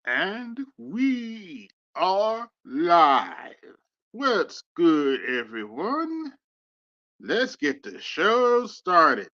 And we are live. What's good, everyone? Let's get the show started.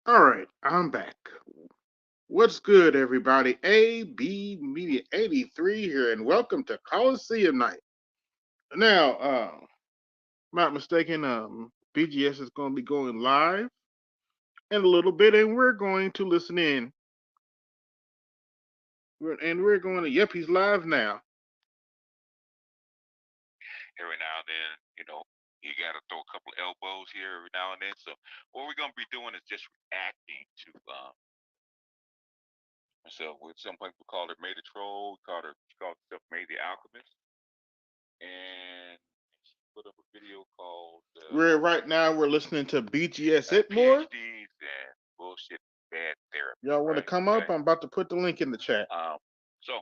All right, I'm back. What's good, everybody? AB Media 83 here, and welcome to Coliseum Night. Now, not mistaken, BGS is going to be going live in a little bit, and we're going to listen in. And we're going to, yep, he's live now. Every now and then, you got to throw a couple of elbows here every now and then. So what we're going to be doing is just reacting to, so what some people call it May the Troll, she called herself May the Alchemist, and she put up a video called Right now we're listening to BGS It More. PhDs and bullshit bad therapy. Y'all want to Right? come Okay. up? I'm about to put the link in the chat. So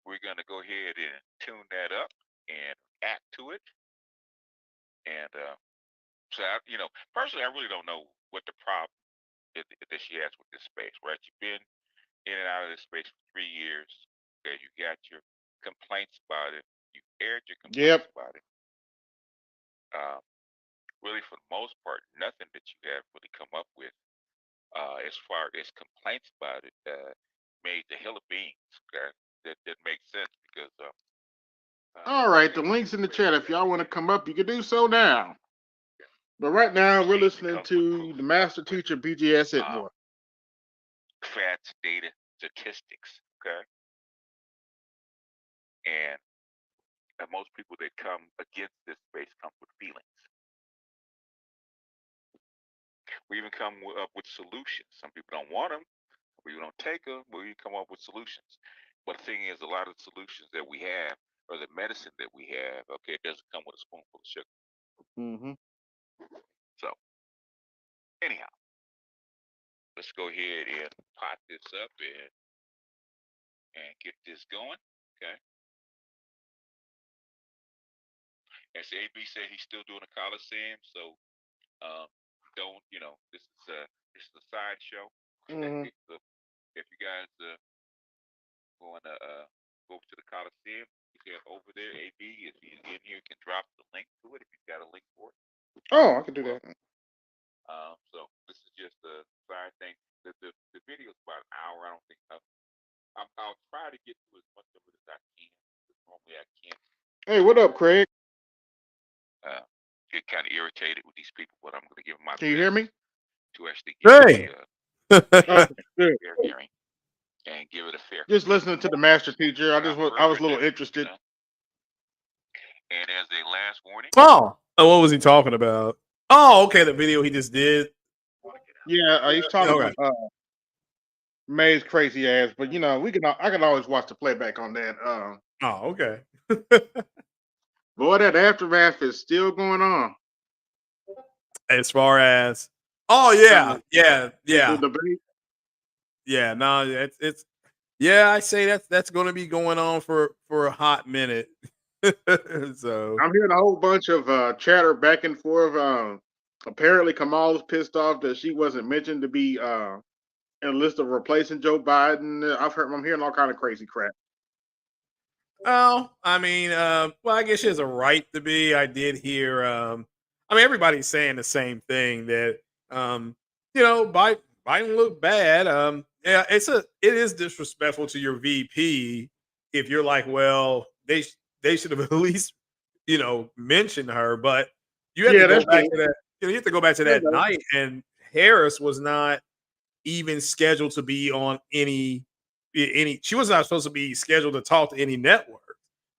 we're going to go ahead and tune that up and act to it, and so personally, I really don't know what the problem that she has with this space, right? You've been in and out of this space for 3 years. Okay, you got your complaints about it. You aired your complaints Yep. about it. Um, really, for the most part, nothing that you have really come up with as far as complaints about it made the hell of beans. Okay, that makes sense because All right, the link's in the chat. If y'all want to come up, you can do so now. But right now, we're listening to the master teacher BGS It More. Facts, data, statistics. Okay, and most people that come against this space come with feelings. We even come up with solutions. Some people don't want them. We don't take them, but we come up with solutions. But the thing is, a lot of the solutions that we have, or the medicine that we have, okay, it doesn't come with a spoonful of sugar. Mm-hmm. So, anyhow, let's go ahead and pot this up and get this going. Okay. As AB said, he's still doing a Coliseum, so um, don't this is a sideshow. Mm-hmm. So if you guys going to go over to the Coliseum. He's over there. AB, if he's in here, can drop the link to it if you've got a link for it. Oh, I can do that. So this is just a side thing. The video is about an hour. I don't think I'll try to get to as much of it as I can. Normally I can't. Hey, what up, Craig? Get kind of irritated with these people, but I'm going to give them my Can you hear me? to actually give Hey. Okay, good. fair hearing and give it a fair. Just listening to the master teacher. I was a little interested. You know? And as a last warning. Oh, what was he talking about? Oh, okay, the video he just did. Yeah, he's talking about May's crazy ass, but you know, I can always watch the playback on that. Oh, okay. Boy, that aftermath is still going on. As far as, oh yeah, yeah. The debate. Yeah, no, it's yeah. I say that's going to be going on for a hot minute. So I'm hearing a whole bunch of chatter back and forth. Apparently, Kamala's pissed off that she wasn't mentioned to be in a list of replacing Joe Biden. I'm hearing all kind of crazy crap. Oh, I mean, well, I guess she has a right to be. I did hear. I mean, everybody's saying the same thing that, you know, Biden looked bad. Yeah, it is disrespectful to your VP if you're like, well, they should have at least, you know, mentioned her. But you have to go back to that. You know, you have to go back to that night, and Harris was not even scheduled to be on any. She was not supposed to be scheduled to talk to any network.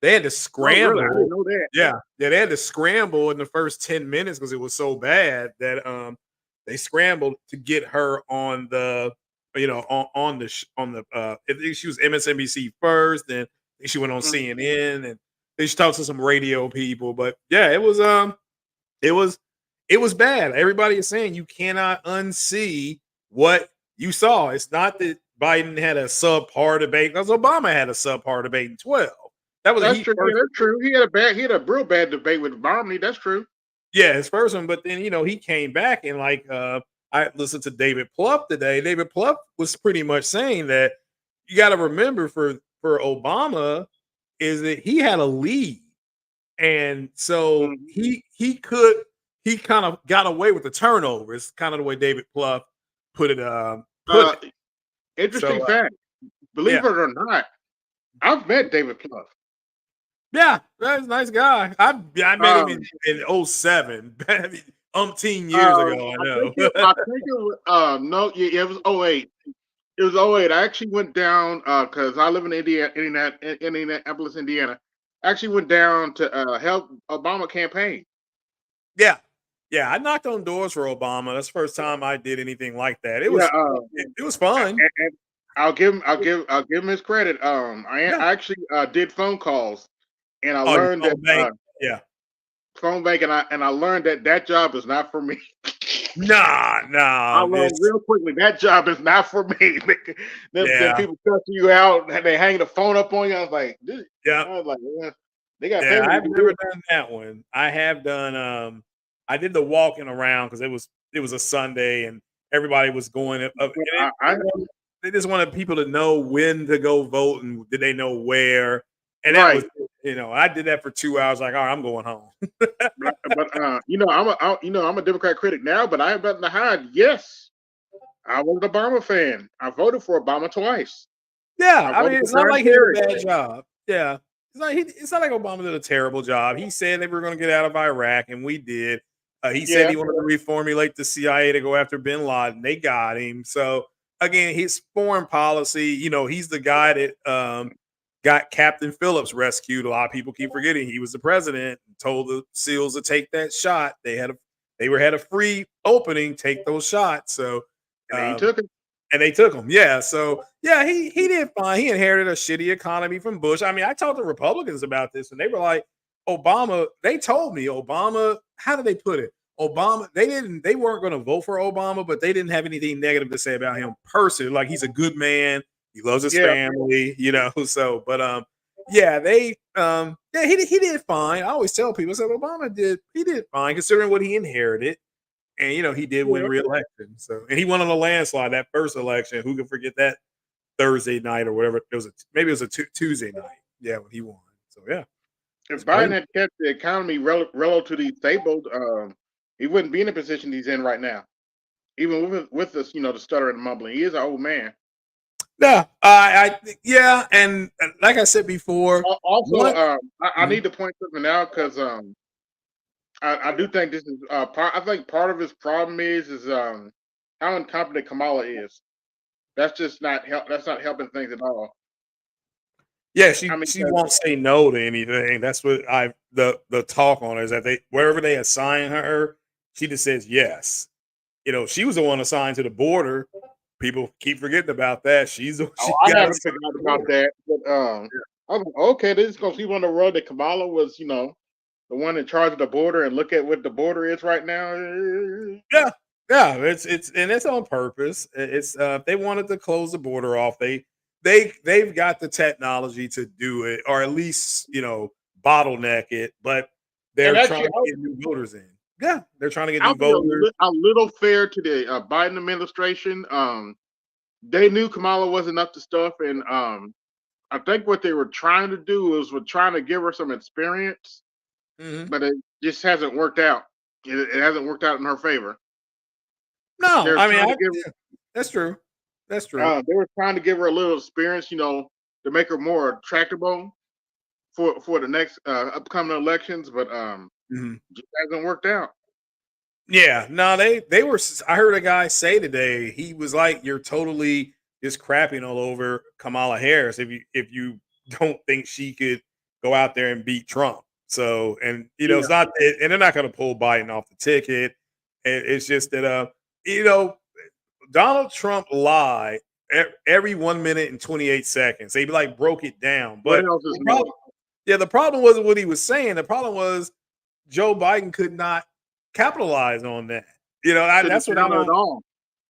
They had to scramble. Oh, really? I didn't know that. Yeah, they had to scramble in the first 10 minutes because it was so bad that they scrambled to get her on the, you know, on the I think she was MSNBC first, then she went on CNN, and they talked to some radio people. But yeah, it was bad. Everybody is saying you cannot unsee what you saw. It's not that Biden had a subpar debate, because Obama had a subpar debate in 12. That's true. Yeah, that's true. He had a real bad debate with Romney. That's true. Yeah, his first one, but then you know he came back and like I listened to David Plouffe today. David Plouffe was pretty much saying that you got to remember for Obama is that he had a lead, and so he kind of got away with the turnover. It's kind of the way David Plouffe put it. Interesting fact. Believe it or not, I've met David Plouffe. Yeah, that's a nice guy. I met him in 07, umpteen years ago. I know. I think it was no, yeah, it was 08. It was 08. I actually went down because I live in Indianapolis, Indiana. I actually went down to help Obama campaign. Yeah. I knocked on doors for Obama. That's the first time I did anything like that. It was it was fun. And I'll give him his credit. I actually did phone calls, and I learned that phone bank, and I learned that job is not for me. Nah. I learned real quickly that job is not for me. Then people cut you out and they hang the phone up on you. I was like, they got. Yeah, I've never done that one. I have done. I did the walking around because it was a Sunday and everybody was going up. They just wanted people to know when to go vote and did they know where. And that was, you know, I did that for 2 hours. Like, all right, I'm going home. but you know, I'm a Democrat critic now, but I have nothing to hide. Yes, I was an Obama fan. I voted for Obama twice. Yeah, I mean, it's not like he did a bad job. Yeah, it's not like Obama did a terrible job. He said they were going to get out of Iraq, and we did. He said he wanted to reformulate the CIA to go after Bin Laden. They got him. So again, his foreign policy. You know, he's the guy that got Captain Phillips rescued. A lot of people keep forgetting he was the president and told the SEALs to take that shot. They had a free opening, take those shots. So and he took it. And they took him. Yeah. So yeah, he did fine. He inherited a shitty economy from Bush. I mean, I talked to Republicans about this, and they were like, Obama, they told me Obama, how did they put it? Obama, they weren't going to vote for Obama, but they didn't have anything negative to say about him personally. Like, he's a good man. He loves his family, you know. So, but he did fine. I always tell people, so Obama did fine considering what he inherited. And you know, he did win re-election. So, and he won on a landslide that first election. Who can forget that Thursday night or whatever. Maybe it was a Tuesday night. Yeah, when he won. So yeah, it's If Biden crazy. had kept the economy relatively stable, he wouldn't be in the position he's in right now. Even with this, the stutter and mumbling, he is an old man. Yeah, yeah, and like I said before, Also, one. I need to point something out because I do think this is part. I think part of his problem is how incompetent Kamala is. That's just not help. That's not helping things at all. Yeah, I mean, she won't say no to anything. That's what the talk on her is that they wherever they assign her, she just says yes. She was the one assigned to the border. People keep forgetting about that. oh, She I got haven't assigned forgotten to the about border. that. But I was like, okay, this is because people on the road that Kamala was, the one in charge of the border, and look at what the border is right now. Yeah, yeah, it's on purpose. It's if they wanted to close the border off, they've got the technology to do it, or at least bottleneck it. But And they're trying actually, to get new voters in. Yeah, they're trying to get I'll new be voters. a little fair to the Biden administration. They knew Kamala wasn't up to stuff, and I think what they were trying to do was were trying to give her some experience, Hmm. but it just hasn't worked out. It hasn't worked out in her favor. No, They're I mean, trying to give yeah, that's true. That's true. they were trying to give her a little experience, to make her more attractable for the next upcoming elections, but Mhm. just hasn't worked out. Yeah, no, they were. I heard a guy say today he was like, "You're totally just crapping all over Kamala Harris if you don't think she could go out there and beat Trump." So, and Yeah, it's not, and they're not going to pull Biden off the ticket. It's just that, you know, Donald Trump lied every 1 minute and 28 seconds. They like broke it down, what but else is the new? problem, yeah, the problem wasn't what he was saying. The problem was Joe Biden could not capitalize on that. To the That's what I camera at don't. all.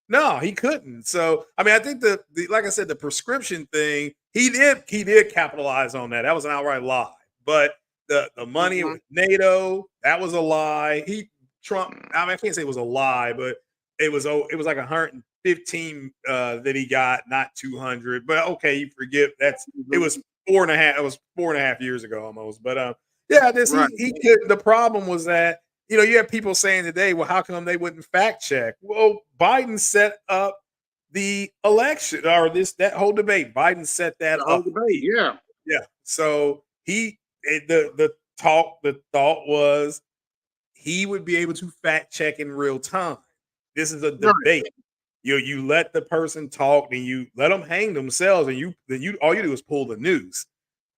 No, he couldn't. So, I mean, I think the like I said, the prescription thing, he did capitalize on that. That was an outright lie. But the money Mhm. with NATO, that was a lie. Trump, I mean, I can't say it was a lie, but it was like 115 that he got, not 200. But okay, you forgive it Mhm. was 4.5, it was 4.5 years ago almost. But yeah, this Right. he could the problem was that you have people saying today, well, how come they wouldn't fact check? Well, Biden set up the election or that whole debate. Biden set that The whole up. debate. Yeah. Yeah. So the thought was he would be able to fact check in real time. This is a Right. debate. You let the person talk, and you let them hang themselves, and you all you do is pull the news,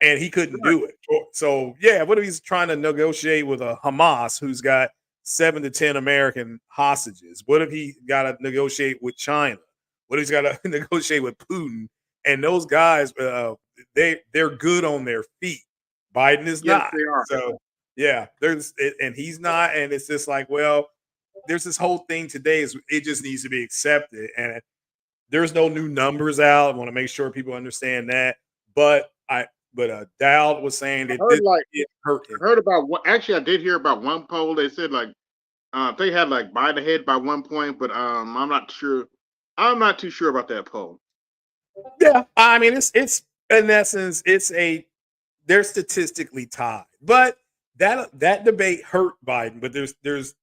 and he couldn't Right. do it. So yeah, what if he's trying to negotiate with a Hamas who's got 7 to 10 American hostages? What if he got to negotiate with China? What if he's got to negotiate with Putin? And those guys, they're good on their feet. Biden is Yes, not. they are. So yeah, and he's not, and it's just like, well, there's this whole thing today is it just needs to be accepted, and there's no new numbers out. I want to make sure people understand that, but Dowd was saying I that heard this like did hurt I him. heard about one. Actually, I did hear about one poll. They said like they had like Biden ahead by 1 point, but I'm not sure. I'm not too sure about that poll. Yeah, I mean it's in essence they're statistically tied, but that debate hurt Biden. But there's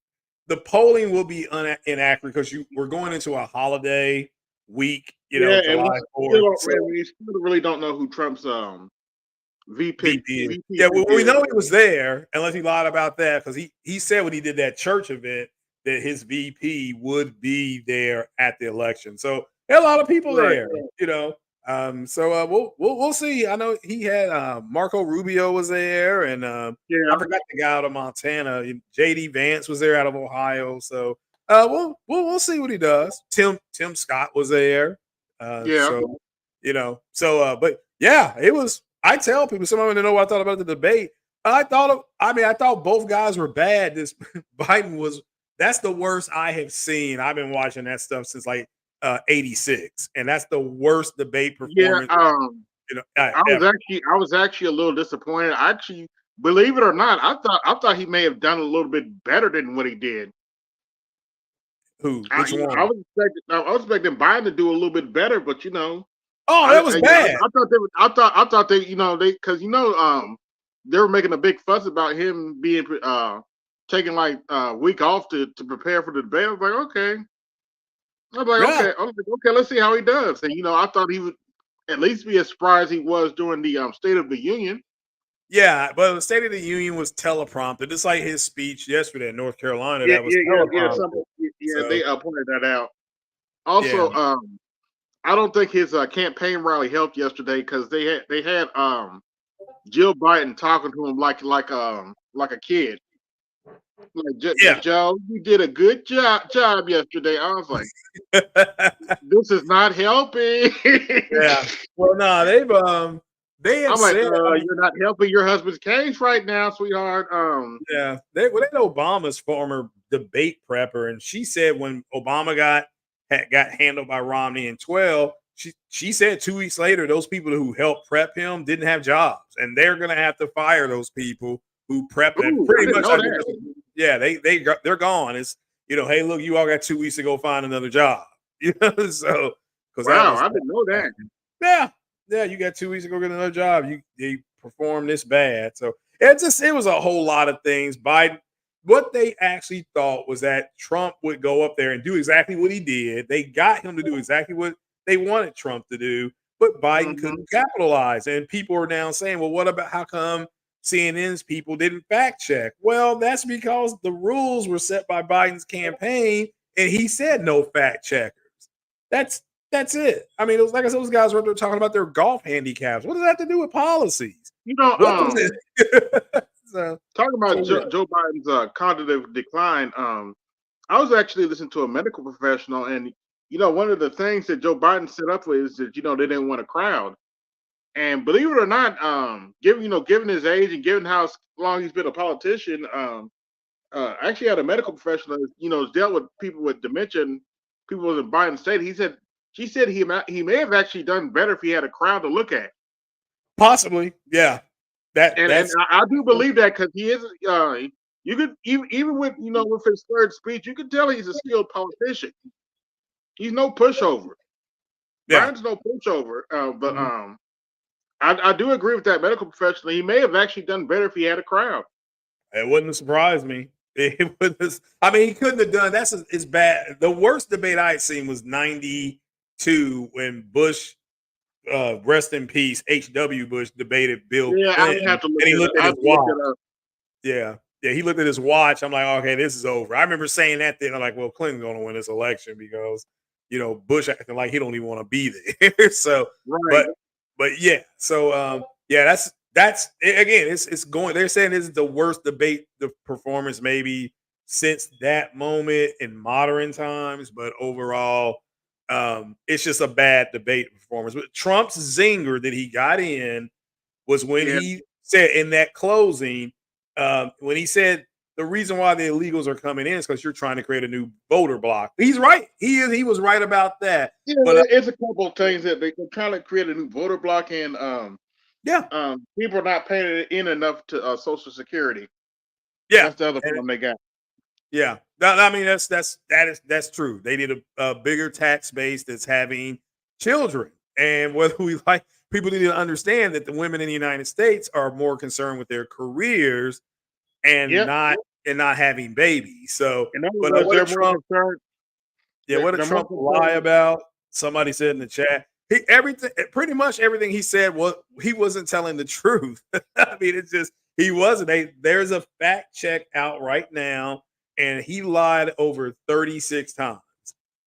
the polling will be inaccurate because we're going into a holiday week, Yeah, and July 4th. So we still really don't know who Trump's VP. VP Yeah, pick well, we is. know he was there, unless he lied about that, because he said when he did that church event that his VP would be there at the election. So there are a lot of people Right. there, you know. So we'll see. I know he had Marco Rubio was there, and I Yeah. forgot the guy out of Montana. JD Vance was there out of Ohio. So we'll see what he does. Tim Scott was there. Yeah. But yeah, it was. I tell people, some of them don't know what I thought about the debate. I thought both guys were bad. This Biden was. That's the worst I have seen. I've been watching that stuff since like '86, and that's the worst debate Yeah. performance ever. I was actually a little disappointed. Actually, believe it or not, I thought he may have done a little bit better than what he did. Who? Which one? I was expecting Biden to do a little bit better, but Oh, that was Yeah, bad. I thought they I thought they, they, because they were making a big fuss about him being taking like a week off to prepare for the debate. I was like, okay. I was like, Yeah. okay. I was like, okay, let's see how he does. And I thought he would at least be as surprised he was during the State of the Union. Yeah, but the State of the Union was teleprompted. It's like his speech yesterday in North Carolina Yeah, that was yeah, yeah, yeah. teleprompted. Yeah, So they pointed that out. yeah, Also, I don't think his campaign rally helped yesterday because they had Jill Biden talking to him like a kid. Like yeah. Joe, you did a good job yesterday. I was like, this is not helping. Yeah. Well, no, they had I'm like, said, I mean, you're not helping your husband's case right now, sweetheart. yeah, they had Obama's former debate prepper, and she said when Obama got handled by Romney in 12, she said 2 weeks later those people who helped prep him didn't have jobs, and they're gonna have to fire those people who prepped him. Ooh, I Pretty didn't much, know I think, that. yeah, they're gone. It's hey, look, you all got 2 weeks to go find another job. So because that Wow, was I didn't know that. yeah, yeah, you got 2 weeks to go get another job. You performed this bad. So it was a whole lot of things. Biden, what they actually thought was that Trump would go up there and do exactly what he did. They got him to do exactly what they wanted Trump to do, but Biden Hmm. couldn't capitalize. And people are now saying, well, what about how come CNN's people didn't fact check? Well, that's because the rules were set by Biden's campaign, and he said no fact checkers. That's that's it. I mean, it was like I said, those guys were talking about their golf handicaps. What does that have to do with policies? You know, What does it? so, talking so about yeah. Joe Biden's cognitive decline. I was actually listening to a medical professional, and one of the things that Joe Biden set up with is that they didn't want a crowd. And believe it or not, given his age and given how long he's been a politician, I actually had a medical professional, has dealt with people with dementia, and people in Biden's state. She said he may have actually done better if he had a crowd to look at. Possibly, yeah. And That's I do believe that because he is. You could even with with his third speech, you could tell he's a skilled politician. He's no pushover. yeah. Biden's no pushover. But Mhm. I do agree with that medical professional. He may have actually done better if he had a crowd. It wouldn't surprise me. It wouldn't. I mean, he couldn't have done. It's bad. The worst debate I had seen was '92 when Bush, rest in peace, H.W. Bush debated Bill Yeah, I would Clinton, have to look and he it up. looked I at have his to look watch. it up. Yeah. Yeah, he looked at his watch. I'm like, okay, this is over. I remember saying that then. I'm like, well, Clinton's going to win this election because, Bush acting like he don't even want to be there. So, Right. but, yeah. So, yeah, again, it's going. They're saying this is the worst debate, the performance maybe since that moment in modern times. But overall, it's just a bad debate performance. But Trump's zinger that he got in was when Yeah. he said in that closing, when he said the reason why the illegals are coming in is because you're trying to create a new voter block. He's right. He was right about that. Yeah, But it's a couple of things that they're trying to create a new voter block, and yeah, people are not paying it in enough to Social Security. yeah, That's the other and problem they got. yeah. I mean, that's true. They need a bigger tax base that's having children, and whether we like people need to understand that the women in the United States are more concerned with their careers and Yep. not having babies. So, In other but words, what they're did more Trump? concerned. Yeah, what did They're more Trump lie concerned. about? Somebody said in the chat. Pretty much everything he said was he wasn't telling the truth. I mean, it's just he wasn't. There's a fact check out right now, and he lied over 36 times,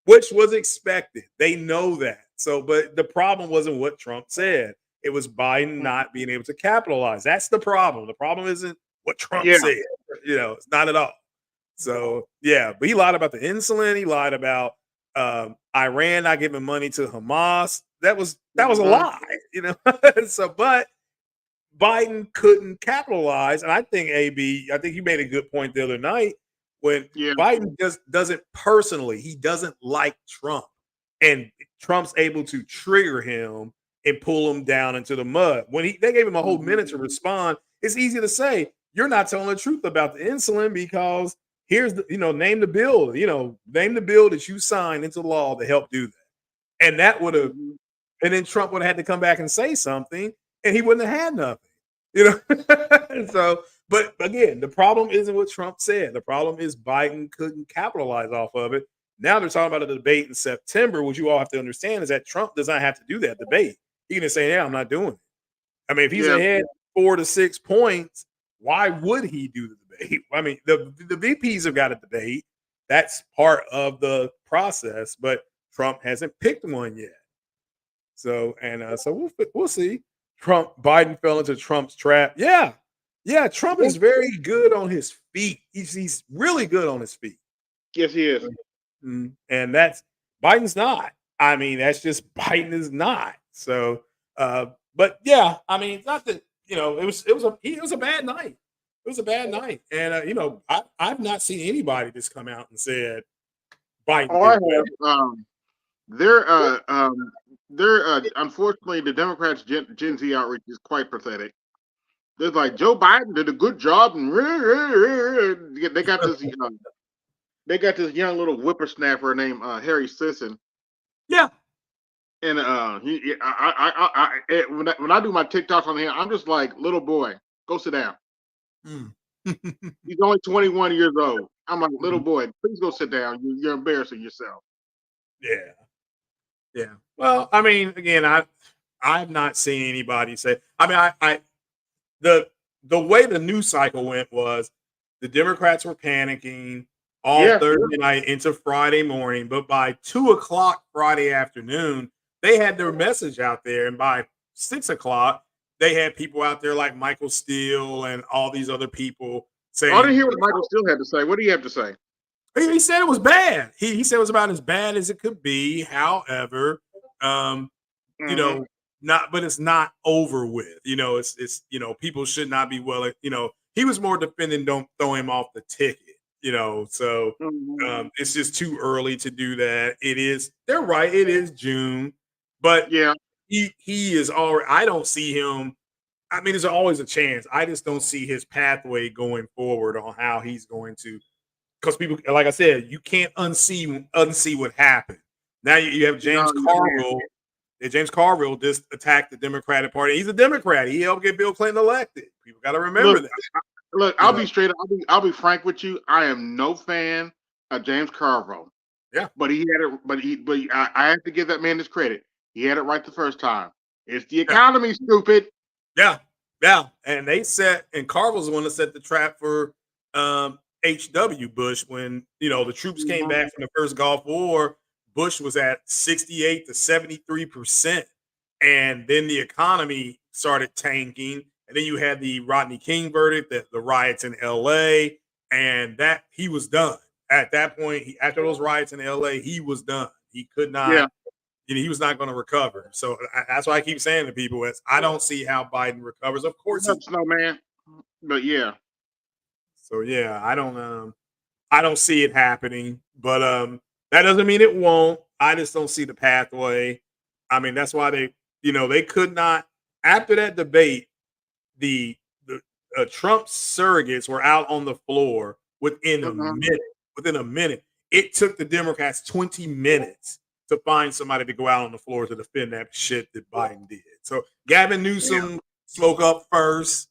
which was expected. They know that. So, but the problem wasn't what Trump said. It was Biden not being able to capitalize. That's the problem. The problem isn't what Trump Yeah. said. It's not at all. So yeah, but he lied about the insulin. He lied about Iran not giving money to Hamas. That was a Mhm. lie, So, but Biden couldn't capitalize, and I think I think you made a good point the other night when Yeah. Biden just doesn't personally, he doesn't like Trump, and Trump's able to trigger him and pull him down into the mud. When they gave him a whole Mhm. minute to respond, it's easy to say you're not telling the truth about the insulin because here's the name the bill, name the bill that you signed into law to help do that, and that would have Mhm. and then Trump would have had to come back and say something, and he wouldn't have had nothing. You know, so. But again, the problem isn't what Trump said. The problem is Biden couldn't capitalize off of it. Now they're talking about a debate in September. What you all have to understand is that Trump does not have to do that debate. He can just say, "Yeah, I'm not doing it." I mean, if he's ahead 4 to 6 points, why would he do the debate? I mean, the VPs have got a debate. That's part of the process, but Trump hasn't picked one yet. So so we'll see. Biden fell into Trump's trap. Yeah, Trump is very good on his feet. He's really good on his feet. Yes, he is. And that's Biden's not. I mean, that's just Biden is not. So, but yeah, I mean, it's not that it was a bad night. It was a bad night, and I've not seen anybody just come out and said Biden. Oh, I have. They're unfortunately the Democrats' Gen Z outreach is quite pathetic. They're like Joe Biden did a good job, and they got this. They got this young little whippersnapper named Harry Sisson. Yeah. And when I do my TikToks on him, I'm just like, little boy, go sit down. He's only 21 years old. I'm like, little boy, please go sit down. You're embarrassing yourself. Yeah. Well, I mean, again, I've not seen anybody say. I mean, the way the news cycle went was the Democrats were panicking all Thursday night into Friday morning, but by 2:00 Friday afternoon, they had their message out there, and by 6:00, they had people out there like Michael Steele and all these other people saying. I didn't hear what Michael Steele had to say. What do you have to say? He said it was bad. He said it was about as bad as it could be. However, not, but it's not over with. It's people should not be he was more defending don't throw him off the ticket. So it's just too early to do that. They're right. It is June, but he is already. I don't see him. I mean, there's always a chance. I just don't see his pathway going forward on how he's going to. Because people, like I said, you can't unsee what happened. Now you have James Carville. James Carville just attacked the Democratic Party. He's a Democrat. He helped get Bill Clinton elected. People got to remember that. Look, I'll be straight. I'll be frank with you. I am no fan of James Carville. Yeah, but he had it. But I have to give that man his credit. He had it right the first time. It's the economy, stupid. Yeah. And Carville's the one that set the trap for H.W. Bush when the troops came back from the first Gulf War. Bush was at 68 to 73%, and then the economy started tanking. And then you had the Rodney King verdict, the riots in L.A., and that he was done at that point. After those riots in L.A., he was done. He could not. Yeah. He was not going to recover. So that's why I keep saying to people is I don't see how Biden recovers. Of course, no man. But yeah. So yeah, I don't see it happening. But that doesn't mean it won't. I just don't see the pathway. I mean, that's why they could not after that debate. The Trump surrogates were out on the floor within a minute. Within a minute, it took the Democrats 20 minutes to find somebody to go out on the floor to defend that shit that Biden did. So Gavin Newsom spoke up first,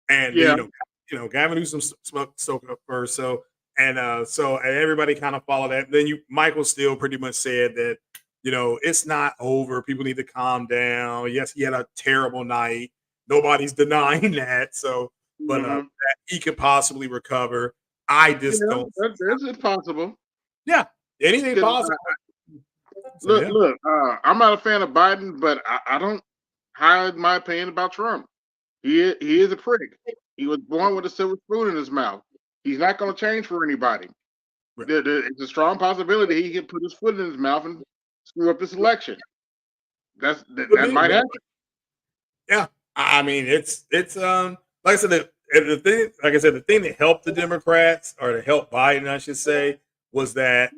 and Gavin Newsom spoke up first. So everybody kind of followed that. Then Michael Steele pretty much said that it's not over. People need to calm down. Yes, he had a terrible night. Nobody's denying that. So, but that he could possibly recover. I just don't. It's possible. Yeah, anything possible. Look. I'm not a fan of Biden, but I don't hide my opinion about Trump. He is a prick. He was born with a silver spoon in his mouth. He's not going to change for anybody. Right. It's a strong possibility he can put his foot in his mouth and screw up this election. That might happen. Yeah. I mean, it's like I said, the thing that helped the Democrats or to help Biden, I should say, was that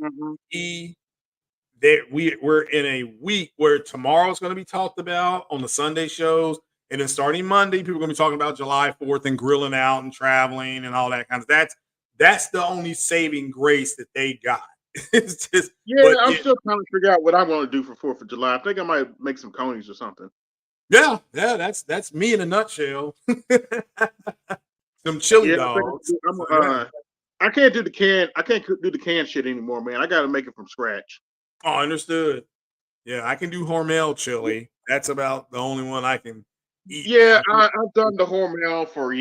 we're in a week where tomorrow's going to be talked about on the Sunday shows, and then starting Monday, people are going to be talking about July 4th and grilling out and traveling and all that kind of. That's the only saving grace that they got It's just, Yeah, but I'm yeah, still trying to figure out what I want to do for 4th of July. I think I might make some conies or something. yeah, yeah. That's me in a nutshell. Some chili Yeah, I think dogs. I'm, So yeah. I can't do the can. I can't do the can shit anymore, man. I got to make it from scratch. Oh, understood. Yeah, I can do Hormel chili. That's about the only one I can eat Yeah, now. I've done the Hormel for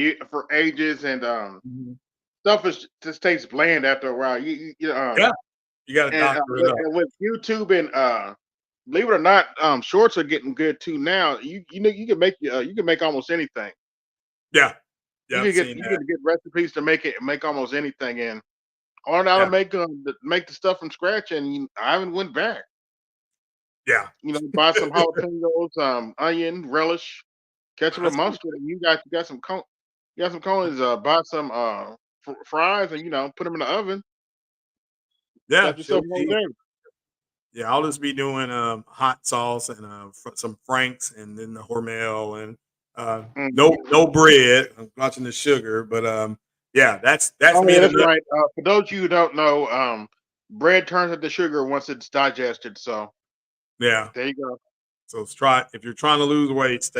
ages, and Mhm. stuff is just tastes bland after a while. Yeah, you got to And doctor it up. with YouTube and believe it or not, shorts are getting good too now. You know you can make almost anything. Yeah, yeah, I've seen You that. can get recipes to make almost anything, and I learned how to Yeah, make the stuff from scratch, and I haven't went back. yeah. Buy some jalapenos, onion, relish, ketchup, and That's pretty mustard, and you got some you got some cones. Buy some fries, and put them in the oven. Yeah, Got yourself chili a whole cheese. day. Yeah, I'll just be doing hot sauce and some Franks and then the Hormel and Mhm. no bread. I'm watching the sugar, but yeah, that's Oh me yeah, in a that's nut. right. For those of you who don't know, bread turns into sugar once it's digested. So Yeah, there you go. so try if you're trying to lose weight,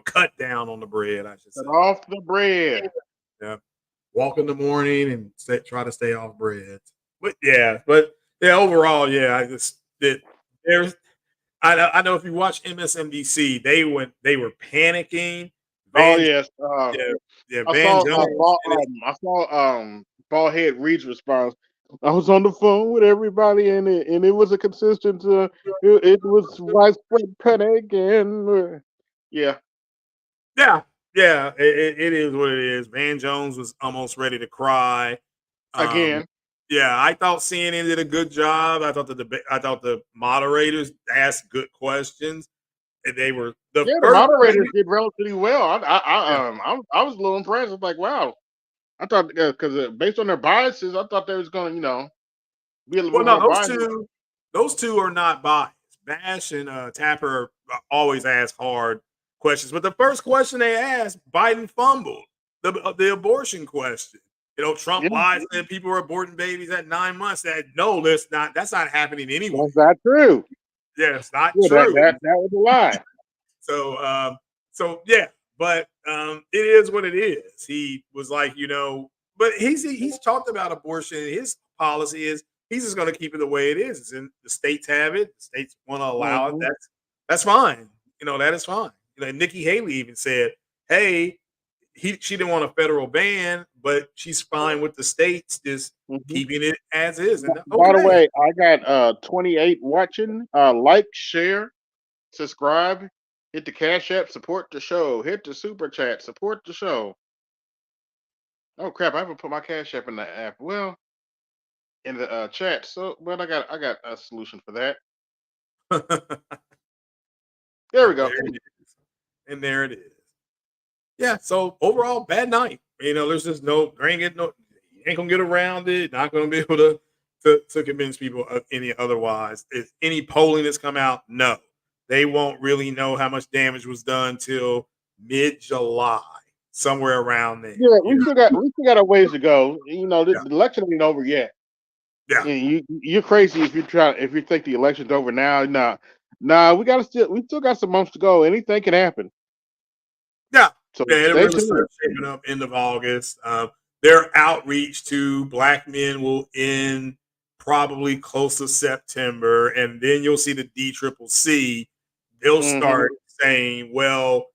cut down on the bread. I should say. Cut off the bread Yeah, walk in the morning and try to stay off bread. But yeah, overall, yeah, I just did. There's I know if you watch MSNBC, they were panicking. Oh Van yes. yeah, yeah, Van Jones said it. I saw bald head Reed's response. I was on the phone with everybody, and it was a consistent. It was widespread panic, and yeah, Yeah, yeah, it is what it is. Van Jones was almost ready to cry. Um, again, yeah, I thought CNN did a good job. I thought the moderators asked good questions. And they were the yeah. The first moderators thing. did relatively well. Yeah. I was a little impressed. I was like, wow. I thought because based on their biases, I thought they was going to be a little Well, bit no, more biased. those two are not biased. Bash and Tapper always ask hard questions, but the first question they asked, Biden fumbled the abortion question. Trump Yeah, lied, said people were aborting babies at 9 months. That no, that's not happening anyway. that's not true. Yeah, it's not Yeah, true. that was a lie. So, yeah, but it is what it is. He was like, but he's talked about abortion. His policy is he's just going to keep it the way it is. And the states have it. The states want to allow it. Hmm. That's fine. That is fine. Nikki Haley even said, "Hey, she didn't want a federal ban, but she's fine with the states just Hmm. keeping it as is." And By the okay, way, I got 28 watching. Like, share, subscribe, hit the Cash App, support the show, hit the Super Chat, support the show. Oh crap! I haven't put my Cash App in the app. Well, in the chat. So, but I got a solution for that. There we and go. there it is. And there it is. Yeah. So overall, bad night. There's just you ain't gonna get around it. Not gonna be able to convince people of any otherwise. If any polling that's come out, no, they won't really know how much damage was done till mid July, somewhere around there. Yeah, we still got a ways to go. Yeah, The election ain't over yet. yeah, And you're crazy if you think the election's over now. Nah, we still got some months to go. Anything can happen. yeah. So Yeah, it'll stay really start tuned. shaping up end of August. Their outreach to black men will end probably close to September, and then you'll see the DCCC. They'll Hmm. start saying, "Well,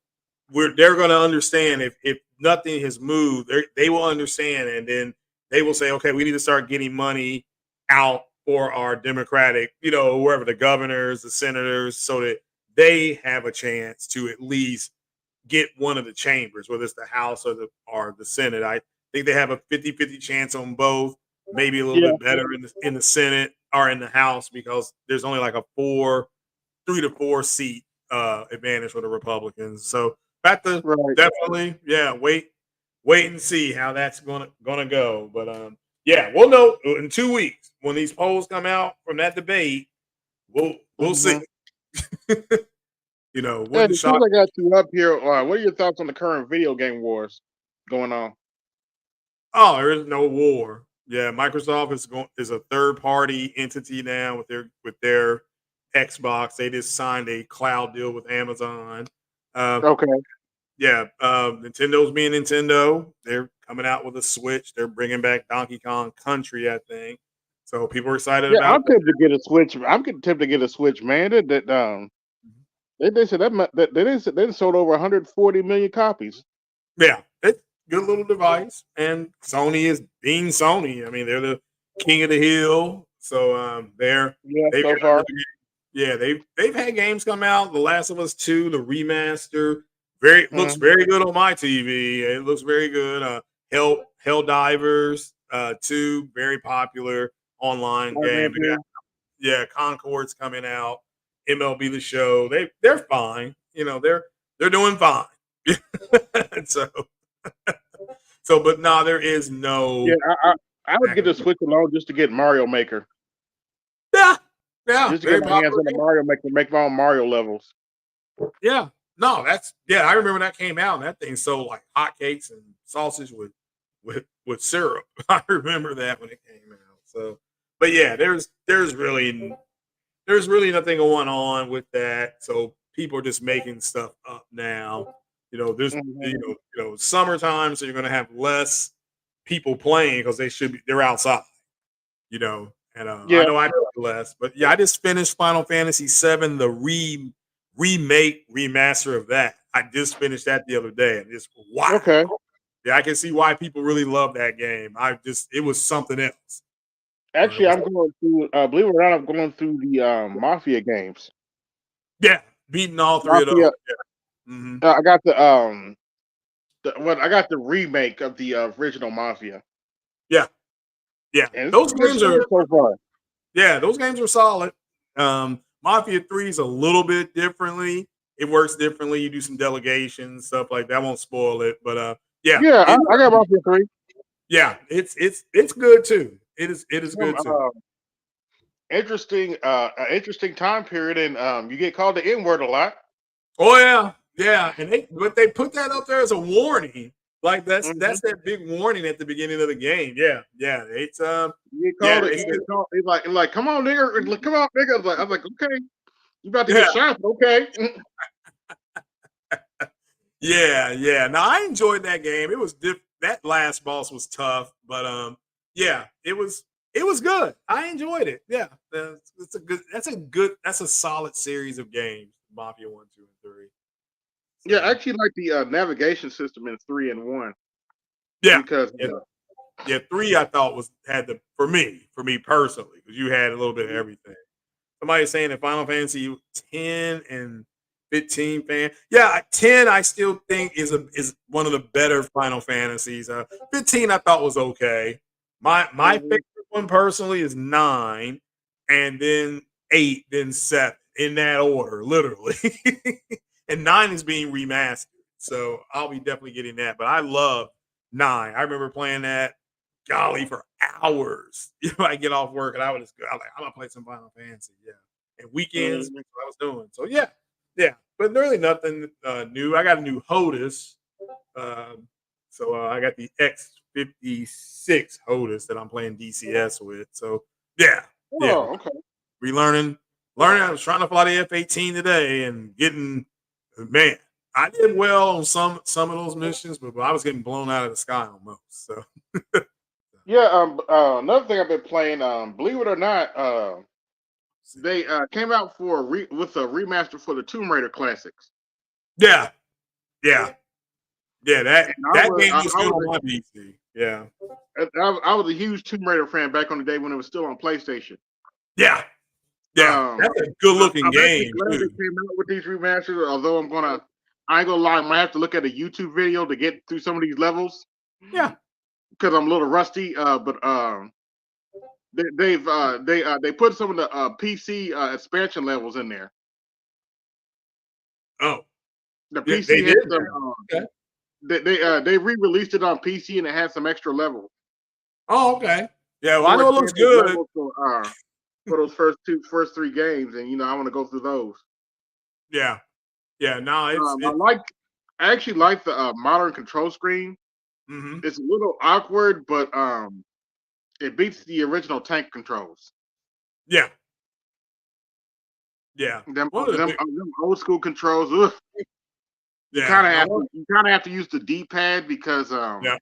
they're going to understand if nothing has moved, they will understand, and then they will say, okay, we need to start getting money out for our Democratic, wherever the governors, the senators, so that they have a chance to at least get one of the chambers, whether it's the House or the Senate. I think they have a 50-50 chance on both, maybe a little Yeah, bit better in the Senate or in the House because there's only like a 3 to 4 seat advantage for the Republicans. So have to right. definitely, yeah, wait and see how that's gonna go. But yeah, we'll know in 2 weeks when these polls come out from that debate. We'll see. Hmm. And Wouldn't as soon shock. as I got you up here, what are your thoughts on the current video game wars going on? Oh, there is no war. Yeah, Microsoft is a third party entity now with their Xbox. They just signed a cloud deal with Amazon. Uh, Okay. yeah, Nintendo's being Nintendo. They're coming out with a Switch. They're bringing back Donkey Kong Country, I think. So people are excited Yeah, about I'm that. tempted to get a Switch. I'm tempted to get a Switch, man. They said that they done sold over 140 million copies. Yeah, it's a good little device, and Sony is being Sony. I mean, they're the king of the hill, so Yeah, they've so got far. another yeah, they've had games come out. The Last of Us 2, the remaster, very looks Mhm. very good on my TV. It looks very good. Hell Divers 2, very popular online Spider-Man game. They got, 2. yeah, Concord's coming out. MLB The Show. They're fine. You know, they're doing fine. so but no, there is Yeah, no I would back get and a forth. Switch alone just to get Mario Maker, Yeah, yeah, just to get very my hands popular on the game. Mario Maker, make my own Mario levels. Yeah. No, that's yeah. I remember that came out, and that thing sold like hotcakes and sausage with syrup. I remember that when it came out. So, but yeah, there's really nothing going on with that. So people are just making stuff up now. You know, there's Mhm. summertime, so you're going to have less people playing because they're outside. You know, and I Yeah. know I play less, but yeah, I just finished Final Fantasy VII, the remake remaster of that. I just finished that the other day, and just wow, Okay. yeah, I can see why people really love that game. It was something else. It Actually, was I'm going through. Believe it or not, I'm going through the Mafia games. yeah, beating all three of those. Mafia. Yeah, hmm I got I got the remake of the original Mafia, yeah, yeah. and it's Those pretty good games are story so far. yeah, those games are solid. Mafia 3 is a little bit differently. It works differently. You do some delegation stuff like that. I won't spoil it, but yeah, Yeah, I got Mafia 3. yeah, it's good too. It is Some good too. interesting time period, and you get called the N word a lot. Oh yeah, yeah, and they put that up there as a warning. Like Hmm. that's that big warning at the beginning of the game. Yeah, yeah, it's You get yeah, called it. You get called. He's like, come on, nigga, like, come on, nigga. I was like, okay, you about to yeah, get shot? Okay. yeah, yeah. Now I enjoyed that game. It was that last boss was tough, but yeah, it was good. I enjoyed it. Yeah, that's a solid series of games. Mafia 1, 2, and 3. Yeah, I So actually like the navigation system in 3 and 1 yeah, because yeah, yeah. 3 I thought had the for me personally because you had a little bit of everything. Somebody's saying that Final Fantasy 10 and 15 fan. Yeah, 10 I still think is one of the better Final Fantasies. 15 I thought was okay. My Mhm. favorite one personally is 9, and then 8, then 7 in that order, literally. And 9 is being remastered, so I'll be definitely getting that. But I love 9. I remember playing that golly for hours. If I get off work and I would just go, I'm gonna play some Final Fantasy, yeah. And weekends, Mhm. that's what I was doing. So yeah, yeah. But really nothing new. I got a new HOTUS. So I got the X56 HOTUS that I'm playing DCS with. So yeah, yeah. Oh, okay. Learning. I was trying to fly the F-18 today and getting man. I did well on some of those missions, but I was getting blown out of the sky on most. So Yeah. Another thing I've been playing. Believe it or not, they came out for with a remaster for the Tomb Raider classics, yeah, yeah. Yeah, that and that game was good on my PC. Yeah. I was a huge Tomb Raider fan back on the day when it was still on PlayStation. Yeah. Yeah. Um, That's a good looking I'm actually game glad they too. came out with these remasters. Although I ain't gonna lie, I might have to look at a YouTube video to get through some of these levels Yeah. because I'm a little rusty. But they put some of the PC expansion levels in there. Oh. The Yeah, they PC did had some. now. Okay. They re-released it on PC and it had some extra levels, Oh, okay. Yeah, well I more know it looks expansive good. levels for those first three games, and I want to go through those. Yeah. Yeah, no, it's Um, I it's like I actually like the modern control screen. mhm. It's a little awkward, but It beats the original tank controls. Yeah, yeah. Them One of the big, them old school controls. Ugh, yeah, no, you kind of have to use the D pad because yeah,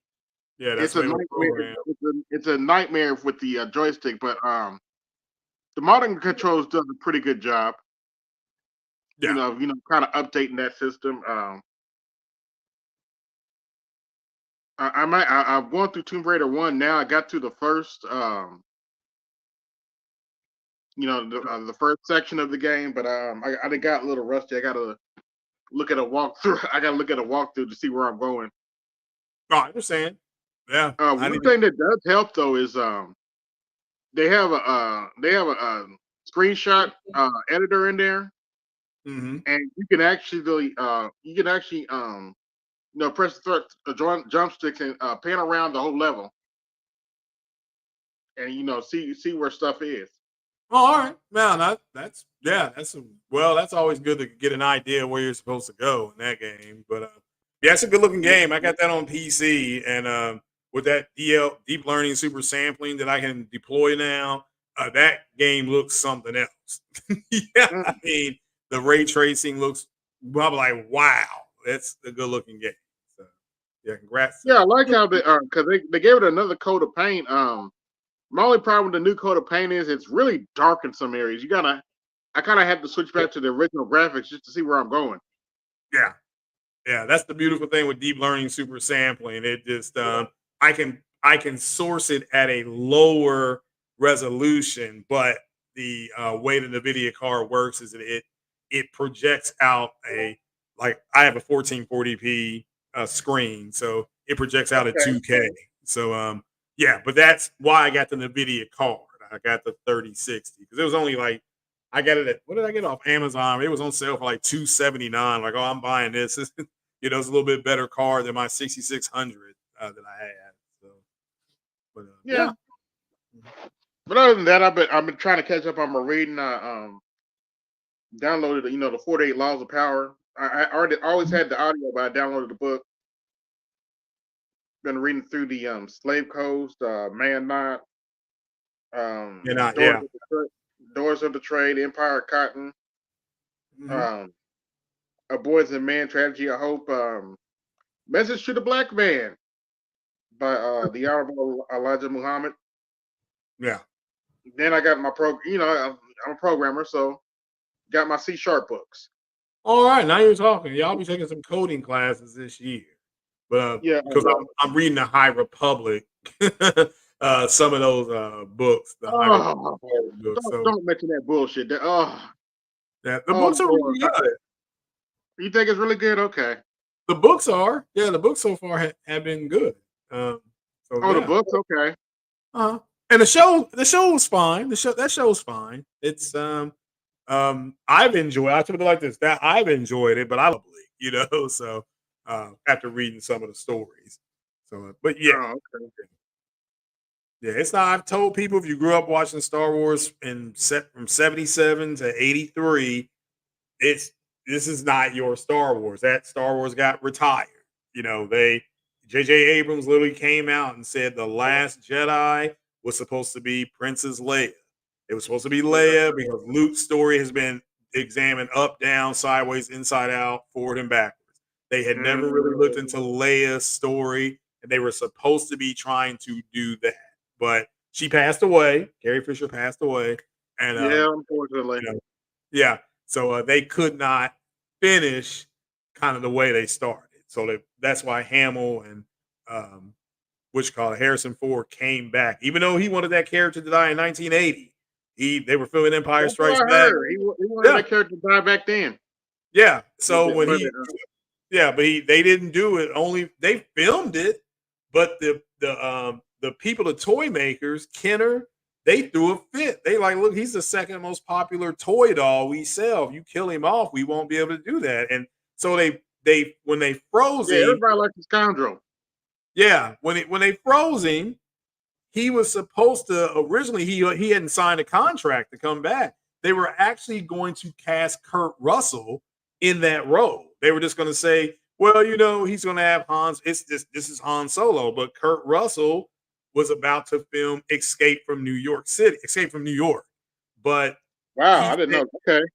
yeah. That's it's the a way it was nightmare. programmed. It's a nightmare with the joystick, but the modern controls does a pretty good job. Yeah. Kind of updating that system. I'm going through Tomb Raider 1 now. I got to the first the first section of the game, but I got a little rusty. I gotta look at a walkthrough. I gotta look at a walkthrough to see where I'm going. Oh, I understand. Yeah, I One need to. thing that does help though is they have a screenshot editor in there, Mm-hmm. and you can actually press the jump sticks and pan around the whole level, and see where stuff is. Oh, all right, man. That's yeah. That's always good to get an idea where you're supposed to go in that game. But yeah, it's a good looking game. I got that on PC, and with that deep learning super sampling that I can deploy now, that game looks something else. Yeah, Mm. I mean the ray tracing looks. Well, I'm like, wow, that's a good looking game. So yeah, congrats to Yeah, I them. like how because they gave it another coat of paint. My only problem with the new coat of paint is it's really dark in some areas. I kind of have to switch back to the original graphics just to see where I'm going. Yeah. Yeah, that's the beautiful thing with deep learning super sampling. It just I can source it at a lower resolution, but the way that the NVIDIA card works is that it projects out a like I have a 1440p screen, so it projects out at Okay. 2K. So yeah, but that's why I got the NVIDIA card. I got the 3060 because it was only like I got it at what did I get off Amazon? It was on sale for like 279. Like, oh, I'm buying this. It's a little bit better car than my 6600 that I had. So, but Yeah, yeah. but other than that, I've been trying to catch up on my reading. I downloaded the 48 Laws of Power. I already always had the audio, but I downloaded the book. Been reading through the Slave Coast, Man Not, And I, Doors yeah. of the Doors of the Trade, Empire of Cotton, Mhm. um, A Boys and Man Tragedy of Hope, Message to the Black Man by the Honorable Elijah Muhammad. Yeah. Then I got my I'm a programmer, so got my C# books. All right. Now you're talking. Yeah, I'll be taking some coding classes this year. But Yeah. because I'm reading the High Republic, some of those books, the High Republic Oh, books. So don't mention that bullshit. yeah, the Oh books are Lord, really good. you think it's really good? Okay. The books are. Yeah, the books so far have been good. So Oh, the yeah. books. Okay. And the show was fine. That show's fine. It's I've enjoyed. I put it like this: that I've enjoyed it, but I don't believe, So after reading some of the stories, so but yeah, Oh, okay. yeah, it's not. I've told people if you grew up watching Star Wars and set from 77 to 83, it's this is not your Star Wars. That Star Wars got retired. They J.J. Abrams literally came out and said the last Jedi was supposed to be Princess Leia. It was supposed to be Leia because Luke's story has been examined up, down, sideways, inside out, forward, and backwards. They had never really looked into Leia's story, and they were supposed to be trying to do that. But she passed away. Carrie Fisher passed away, and Yeah, unfortunately. you know, yeah. So they could not finish kind of the way they started. So that's why Hamill and which call it Harrison Ford came back, even though he wanted that character to die in 1980. They were filming Empire That's what Strikes I Back. heard. He wanted Yeah, that character to die back then. yeah. But, So when but yeah, but they didn't do it. Only they filmed it, but the people, the toy makers, Kenner, they threw a fit. They like, look, he's the second most popular toy doll we sell. If you kill him off, we won't be able to do that. And so they when they froze yeah, him, everybody likes the scoundrel. yeah, when they froze him, he was supposed to originally he hadn't signed a contract to come back. They were actually going to cast Kurt Russell in that role. They were just going to say, well, he's going to have Hans. This is Han Solo, but Kurt Russell was about to film Escape from New York City, Escape from New York, but Wow, I he didn't said, know. Okay.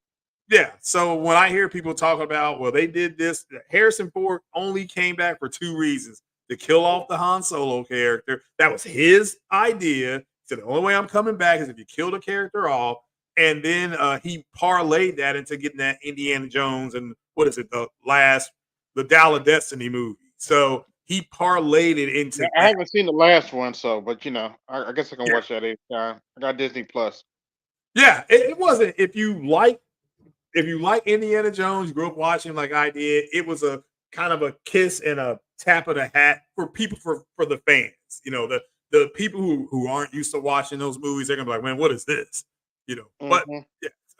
yeah. So when I hear people talk about, well, they did this, Harrison Ford only came back for two reasons: to kill off the Han Solo character. That was his idea. He said the only way I'm coming back is if you kill the character off. And then he parlayed that into getting that Indiana Jones and what is it, the Dial of Destiny movie. So he parlayed it Yeah, into I that. haven't seen the last one, so but I guess I can Yeah, watch that anytime. I got Disney Plus. yeah. It wasn't if you like Indiana Jones, you grew up watching like I did, it was a kind of a kiss and a tap of the hat for people for the fans. You know, the people who aren't used to watching those movies, they're gonna be like, man, what is this? You know, but Hmm.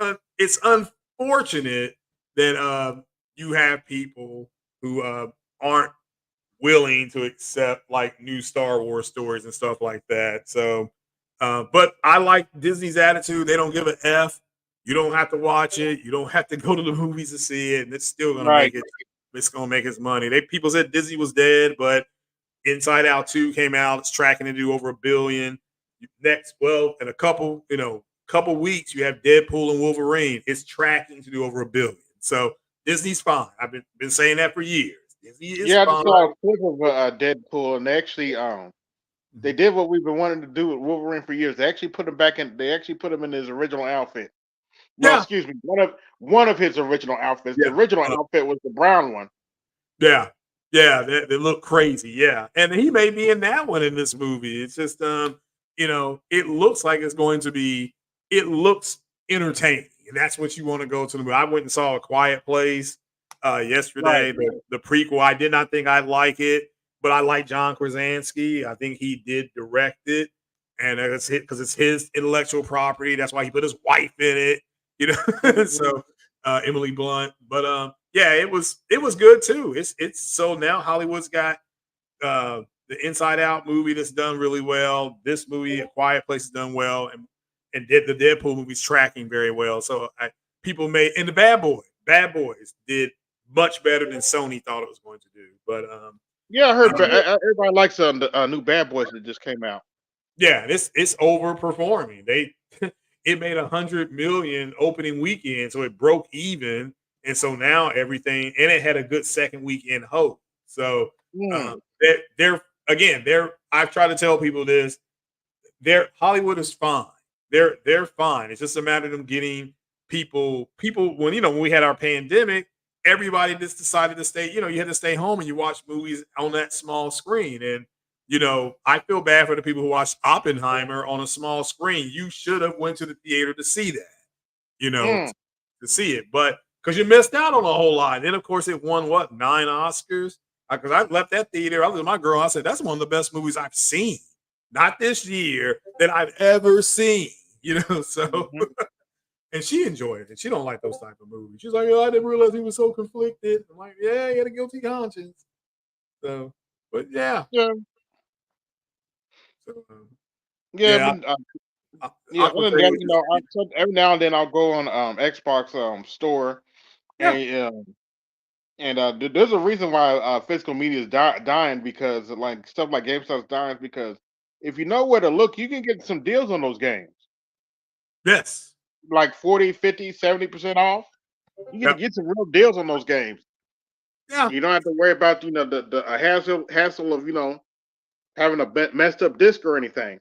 yeah, it's unfortunate that you have people who aren't willing to accept like new Star Wars stories and stuff like that. So, but I like Disney's attitude. They don't give a F. You don't have to watch it. You don't have to go to the movies to see it, and it's still going to Right. make it. It's going to make its money. People said Disney was dead, but Inside Out 2 came out. It's tracking to do over $1 billion. Next, well, in a couple weeks, you have Deadpool and Wolverine. It's tracking to do over $1 billion. So Disney's fine. I've been saying that for years. Disney is Yeah, I just fine. saw a clip of Deadpool, and they Mhm. did what we've been wanting to do with Wolverine for years. They actually put him back in. They actually put him in his original outfit. Well, Yeah, excuse me, one of his original outfits. The yeah, original uh, outfit was the brown one. yeah, yeah. They look crazy. Yeah, and he may be in that one in this movie. It's just, it looks like it's going to be. It looks entertaining, and that's what you want to go to the movie. I went and saw A Quiet Place Right. yesterday, the prequel. I did not think I'd like it, but I like John Krasinski. I think he did direct it, and it's because it's his intellectual property. That's why he put his wife in it. You know, Hmm. so Emily Blunt. But yeah, it was good too. It's so now Hollywood's got the Inside Out movie that's done really well. This movie, A Quiet Place, is done well, and did the Deadpool movie's tracking very well. So people made and the Bad Boys did much better than Sony thought it was going to do. But Yeah, I heard. uh, Everybody likes the new Bad Boys that just came out. yeah, it's overperforming. It made 100 million opening weekend, so it broke even, and so now everything, and it had a good second weekend hope. So Hmm. they're again, they're. I've tried to tell people this. Hollywood is fine. They're fine. It's just a matter of them getting people when when we had our pandemic, everybody just decided to stay, you had to stay home and you watch movies on that small screen. And I feel bad for the people who watched Oppenheimer on a small screen. You should have went to the theater to see that, Hmm. to see it. But because you missed out on a whole lot. And then of course it won what, 9 Oscars? Because I left that theater. I was with my girl. I said, that's one of the best movies I've seen. Not this year that I've ever seen. So Hmm. and she enjoyed it. She don't like those type of movies. She's like, oh, I didn't realize he was so conflicted. I'm like, yeah, he had a guilty conscience. So, but yeah, Yeah. so, Yeah. yeah, Yeah. Other than Aquafade that, was just so every now and then I'll go on Xbox store yeah, and there's a reason why physical media is dying because like stuff like GameStop's dying because if you know where to look, you can get some deals on those games, yes, like 40, 50, 70% off. You can yep, get some real deals on those games. yeah, You don't have to worry about the hassle of having a messed up disc or anything.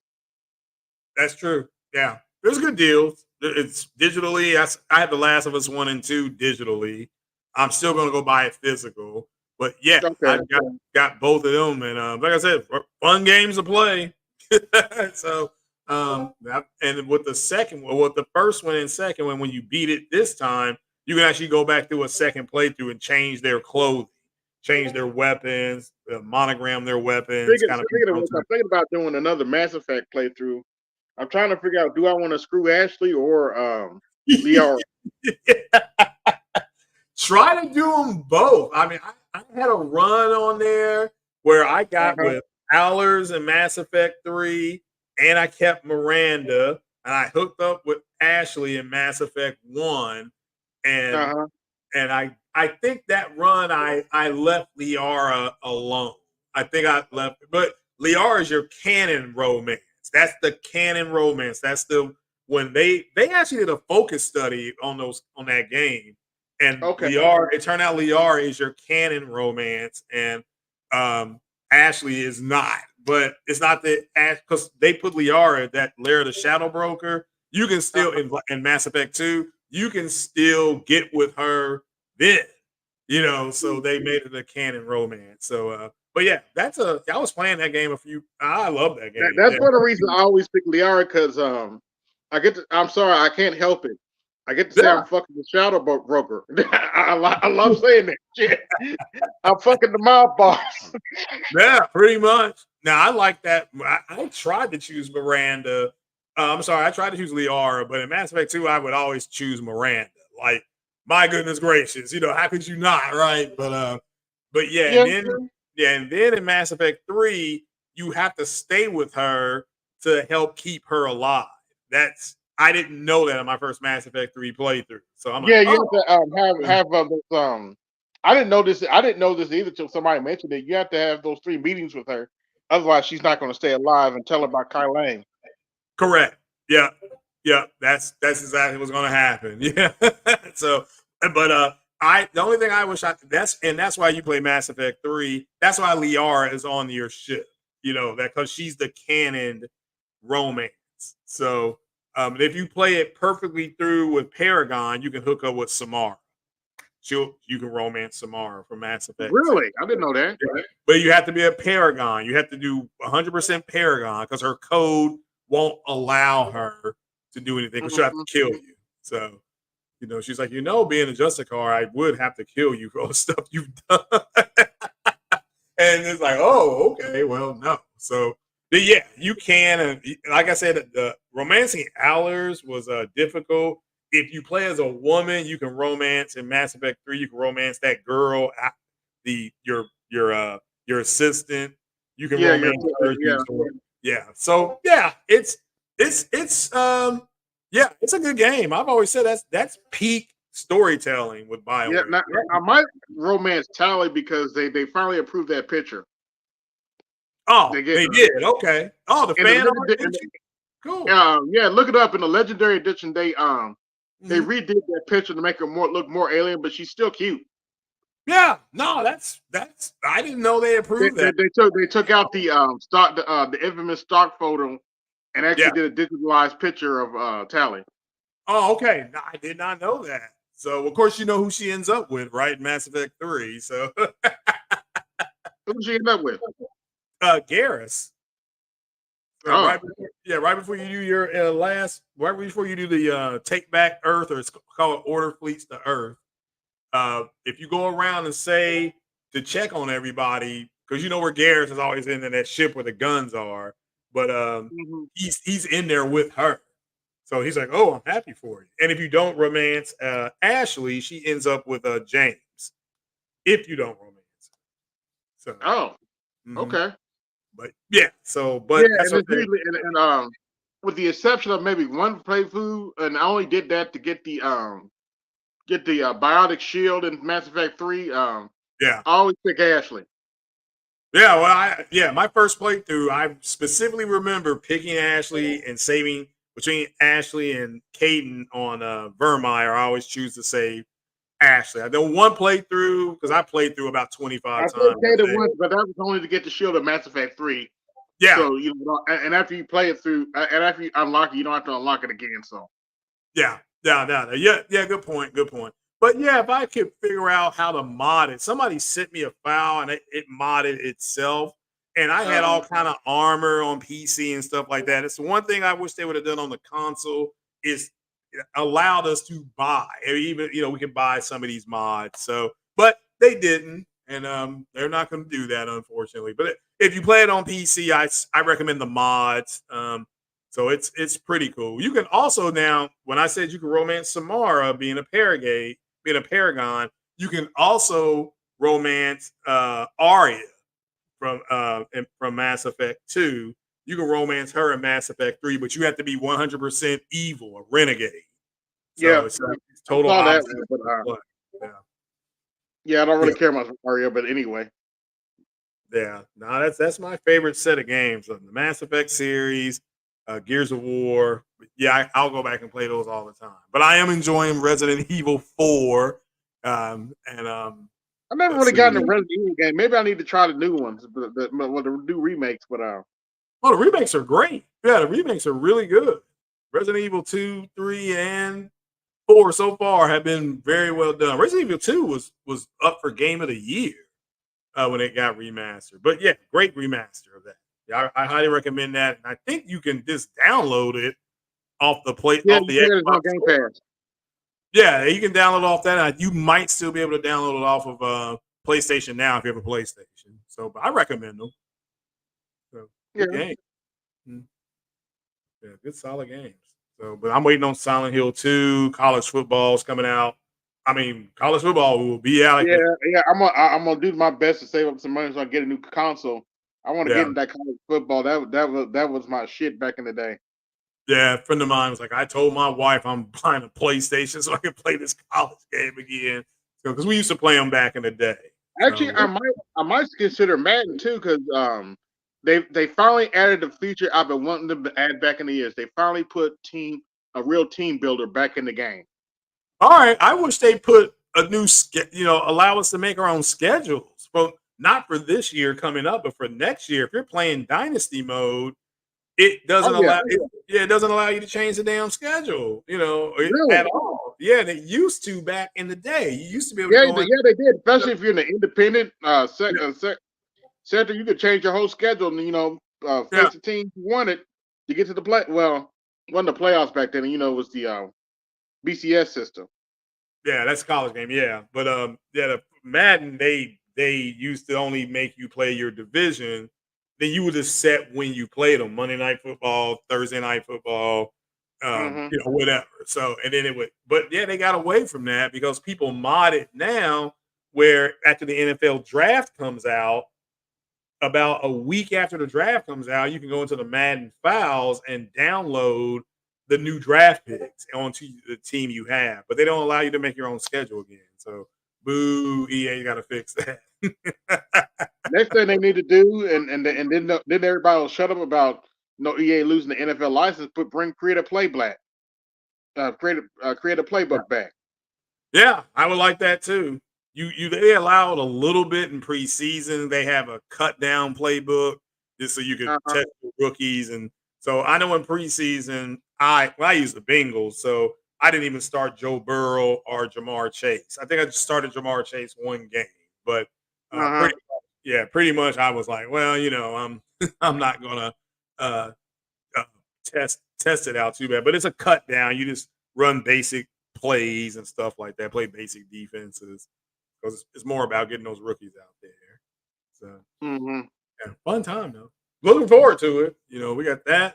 that's true. Yeah, there's good deals. It's digitally. I have The Last of Us 1 and 2 digitally. I'm still gonna go buy it physical. But yeah, Okay. I've got both of them, and like I said, fun games to play. So, and with the second one, with the first one and second one, when you beat it this time, you can actually go back through a second playthrough and change their clothing, change their weapons, monogram their weapons, kind of be Speaking of which, I'm prototype. thinking about doing another Mass Effect playthrough. I'm trying to figure out do I want to screw Ashley or Liara? Try to do them both. I mean, I had a run on there where I got Uh-huh. with Allers and Mass Effect 3, and I kept Miranda, and I hooked up with Ashley in Mass Effect 1, and Uh-huh. I think that run I left Liara alone. I think I left, but Liara is your canon romance. That's the canon romance. That's the when they actually did a focus study on that game, and Okay. Liara. It turned out Liara is your canon romance, and Ashley is not. But it's not that because they put Liara, that Lara the Shadow Broker. You can still in Mass Effect 2, you can still get with her then. So they made it a canon romance. So but yeah, I was playing that game I love that game. That's one of the reasons I always pick Liara because I'm sorry, I can't help it. I get to say I'm fucking the shadow broker. I love saying that shit. I'm fucking the mob boss. Yeah, pretty much. Now I like that. I tried to choose Miranda. I'm sorry, I tried to choose Liara, but in Mass Effect 2, I would always choose Miranda. Like, my goodness gracious, how could you not, right? But yeah, and then in Mass Effect 3, you have to stay with her to help keep her alive. I didn't know that in my first Mass Effect 3 playthrough. So I'm like, you have to have those. I didn't know this. I didn't know this either till somebody mentioned it. You have to have those 3 meetings with her, otherwise she's not going to stay alive and tell her about Kai Lang. Correct. Yeah. Yeah. That's exactly what's going to happen. Yeah. So, but the only thing I wish that's why you play Mass Effect 3. That's why Liara is on your ship. That because she's the canon romance. So, if you play it perfectly through with Paragon, you can hook up with Samara. You can romance Samara from Mass Effect. Really? I didn't know that. Yeah. But you have to be a Paragon. You have to do 100% Paragon because her code won't allow her to do anything because she'll have to kill you. So, she's like, being a Justicar, I would have to kill you for all the stuff you've done. And it's like, oh, okay, well, no. So, but yeah, you can. And like I said, the romancing Allers was difficult. If you play as a woman, you can romance in Mass Effect 3. You can romance that girl, your assistant. You can romance her. Yeah. So yeah, it's it's a good game. I've always said that's peak storytelling with BioWare. Yeah, I might romance Tally because they finally approved that picture. Oh, they did. Okay. Oh, the fan art. Cool. Yeah, look it up in the Legendary Edition. They redid that picture to make her look more alien, but she's still cute. Yeah, no, that's I didn't know they approved that. They took out the the infamous stock photo and actually did a digitalized picture of Tally. Oh, okay. No, I did not know that. So of course you know who she ends up with, right? Mass Effect 3. So who she end up with? Garrus. So right before you do your right before you do the Take Back Earth, or it's called Order Fleets to Earth. If you go around and say to check on everybody, because where Garrus is always in that ship where the guns are, but he's in there with her. So he's like, "Oh, I'm happy for you." And if you don't romance Ashley, she ends up with James. If you don't romance her. So okay. But yeah, that's and, usually, and with the exception of maybe one playthrough, and I only did that to get the biotic shield in Mass Effect 3. I always pick Ashley. Yeah, well, my first playthrough, I specifically remember picking Ashley and saving between Ashley and Caden on Vermeer. I always choose to save Ashley. I done one playthrough because I played through about 25 times. I played it once, but that was only to get the shield of Mass Effect 3. Yeah. So and after you play it through, and after you unlock it, you don't have to unlock it again. So. Yeah. Good point. But yeah, if I could figure out how to mod it, somebody sent me a file and it modded itself, and I had all kind of armor on PC and stuff like that. It's the one thing I wish they would have done on the console is allowed us to buy, or even we can buy some of these mods. So, but they didn't, and they're not going to do that, unfortunately. But if you play it on PC, I recommend the mods. So it's pretty cool. You can also now, when I said you can romance Samara being a Paragon, you can also romance Arya from Mass Effect 2. You can romance her in Mass Effect 3, but you have to be 100% evil, a renegade. So it's total opposite. I don't really care much for Arya, but anyway. Yeah, no, that's my favorite set of games. The Mass Effect series, Gears of War. Yeah, I'll go back and play those all the time. But I am enjoying Resident Evil 4. And I never let's really see. gotten a Resident Evil game. Maybe I need to try the new ones, the new remakes. But Oh, the remakes are great. Yeah, the remakes are really good. Resident Evil 2, 3, and 4 so far have been very well done. Resident Evil 2 was up for Game of the Year when it got remastered. But yeah, great remaster of that. Yeah, I highly recommend that. And I think you can just download it yeah, off you the said it's Xbox on Game Store. Pass. Yeah, you can download off that. You might still be able to download it off of PlayStation now if you have a PlayStation. So, but I recommend them. So, good Yeah, game. Mm, yeah, good solid games. So, but I'm waiting on Silent Hill 2. College football's coming out. I mean, college football will be out. yeah, yeah. I'm gonna do my best to save up some money so I can get a new console. I want to get Yeah, into that college football. That was my shit back in the day. yeah. A friend of mine was like, I told my wife I'm buying a PlayStation so I can play this college game again. So, because we used to play them back in the day. Actually, So, I might consider Madden too because they finally added a feature I've been wanting them to add back in the years. They finally put a real team builder back in the game. all right. I wish they put a allow us to make our own schedules. But not for this year coming up, but for next year. If you're playing Dynasty mode, it Oh doesn't yeah, allow it. Yeah, it doesn't allow you to change the damn schedule. At really? all. Yeah, and it used to back in the day. You used to be able to Yeah, go in. yeah, they did. Especially if you're in the independent sector, you could change your whole schedule and Yeah, face the team you wanted to get to the play. Well, wasn't the playoffs back then. It was the BCS system. yeah, that's a college game. Yeah, but yeah, the Madden they used to only make you play your division. Then you would just set when you played them: Monday night football, Thursday night football, Hmm. whatever. So and then it would, but yeah, they got away from that because people mod it now. Where after the NFL draft comes out, about a week after the draft comes out, you can go into the Madden files and download the new draft picks onto the team you have, but they don't allow you to make your own schedule again. So, boo, EA, you got to fix that. Next thing they need to do, and then everybody will shut up about EA losing the NFL license, but create a play black, create a Yeah. playbook back. Yeah, I would like that too. They allow it a little bit in preseason. They have a cut down playbook just so you could Uh-huh. test the rookies. And so I know in preseason, I use the Bengals, so I didn't even start Joe Burrow or Jamar Chase. I think I just started Jamar Chase one game, but Uh-huh. pretty much I was like, well, I'm I'm not gonna uh, uh, test it out too bad. But it's a cut down. You just run basic plays and stuff like that. Play basic defenses because it's more about getting those rookies out there. So Hmm. yeah, fun time though. Looking forward to it. We got the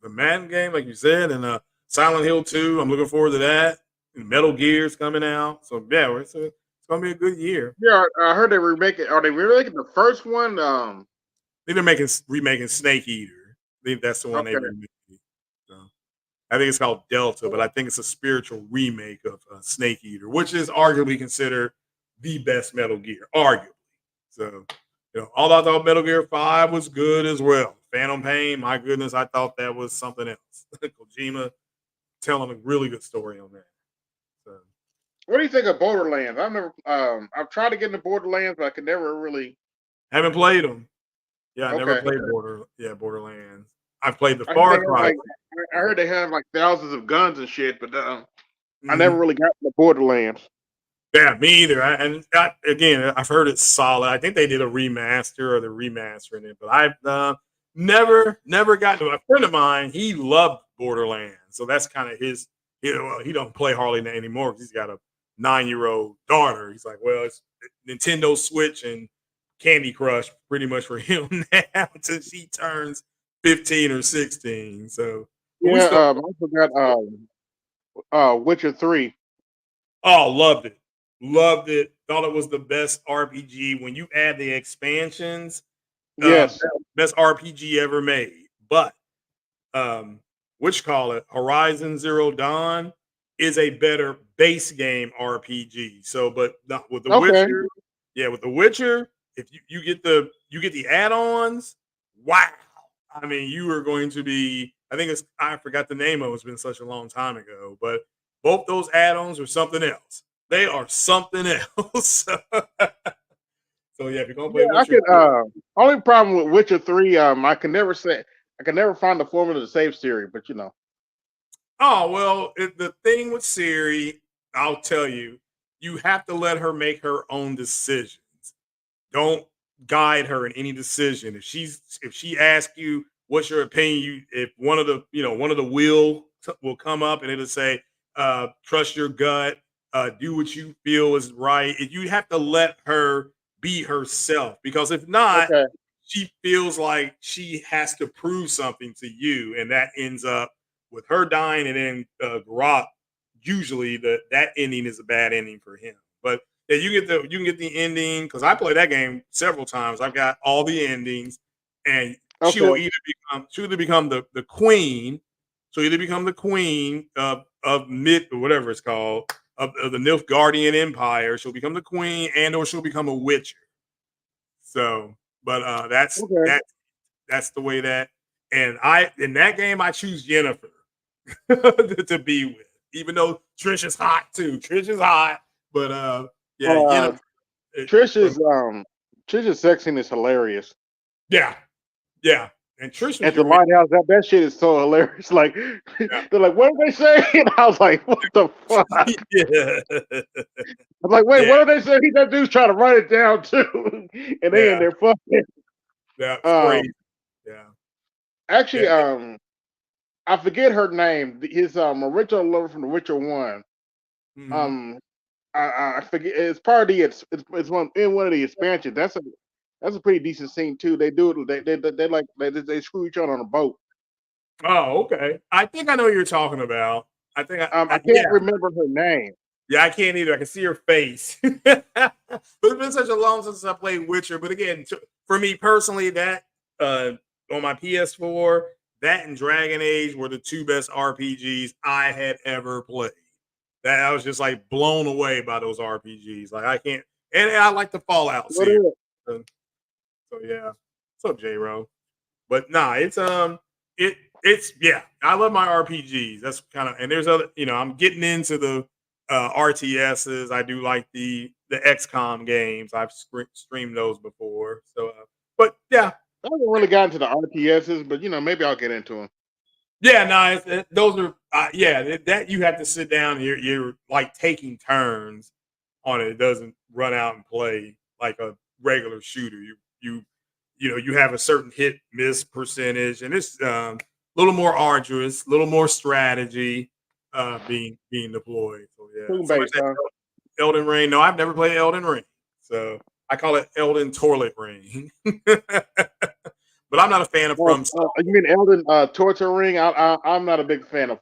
Madden game, like you said, and Silent Hill 2. I'm looking forward to that. And Metal Gear's coming out. So yeah, it's gonna be a good year. Yeah, I heard they remaking. Are they remaking the first one? They're remaking Snake Eater. I think that's the one they Okay. remade. So I think it's called Delta, but I think it's a spiritual remake of Snake Eater, which is arguably considered the best Metal Gear, arguably. So, although I thought Metal Gear 5 was good as well. Phantom Pain, my goodness, I thought that was something else. Kojima telling a really good story on that. So, What do you think of Borderlands? I've tried to get into Borderlands, but I could never really. haven't played them. Yeah, I never Okay. played Borderlands. I've played the I heard they Far have Cry. like I heard they have like thousands of guns and shit, but I never Mhm. really got into Borderlands. Yeah, me either. Again, I've heard it's solid. I think they did a remaster or they're remastering it, but I've never gotten to. A friend of mine, he loved Borderlands, so that's kind of his. He don't play Harley anymore because he's got a 9-year-old daughter. He's like, well, it's Nintendo Switch and Candy Crush pretty much for him now until she turns 15 or 16. So, but we Yeah, still. I also got Witcher 3. Oh, loved it. Loved it. Thought it was the best RPG. When you add the expansions, Yes. best RPG ever made. But um, Horizon Zero Dawn is a better base game RPG. So, but not with The Okay. Witcher, yeah, with The Witcher, if you get the add-ons, wow. I mean, you are going to be. I think it's. I forgot the name of it. It's been such a long time ago, but both those add-ons are something else. They are something else. So yeah, if you're gonna Yeah, play I Witcher could. 3, Only problem with Witcher 3, I can never find the formula to save Siri, but you know. oh well, the thing with Siri, I'll tell you, you have to let her make her own decisions. Don't guide her in any decision. If she asks you what's your opinion, if one of the will come up and it'll say, trust your gut, do what you feel is right. You have to let her be herself, because if not, Okay. she feels like she has to prove something to you, and that ends up with her dying, and then Grok. Usually, that ending is a bad ending for him. But yeah, you can get the ending, because I played that game several times. I've got all the endings, and Okay. she'll either become the queen. So either become the queen of mid or whatever it's called of the Nilfgaardian Empire. She'll become the queen, and or she'll become a witcher. So, but Okay. that's the way that. And I in that game I choose Jennifer to be with, even though Trish is hot too. Trish is hot, but yeah, Uh, Jennifer. It, from Trish's Trish's sexing is hilarious. Yeah, yeah, and Trish was At the your lighthouse, that shit is so hilarious. Like yeah. they're like, what did they say? And I was like, what the fuck? I Yeah, was like, wait, yeah, what did they say? That dude's trying to write it down too, and they in yeah, there fucking. yeah. It's Um, crazy. Yeah, actually, yeah. I forget her name. His original lover from The Witcher One. Mhm. Um, I forget. It's part of the. It's one in one of the expansions. That's a pretty decent scene too. They do it. They like they screw each other on a boat. Oh, okay. I think I know what you're talking about. I think I can't yeah. remember her name. Yeah, I can't either. I can see her face. But it's been such a long time since I played Witcher. But again, for me personally, that on my PS4, that and Dragon Age were the two best RPGs I had ever played. That I was just like blown away by those RPGs. Like I can't, and I like the Fallout What series. is it? So, so yeah, what's up, J Ro? But nah, it's yeah. I love my RPGs. That's kind of, and there's other, I'm getting into the RTSs. I do like the XCOM games. I've streamed those before. So, but yeah, I haven't really gotten to the RTSs, but maybe I'll get into them. yeah, no, those are yeah. That you have to sit down. And you're like taking turns on it. It doesn't run out and play like a regular shooter. You have a certain hit miss percentage, and it's a little more arduous, a little more strategy being deployed. So yeah, Toon somebody based, said huh? Elden Ring. No, I've never played Elden Ring, so I call it Elden Toilet Ring. But I'm not a fan of From You Software. mean Elden Torture Ring? I'm not a big fan of.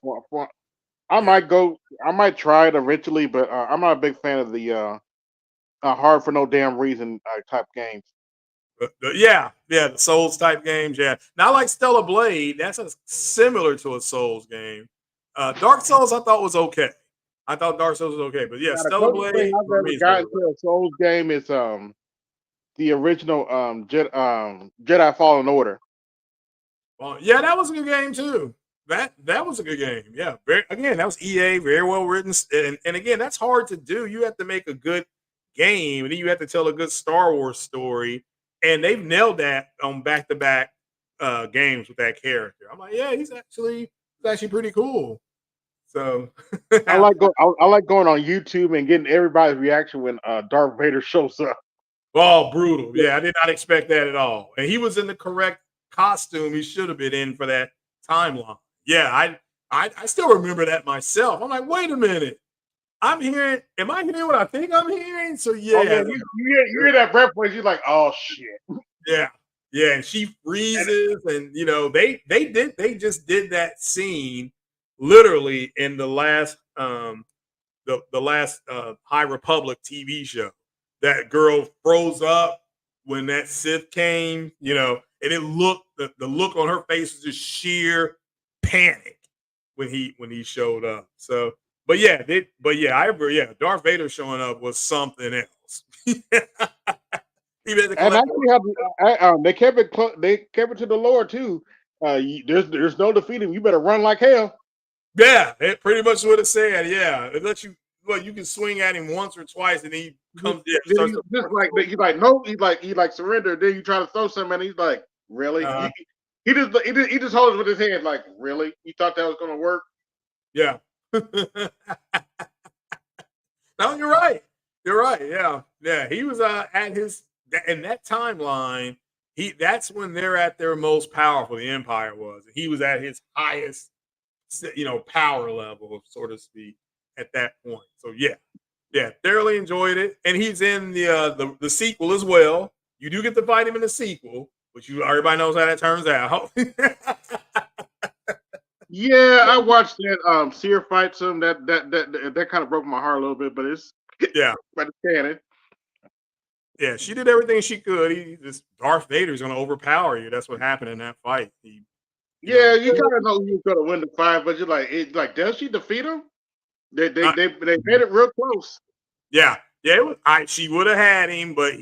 I Yeah. might go. I might try it eventually, but I'm not a big fan of the hard for no damn reason type games. Yeah, the Souls type games. Yeah, now I like Stellar Blade. That's similar to a Souls game. Dark Souls I thought was okay. I thought Dark Souls was okay, but yeah, Now, the Stellar closest thing Blade I've for ever me is where gotten it to a Souls game is the original Jedi Fallen Order. well, yeah, that was a good game too. That was a good game. Yeah, again, that was EA, very well written, and again, that's hard to do. You have to make a good game, and then you have to tell a good Star Wars story, and they've nailed that on back to back games with that character. I'm like, yeah, he's actually pretty cool. So, I like going on YouTube and getting everybody's reaction when Darth Vader shows up. oh, brutal. Yeah, I did not expect that at all. And he was in the correct costume he should have been in for that timeline. Yeah, I still remember that myself. I'm like, wait a minute. Am I hearing what I think I'm hearing? So Oh yeah, yeah, you hear that breath voice, you're like, oh shit. yeah, yeah. And she And freezes, and they just did that scene literally in the last High Republic TV show. That girl froze up when that Sith came, and the look on her face was just sheer panic when he showed up. So, but yeah, I agree. Yeah, Darth Vader showing up was something else. Even at the And collector. actually, they kept it. They kept it to the Lord too. There's no defeating. You better run like hell. Yeah, it pretty much what it said. Yeah, it lets you. Well, you can swing at him once or twice, and he comes. Yeah, Then starts he's to. just like he's like no. He like surrender. Then you try to throw something, and he's like, really? Uh, He just holds it with his hand like, really? You thought that was gonna work? yeah. No, you're right. You're right. Yeah, yeah. He was at his in that timeline. That's when they're at their most powerful. The Empire was. He was at his highest, power level, so to speak, at that point. So yeah, yeah, thoroughly enjoyed it, and he's in the sequel as well. You do get to fight him in the sequel, which everybody knows how that turns out. Yeah, I watched that Seer fight some that kind of broke my heart a little bit, but it's Yeah, but it's canon. yeah, she did everything she could. This Darth Vader's going to overpower you. That's what happened in that fight. You Yeah, know, you kind of know who's gonna win the fight, but you're like, does she defeat him? I- They made it real close. yeah, yeah. She would have had him, but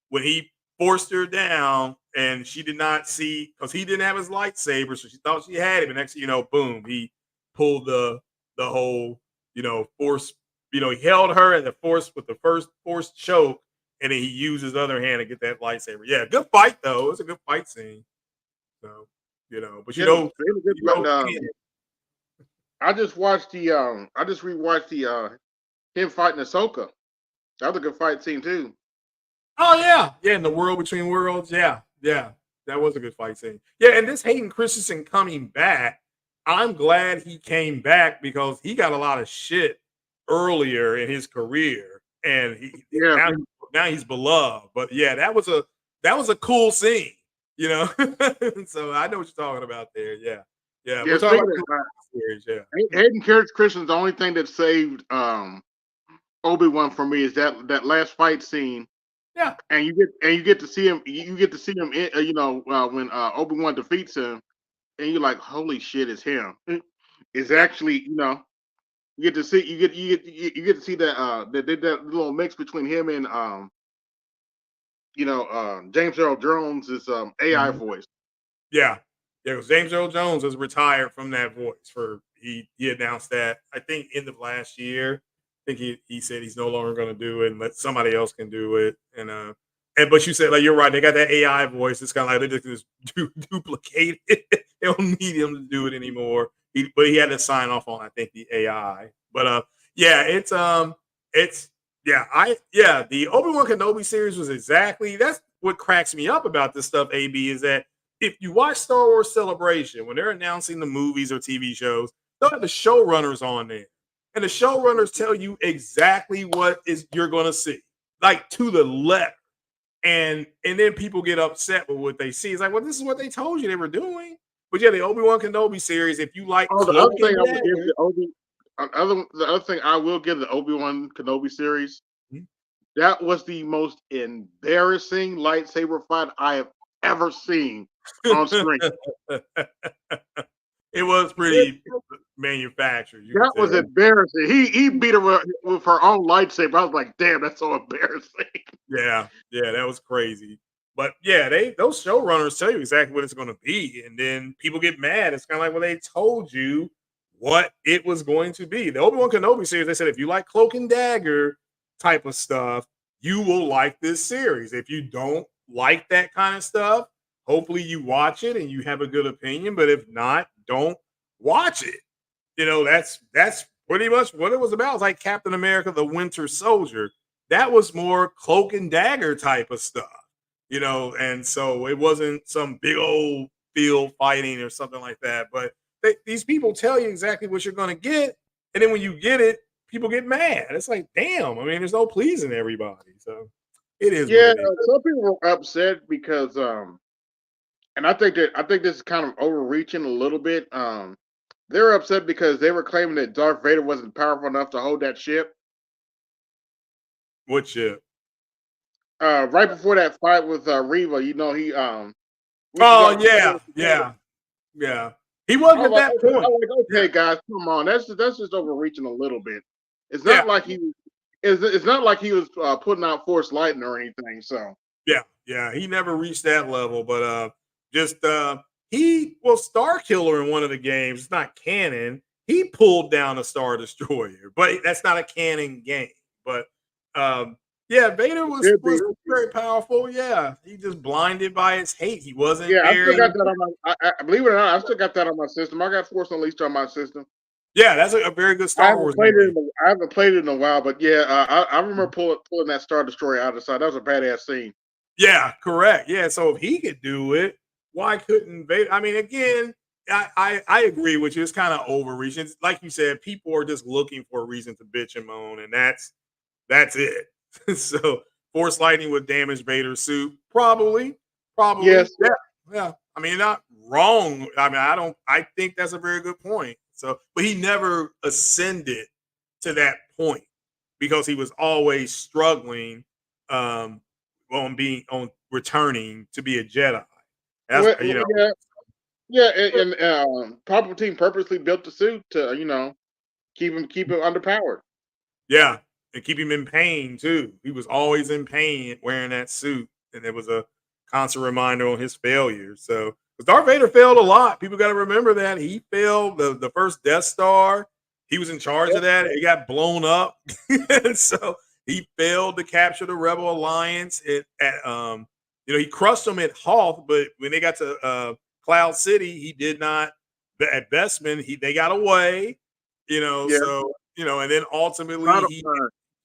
when he forced her down, and she did not see because he didn't have his lightsaber, so she thought she had him. And next, thing you know, boom, he pulled the whole force. He held her at the force with the first force choke, and then he used his other hand to get that lightsaber. Yeah, good fight though. It was a good fight scene. So but Yeah, it was good. But Kenny- I just rewatched the him fighting Ahsoka. That was a good fight scene too. oh yeah, yeah, in the world between worlds, yeah, yeah, that was a good fight scene. Yeah, and this Hayden Christensen coming back, I'm glad he came back because he got a lot of shit earlier in his career, and Yeah, now he's beloved. But yeah, that was a cool scene, you know. So I know what you're talking about there. Yeah, yeah, we're yeah. talking Speaking about of the series. Yeah, Hayden Christensen's the only thing that saved Obi-Wan for me is that last fight scene, yeah, and you get to see him. You get to see him. When Obi-Wan defeats him, and you're like, holy shit, it's him. It's yeah. actually you get to see you get to see that little mix between him and James Earl Jones' AI Mhm. voice. Yeah. Yeah, because James Earl Jones has retired from that voice for he announced that I think end of last year. I think he said he's no longer gonna do it and let somebody else can do it. And but you said like you're right, they got that AI voice. It's kind of like they just duplicate it. They don't need him to do it anymore. But he had to sign off on I think the AI. But yeah, it's the Obi-Wan Kenobi series was exactly that's what cracks me up about this stuff, AB, is that if you watch Star Wars Celebration, when they're announcing the movies or TV shows, they'll have the showrunners on there. And the showrunners tell you exactly what is you're gonna see, like to the letter. And then people get upset with what they see. It's like, well, this is what they told you they were doing. But yeah, the Obi-Wan Kenobi series, if you like Oh, the Cloak other thing and I would give Dagger, the other thing I will give the Obi-Wan Kenobi series. That was the most embarrassing lightsaber fight I have ever seen on screen. it was It- pretty manufactured, you could that was tell. embarrassing. He beat her with her own lightsaber. I was like, damn, that's so embarrassing. Yeah, yeah, that was crazy. But yeah, those showrunners tell you exactly what it's going to be, and then people get mad. It's kind of like, well, they told you what it was going to be. The Obi Wan Kenobi series, they said if you like Cloak and Dagger type of stuff, you will like this series. If you don't like that kind of stuff, hopefully you watch it and you have a good opinion. But if not, don't watch it. That's pretty much what it was about. It's like Captain America: The Winter Soldier. That was more cloak and dagger type of stuff, and so it wasn't some big old field fighting or something like that. But these people tell you exactly what you're going to get, and then when you get it, people get mad. It's like, damn. I mean, there's no pleasing everybody, so it is what Yeah, it is. some people were upset because and I think this is kind of overreaching a little bit. They were upset because they were claiming that Darth Vader wasn't powerful enough to hold that ship. What shit? Right before that fight with Reva, when she Oh got yeah, yeah, yeah. He I wasn't was at like, that okay, point. okay, guys, come on. That's just overreaching a little bit. It's Yeah, not like he it's not like he was putting out force lightning or anything. So Yeah, he never reached that level, but just he was Star Killer in one of the games. It's not canon. He pulled down a Star Destroyer, but that's not a canon game. But yeah, Vader was Could be. very powerful. Yeah, he just blinded by his hate. He wasn't Yeah, I still very. got that on my. Believe it or not, I still got that on my system. I got Force Unleashed on my system. Yeah, that's a very good Star Wars movie. I haven't played it in a while, but yeah, I remember pulling that Star Destroyer out of the side. That was a badass scene. Yeah, correct. Yeah, so if he could do it, why couldn't Vader? I mean, again, I agree with you. It's kind of overreaching. Like you said, people are just looking for a reason to bitch and moan, and that's it. So Force Lightning would damage Vader's suit, probably. Yes. Yeah, yeah. I mean, not wrong. I mean, I think that's a very good point. So, but he never ascended to that point because he was always struggling um, on returning to be a Jedi. That's Well, yeah, yeah, and Palpatine purposely built the suit to keep him underpowered. Yeah, and keep him in pain too. He was always in pain wearing that suit, and it was a constant reminder on his failures. So, because Darth Vader failed a lot, people got to remember that he failed the first Death Star. He was in charge of that. It got blown up, so he failed to capture the Rebel Alliance. He crushed them at Hoth, but when they got to Cloud City, he did not. At Bespin, they got away. Yeah. So and then ultimately he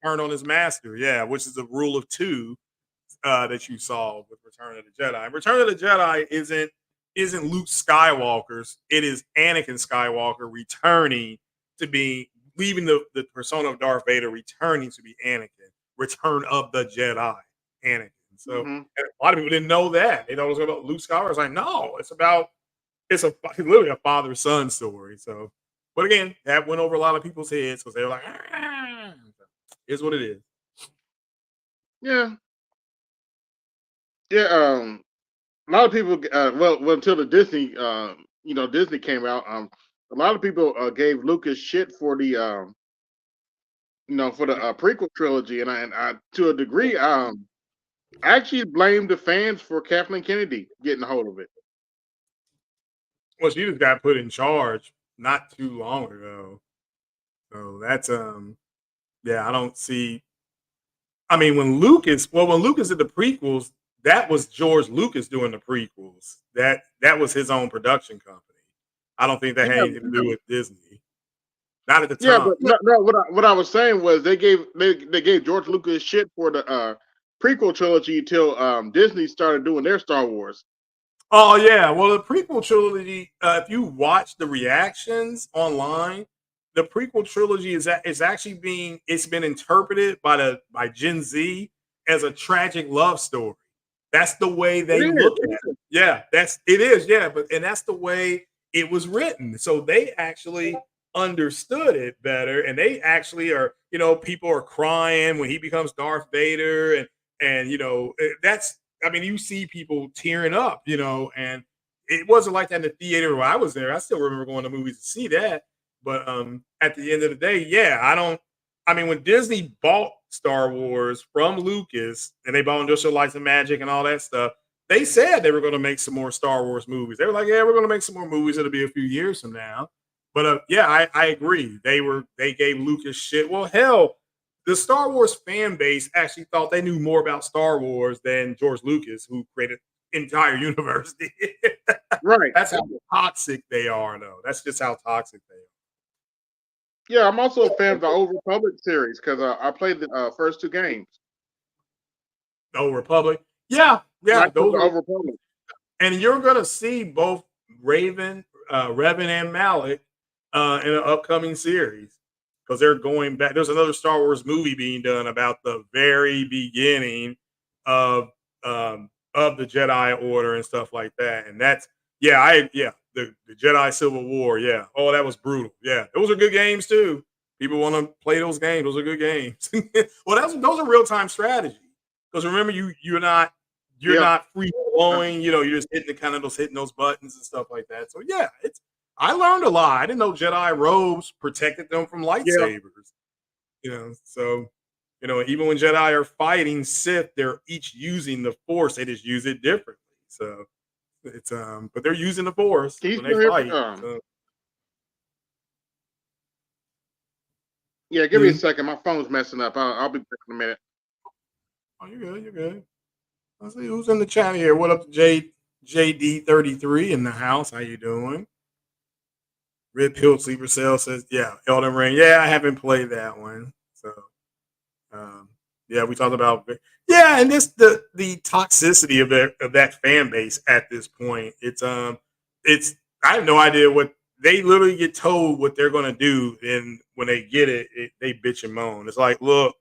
turned on his master, which is the rule of two that you saw with Return of the Jedi. Return of the Jedi isn't Luke Skywalker's, it is Anakin Skywalker returning to be leaving the persona of Darth Vader, returning to be Anakin, Return of the Jedi, Anakin. So and a lot of people didn't know that. They thought it was about Luke Skywalker. It's like, no, it's literally a father-son story. So but again, that went over a lot of people's heads because they were like, here's what it is. Yeah. Yeah. A lot of people. Well, until the Disney, Disney came out. A lot of people gave Lucas shit for the, for the prequel trilogy, and I to a degree, I actually blame the fans for Kathleen Kennedy getting a hold of it. Well, she just got put in charge not too long ago. So that's I don't see. I mean, when Lucas did the prequels, that was George Lucas doing the prequels. That was his own production company. I don't think that had Yeah, anything to do with Disney. Not at the yeah, time. but no, what I was saying was they gave George Lucas shit for the prequel trilogy until Disney started doing their Star Wars. Oh yeah, well the prequel trilogy. If you watch the reactions online, the prequel trilogy is actually been interpreted by Gen Z as a tragic love story. That's the way It they is. look at it. Yeah, it is. Yeah, and that's the way it was written. So they actually understood it better, and they actually are. People are crying when he becomes Darth Vader, and that's. I mean, you see people tearing up, and it wasn't like that in the theater where I was there. I still remember going to movies to see that. But at the end of the day, I don't. I mean, when Disney bought Star Wars from Lucas and they bought Industrial Lights and Magic and all that stuff, they said they were going to make some more Star Wars movies. They were like, "Yeah, we're going to make some more movies. It'll be a few years from now." But I agree. They gave Lucas shit. Well, hell, the Star Wars fan base actually thought they knew more about Star Wars than George Lucas, who created entire universe. Right. That's how toxic they are, though. That's just how toxic they are. Yeah, I'm also a fan of the Old Republic series because I played the first two games. Old Republic, yeah, Knights of those the are, Old Republic. and you're gonna see both Revan and Malik in an upcoming series because they're going back. There's another Star Wars movie being done about the very beginning of the Jedi Order and stuff like that, and that's the Jedi Civil War. Yeah, oh, that was brutal. Yeah, those are good games too. People want to play those games. Those are good games. Well, those are real time strategy because remember you're not free flowing. You're just hitting those buttons and stuff like that. So I learned a lot. I didn't know Jedi robes protected them from Yeah. lightsabers. So You know, even when Jedi are fighting Sith, they're each using the Force. They just use it differently. So it's but they're using the Force Can you when they still hear me? fight. So, Yeah, give me a mhm. second. My phone's messing up. I'll be back in a minute. Oh, you're good. You're good. Let's see who's in the chat here. What up, JD33 in the house? How you doing? Red Pill Sleeper Cell says, yeah, Elden Ring. Yeah, I haven't played that one. So um, yeah, we talked about yeah, and this the toxicity of that fan base at this point. It's I have no idea what they literally get told what they're gonna do, and when they get it, they bitch and moan. It's like, look,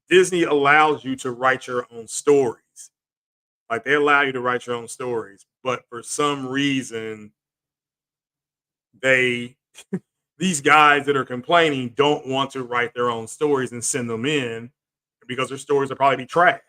Disney allows you to write your own stories. Like they allow you to write your own stories, but for some reason they these guys that are complaining don't want to write their own stories and send them in because their stories will probably be trash.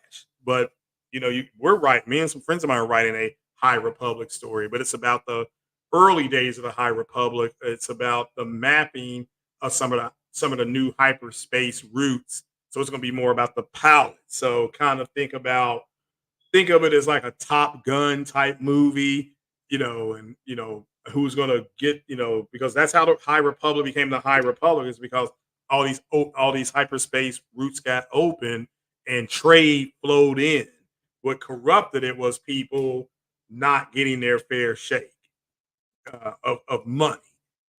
But you know, we're writing. Me and some friends of mine are writing a High Republic story, but it's about the early days of the High Republic. It's about the mapping of some of the new hyperspace routes. So it's going to be more about the palette. So kind of think of it as like a Top Gun type movie, you know, and you know who's going to get, you know, because that's how the High Republic became the High Republic is because all these hyperspace routes got open and trade flowed in. What corrupted it was people not getting their fair shake of money.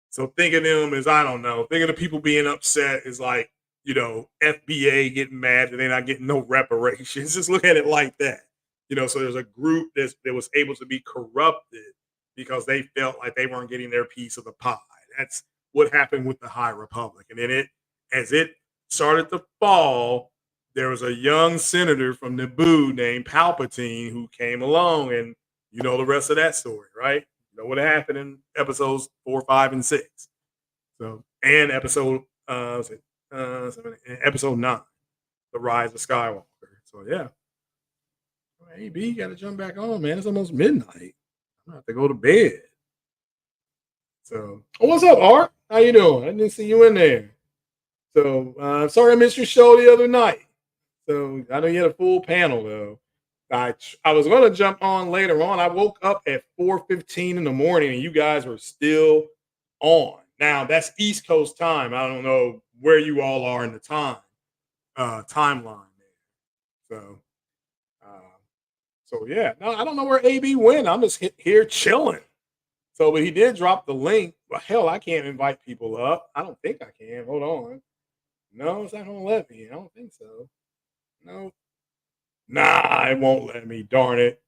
So think of them as I don't know. Think of the people being upset is like you know FBA getting mad that they're not getting no reparations. Just look at it like that. You know, so there's a group that was able to be corrupted because they felt like they weren't getting their piece of the pie. That's what happened with the High Republic. And then as it started to fall, there was a young senator from Naboo named Palpatine who came along, and you know the rest of that story, right? You know what happened in episodes 4, 5, and 6. So and episode 9, the Rise of Skywalker. So yeah, hey B, you got to jump back on, man. It's almost midnight. I'm gonna have to go to bed. So, oh, what's up, Art? How you doing? I didn't see you in there. So, sorry I missed your show the other night. So I know you had a full panel though. I was going to jump on later on. I woke up at 4:15 in the morning, and you guys were still on. Now that's East Coast time. I don't know where you all are in the timeline there. Uh, so yeah, no, I don't know where AB went. I'm just here chilling. So, but he did drop the link. Well, hell, I can't invite people up. I don't think I can. Hold on. No, it's not gonna let me. I don't think so. No. Nah, it won't let me. Darn it.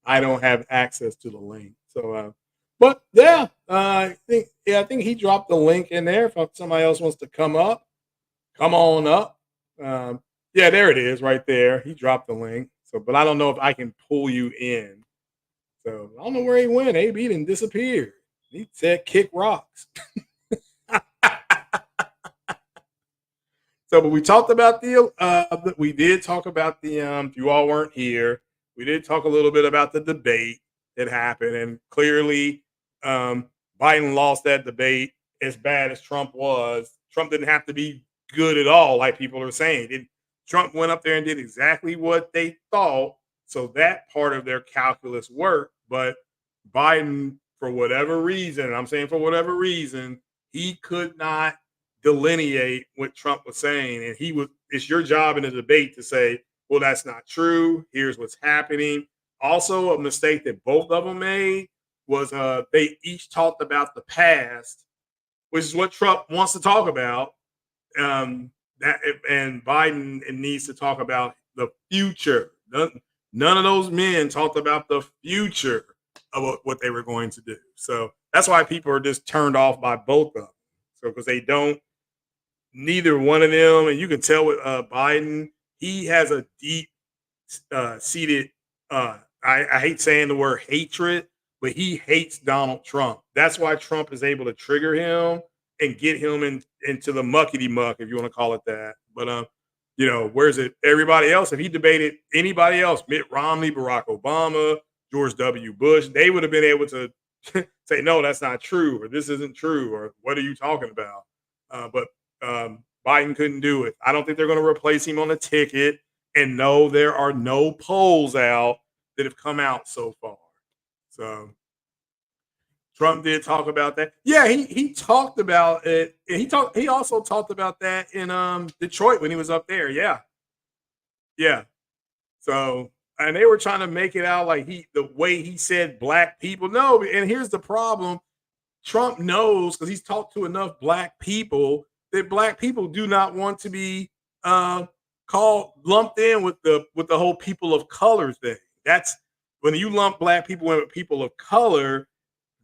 I don't have access to the link. So, but yeah, I think he dropped the link in there. If somebody else wants to come up, come on up. Um, yeah, there it is, right there. He dropped the link. So, but I don't know if I can pull you in. So I don't know where he went. AB didn't disappear. He said kick rocks. So, but we talked about we did talk about the if you all weren't here, we did talk a little bit about the debate that happened, and clearly, Biden lost that debate. As bad as Trump was, Trump didn't have to be good at all, like people are saying. Trump went up there and did exactly what they thought, so that part of their calculus worked. But Biden, for whatever reason, I'm saying for whatever reason, he could not delineate what Trump was saying. And it's your job in a debate to say, well, that's not true. Here's what's happening. Also, a mistake that both of them made was they each talked about the past, which is what Trump wants to talk about. That and Biden needs to talk about the future. None of those men talked about the future of what they were going to do. So that's why people are just turned off by both of them. So because they don't neither one of them, and you can tell with Biden, he has a deep seated. I hate saying the word hatred, but he hates Donald Trump. That's why Trump is able to trigger him and get him into the muckety muck, if you want to call it that. But you know, where's it? Everybody else, if he debated anybody else, Mitt Romney, Barack Obama, George W. Bush, they would have been able to say, no, that's not true, or this isn't true, or what are you talking about? But Biden couldn't do it. I don't think they're going to replace him on the ticket. And no, there are no polls out that have come out so far. So Trump did talk about that. Yeah, he talked about it. He also talked about that in Detroit when he was up there. Yeah. Yeah. So, and they were trying to make it out like the way he said black people. No, and here's the problem. Trump knows, because he's talked to enough black people, that black people do not want to be called lumped in with the whole people of color thing. That's when you lump black people in with people of color.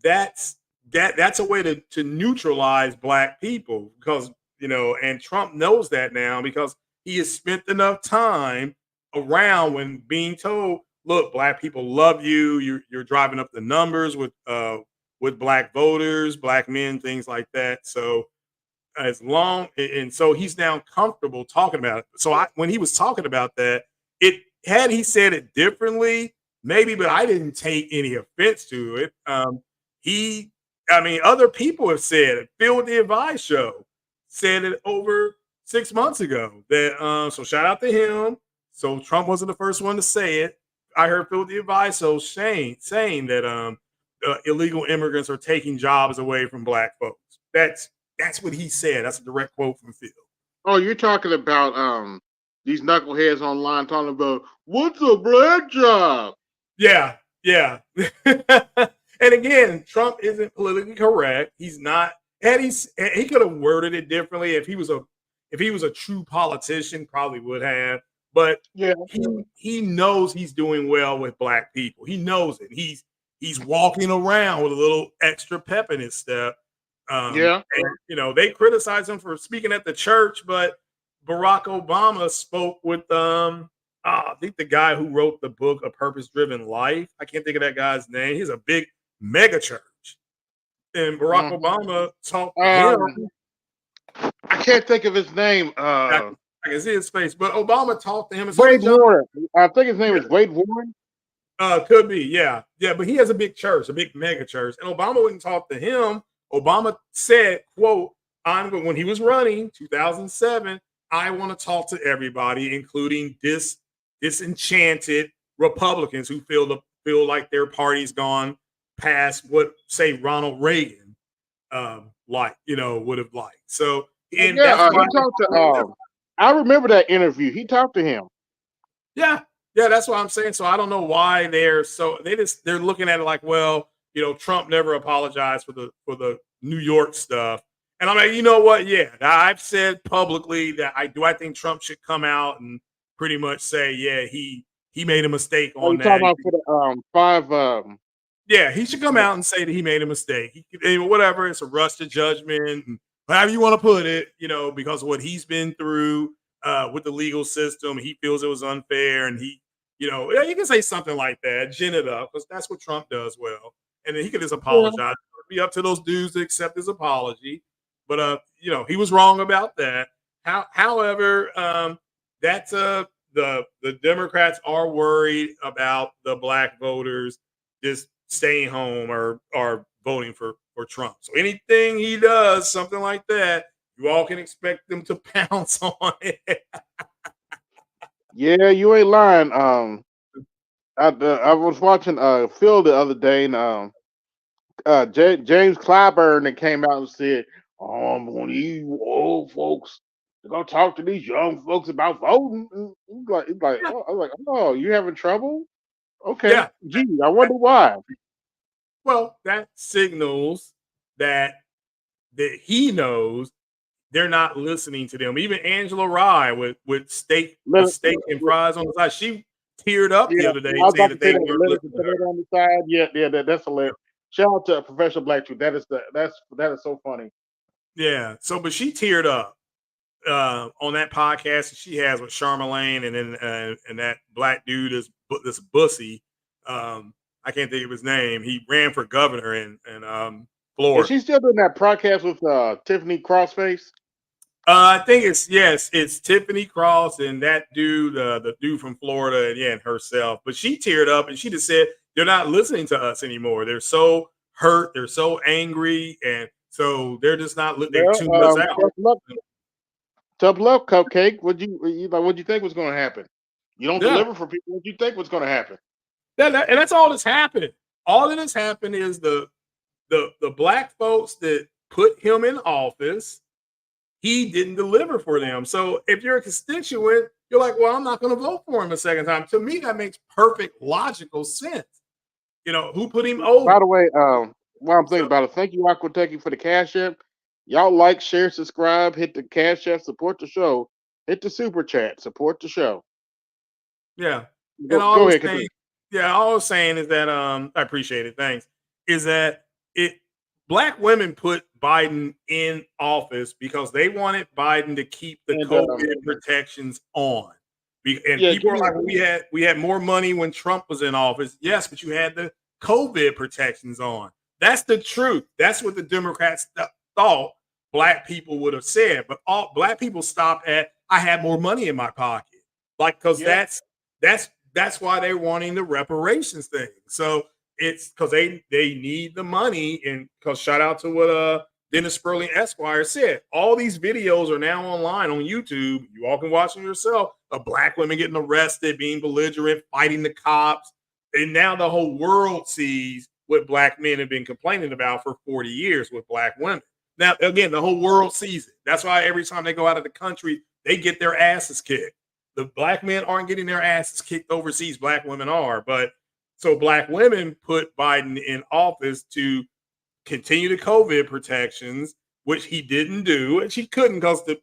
That's a way to neutralize black people, because and Trump knows that now, because he has spent enough time around when being told, look, black people love you. You're driving up the numbers with black voters, black men, things like that. So so he's now comfortable talking about it. So when he was talking about that, had he said it differently, maybe, but I didn't take any offense to it. Other people have said it. Phil the Advice Show said it over 6 months ago. That so shout out to him. So Trump wasn't the first one to say it. I heard Phil the Advice Show saying that illegal immigrants are taking jobs away from black folks. That's what he said. That's a direct quote from Phil. Oh, you're talking about these knuckleheads online talking about what's a black job? Yeah. And again, Trump isn't politically correct. He's not. And he could have worded it differently if he was a true politician, probably would have. But yeah, he knows he's doing well with black people. He knows it. He's walking around with a little extra pep in his step. And, they criticize him for speaking at the church, but Barack Obama spoke with I think the guy who wrote the book A Purpose Driven Life. I can't think of that guy's name. He's a big mega church. And Barack Obama talked to him. I can't think of his name. I can see his face, but Obama talked to him. Wade Warren. I think his name is Wade Warren. Could be, yeah. But he has a big church, a big mega church. And Obama wouldn't talk to him. Obama said, quote, when he was running 2007, I want to talk to everybody, including disenchanted Republicans who feel like their party's gone past what, say, Ronald Reagan would have liked. So, and he talked to. I remember that interview. He talked to him. Yeah, that's what I'm saying. So I don't know why they're looking at it like, well, Trump never apologized for the New York stuff. And I'm like, you know what? Yeah, I've said publicly that I think Trump should come out and pretty much say, yeah, he made a mistake on that. Talking about for the yeah, he should come out and say that he made a mistake. Whatever, it's a rush to judgment, and however you want to put it, because of what he's been through with the legal system, he feels it was unfair, and he can say something like that, gin it up, because that's what Trump does well. And then he could just apologize. Yeah. It'd be up to those dudes to accept his apology. But he was wrong about that. However, that's the Democrats are worried about the black voters just staying home or voting for Trump. So anything he does, something like that, you all can expect them to pounce on it. Yeah, you ain't lying. I was watching Phil the other day, and James Clyburn that came out and said, when you old folks, they're gonna talk to these young folks about voting. It's like, yeah. I was like, oh, you having trouble? Okay, yeah. Gee, I wonder why. Well, that signals that he knows they're not listening to them. Even Angela Rye with steak and fries on the side, she teared up the other day saying that they weren't listening to her. On the side. Yeah, that's hilarious. Shout out to Professional Black Truth. That is so funny. Yeah. So, but she teared up on that podcast she has with Charlamagne, and then and that black dude is this Bussy. I can't think of his name. He ran for governor in Florida. Is she still doing that podcast with Tiffany Crossface? I think it's Tiffany Cross and that dude, the dude from Florida, and herself. But she teared up and she just said they're not listening to us anymore. They're so hurt, they're so angry, and so they're just not. They're tuned us out. Tough love, Cupcake. What'd you think was going to happen? You don't Yeah. deliver for people. What you think was going to happen? And that's all that's happened. All that has happened is the black folks that put him in office, he didn't deliver for them. So if you're a constituent, you're like, well, I'm not going to vote for him a second time. To me, that makes perfect logical sense. You know, who put him over? By the way, while I'm thinking So, about it, thank you, Aquateki, for the Cash App. Y'all like, share, subscribe, hit the Cash App, support the show. Hit the Super Chat, support the show. yeah. And Go ahead, continue. all I was saying is that I appreciate it. Thanks. Is that black women put Biden in office because they wanted Biden to keep the COVID protections on. And people are like, we had more money when Trump was in office. Yes, but you had the COVID protections on. That's the truth. That's what the Democrats thought black people would have said. But all black people stopped at, I had more money in my pocket. Like, because that's why they're wanting the reparations thing. So it's because they need the money, and because shout out to what Dennis Sperling Esquire said. All these videos are now online on YouTube. You all can watch them yourself of black women getting arrested, being belligerent, fighting the cops. And now the whole world sees what black men have been complaining about for 40 years with black women. Now, again, the whole world sees it. That's why every time they go out of the country, they get their asses kicked. The black men aren't getting their asses kicked overseas. Black women are. But so black women put Biden in office to continue the COVID protections, which he didn't do, and she couldn't because the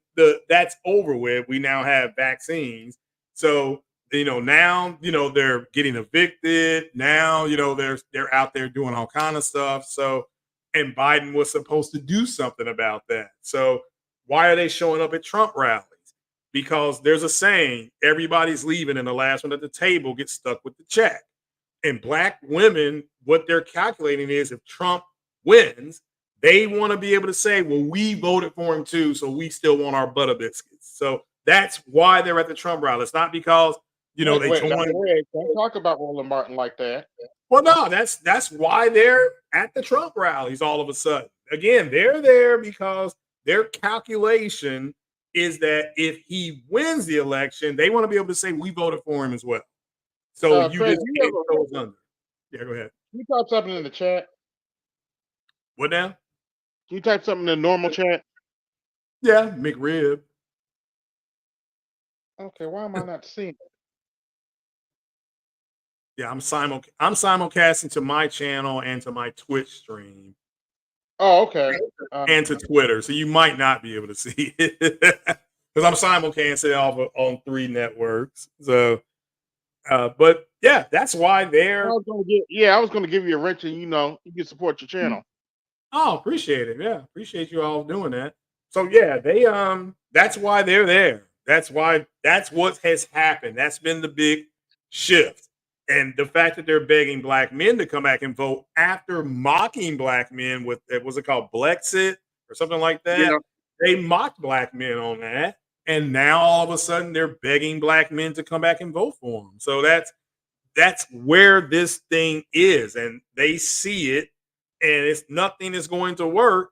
that's over with. We now have vaccines. So, now, they're getting evicted. Now, they're out there doing all kind of stuff. So, and Biden was supposed to do something about that. So why are they showing up at Trump rallies? Because there's a saying, everybody's leaving and the last one at the table gets stuck with the check. And black women, what they're calculating is if Trump wins, they want to be able to say, well, we voted for him too, so we still want our butter biscuits. So that's why they're at the Trump rally. It's not because, they joined. Don't talk about Roland Martin like that. Well, no, that's why they're at the Trump rallies all of a sudden. Again, they're there because their calculation is that if he wins the election, they want to be able to say we voted for him as well. So you Craig, just can't throw us under. Yeah, go ahead. Can you type something in the chat? What now? Can you type something in the normal chat? Yeah, McRib. Okay, why am I not seeing it? Yeah, I'm simulcasting to my channel and to my Twitch stream. Oh, okay. And to Twitter, so you might not be able to see it because I'm simulcasting off on 3 networks. So, but yeah, that's why they're. I was going to give you a wrench, and you can support your channel. Oh, appreciate it. Yeah, appreciate you all doing that. So yeah, they that's why they're there. That's what has happened. That's been the big shift. And the fact that they're begging black men to come back and vote after mocking black men with, was it called Blexit or something like that? Yeah. They mocked black men on that. And now all of a sudden they're begging black men to come back and vote for them. So that's where this thing is. And they see it, and nothing is going to work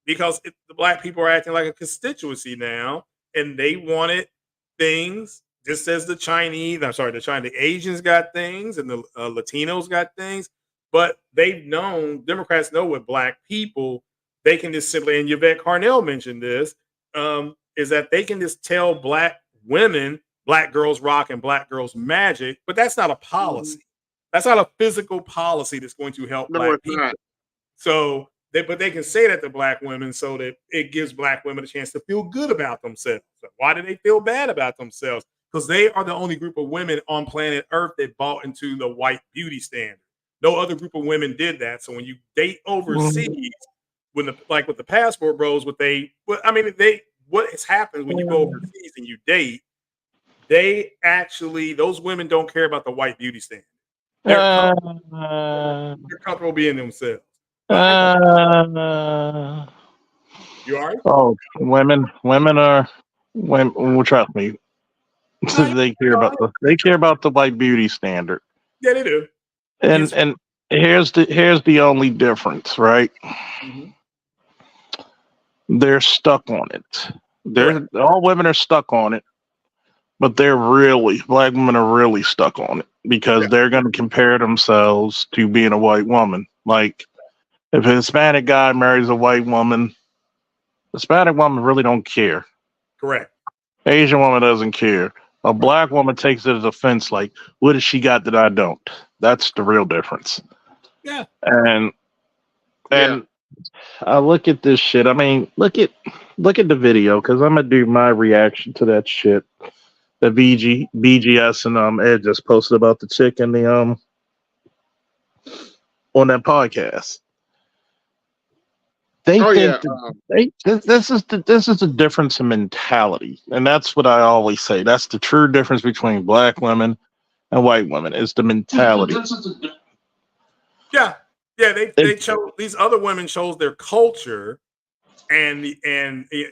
because the black people are acting like a constituency now, and they wanted things. Just as the Asians got things and the Latinos got things, but Democrats know with black people, they can just simply, and Yvette Carnell mentioned this, is that they can just tell black women, black girls rock and black girls magic, but that's not a policy. That's not a physical policy that's going to help black people. Not. So, but they can say that to black women so that it gives black women a chance to feel good about themselves. So why do they feel bad about themselves? Because they are the only group of women on planet Earth that bought into the white beauty standard. No other group of women did that. So when you date overseas, with the passport bros, what has happened when you go overseas and you date, those women don't care about the white beauty standard. They're comfortable being themselves. You all right? Oh, women are trust me. They care about the white beauty standard. Yeah, they do. And here's the only difference, right? Mm-hmm. They're stuck on it. All women are stuck on it, but black women are really stuck on it because they're going to compare themselves to being a white woman. Like, if a Hispanic guy marries a white woman, Hispanic woman really don't care. Correct. Asian woman doesn't care. A black woman takes it as offense, like, what has she got that I don't? That's the real difference. Yeah. And I look at this shit. I mean, look at the video, because I'm gonna do my reaction to that shit. The BGS and Ed just posted about the chick in the on that podcast. They think this is the difference in mentality, and that's what I always say. That's the true difference between black women and white women is the mentality. Yeah, they chose, these other women chose their culture, and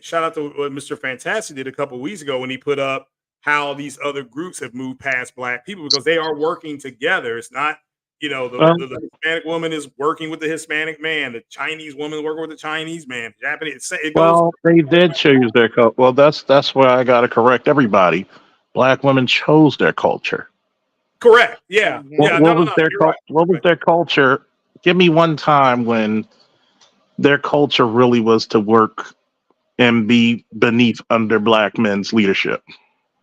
shout out to what Mr. Fantastic did a couple of weeks ago when he put up how these other groups have moved past black people because they are working together. It's not. The Hispanic woman is working with the Hispanic man. The Chinese woman is working with the Chinese man. The Japanese. They did choose their culture. Well, that's where I got to correct everybody. Black women chose their culture. Correct. Yeah. What was their culture? Give me one time when their culture really was to work and be beneath under black men's leadership.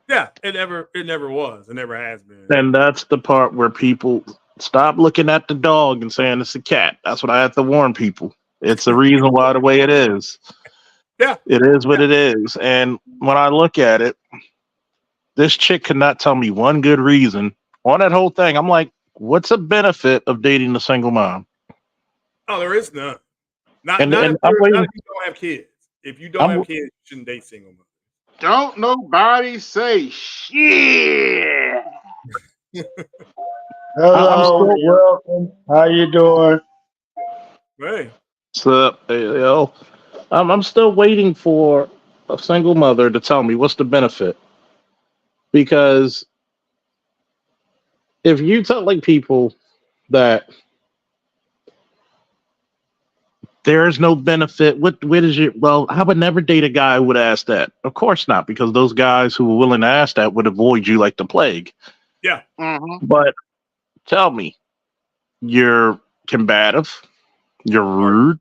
Yeah, it never was. It never has been. And that's the part where people stop looking at the dog and saying it's a cat. That's what I have to warn people. It's the reason why the way it is. Yeah. It is what it is. And when I look at it, this chick could not tell me one good reason on that whole thing. I'm like, what's a benefit of dating a single mom? Oh, there is none. Not if you don't have kids. If you don't have kids, you shouldn't date single mothers. Don't nobody say shit. Hello, welcome. How you doing? Hey. So, I'm still waiting for a single mother to tell me what's the benefit. Because if you tell people that there is no benefit, what is your? Well, I would never date a guy who would ask that. Of course not, because those guys who were willing to ask that would avoid you like the plague. Yeah. Mm-hmm. But tell me, you're combative, you're rude,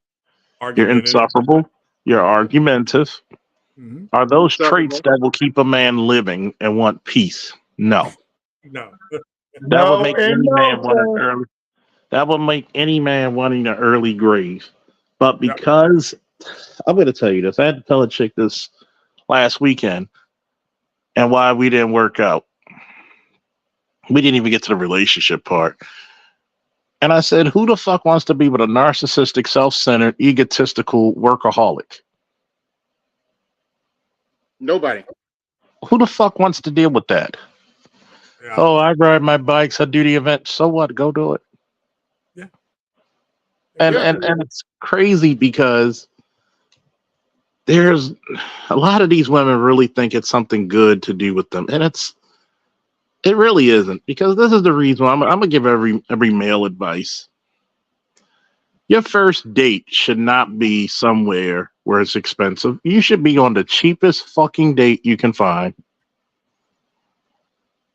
you're insufferable, you're argumentative. Mm-hmm. Are those traits that will keep a man living and want peace? No. No. That would make any man want an early. That would make any man wanting an early grave. But because I'm going to tell you this, I had to tell a chick this last weekend, and why we didn't work out. We didn't even get to the relationship part. And I said, who the fuck wants to be with a narcissistic, self-centered, egotistical workaholic? Nobody. Who the fuck wants to deal with that? Yeah. Oh, I ride my bikes, I do the event. So what? Go do it. Yeah. And it's crazy because there's a lot of these women really think it's something good to do with them. And it really isn't, because this is the reason why I'm gonna give every male advice. Your first date should not be somewhere where it's expensive. You should be on the cheapest fucking date you can find.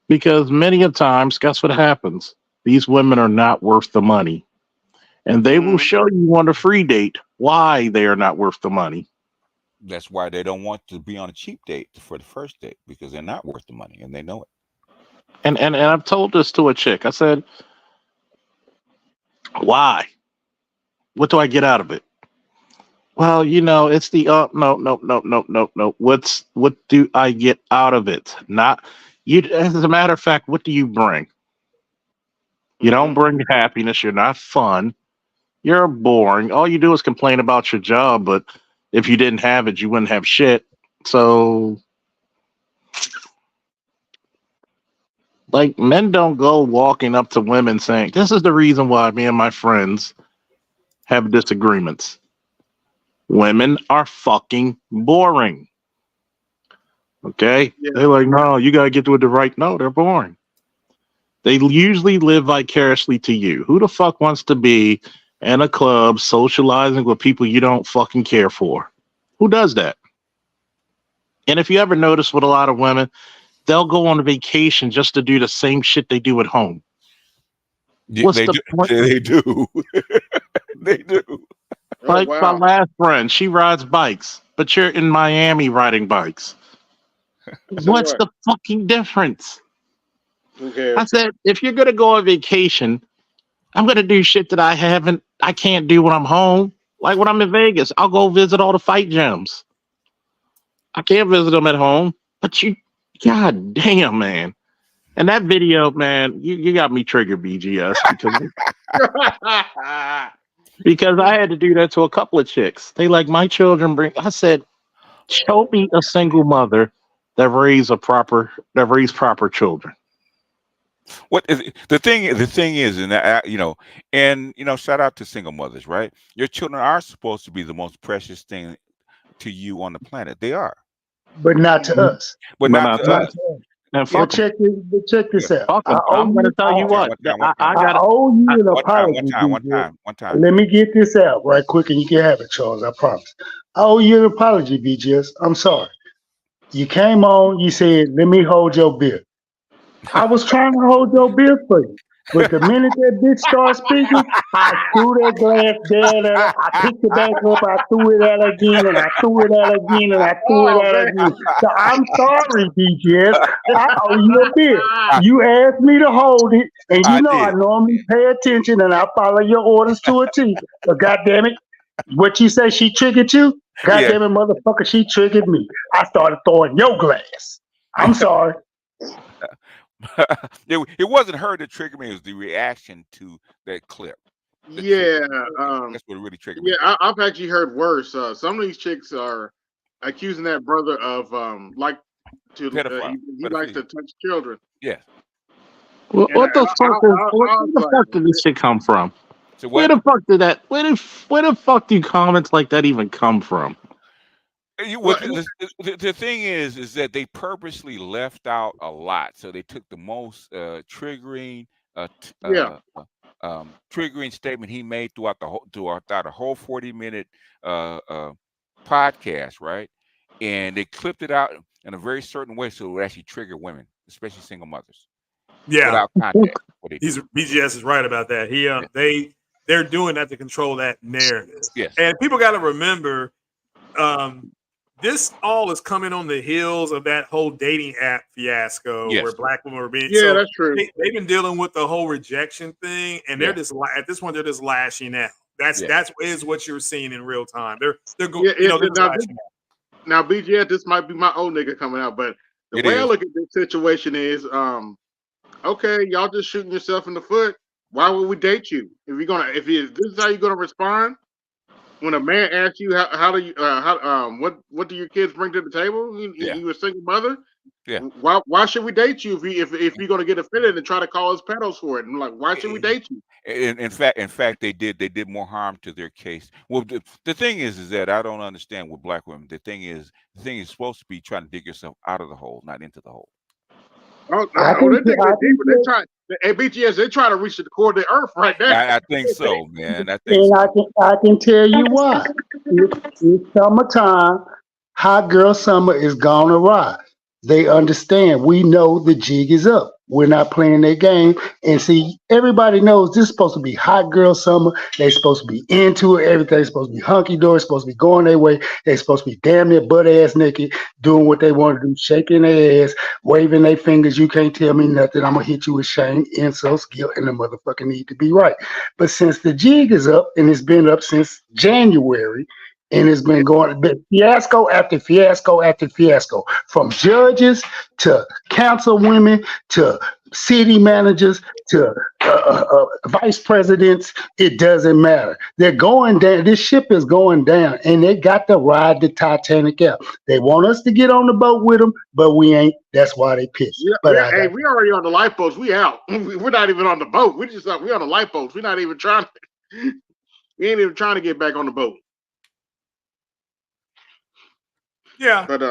Because many of times, guess what happens? These women are not worth the money. And they will show you on a free date why they are not worth the money. That's why they don't want to be on a cheap date for the first date, because they're not worth the money and they know it. And I've told this to a chick. I said, why? What do I get out of it? Well, it's the no. What do I get out of it? Not you. As a matter of fact, what do you bring? You don't bring happiness. You're not fun. You're boring. All you do is complain about your job, but if you didn't have it, you wouldn't have shit. So, like, men don't go walking up to women saying, this is the reason why me and my friends have disagreements. Women are fucking boring. Okay? Yeah. They're like, no, you got to get to the right. No, they're boring. They usually live vicariously to you. Who the fuck wants to be in a club socializing with people you don't fucking care for? Who does that? And if you ever notice with a lot of women, they'll go on a vacation just to do the same shit they do at home. What's They the do. point? They do. They do. Oh Like my wow. last friend, she rides bikes, but you're in Miami riding bikes. So What's what? the fucking difference? Who I cares? said, if you're gonna go on vacation, I'm gonna do shit that I can't do when I'm home. Like when I'm in Vegas, I'll go visit all the fight gyms. I can't visit them at home. But god damn, man. And that video, man, you got me triggered, BGS, because I had to do that to a couple of chicks. They like my children bring. I said, show me a single mother that raised proper children. What is the thing? The thing is, and shout out to single mothers, right? Your children are supposed to be the most precious thing to you on the planet. They are, but not to us. but But not not to Not to us. to us. and Yeah, But fuck them. check yeah. this out. Fuck them. I'm gonna tell you One time, what. one time, one time, I I got it. owe you an one time, one apology, time, one BJ. time, one time. Let me get this out right quick, and you can have it, Charles. I promise. I owe you an apology, BJS. I'm sorry. You came on. You said, "Let me hold your beer." I was trying to hold your beer for you. But the minute that bitch started speaking, I threw that glass down at her. I picked it back up. I threw it at her again, and I threw it at her again, and I threw it Oh at her man. again. So I'm sorry, BGS. I owe you a beer. I, You asked me to hold it, and you I know I did. normally pay attention and I follow your orders to a T. But goddamn it, what you say she triggered you? Yeah. Goddamn it, motherfucker, she triggered me. I started throwing your glass. I'm sorry. It wasn't her that triggered me. It was the reaction to that clip that triggered Yeah. me. Um. That's what really triggered me. Yeah. I've actually heard worse. Some of these chicks are accusing that brother of like to Pedophile, he likes pedophilia. to touch children, Yes. and What the fuck where I was the fuck like, did this shit come from? So Where what? the fuck did that? Where the fuck do comments like that even come from? Well, well, the thing is that they purposely left out a lot. So they took the most triggering, yeah, triggering statement he made throughout a whole 40-minute podcast, right? And they clipped it out in a very certain way so it would actually trigger women, especially single mothers, Yeah, without context. What they do? BGS is right about that. Yeah. They're doing that to control that narrative, Yes. and people got to remember, this all is coming on the heels of that whole dating app fiasco where Yes. black women were being. yeah, So that's true. they've been dealing with the whole rejection thing, and they're Yeah. just at this point they're just lashing out. Yeah. That is what you're seeing in real time. They're Yeah, they're just now lashing out. now BGS, this might be my old nigga coming out, but the It way I is. look at this situation is, okay, y'all just shooting yourself in the foot. Why would we date you if this is how you're gonna respond when a man asks you how do you what do your kids bring to the table? Yeah. You a single mother? Yeah. Why should we date you if you're gonna get offended and try to call us pedos for it? And like, why should we date you? In fact, they did more harm to their case. Well, the thing is that I don't understand with black women. The thing is supposed to be trying to dig yourself out of the hole, not into the hole. Oh, I they think dig I it think deeper. They try. BGS, they try to reach the core of the earth right now. I think so, man. I think and so. I can tell you why. It's summertime. Hot girl summer is gone awry. They understand. We know the jig is up. We're not playing their game. And see, everybody knows this is supposed to be hot girl summer. They're supposed to be into it. Everything's supposed to be hunky dory. Supposed to be going their way. They're supposed to be damn near butt ass naked, doing what they want to do, shaking their ass, waving their fingers. You can't tell me nothing. I'm gonna hit you with shame, insults, guilt, and the motherfucker need to be right. But since the jig is up, and it's been up since January, and it's been going fiasco after fiasco after fiasco, from judges to councilwomen to city managers to vice presidents. It doesn't matter. They're going down. This ship is going down, and they got to ride the Titanic out. They want us to get on the boat with them, but we ain't. That's why they pissed. But Hey, we already on the lifeboats. We out. We're not even on the boat. We on the lifeboats. We're not even trying. We ain't even trying to get back on the boat. Yeah, But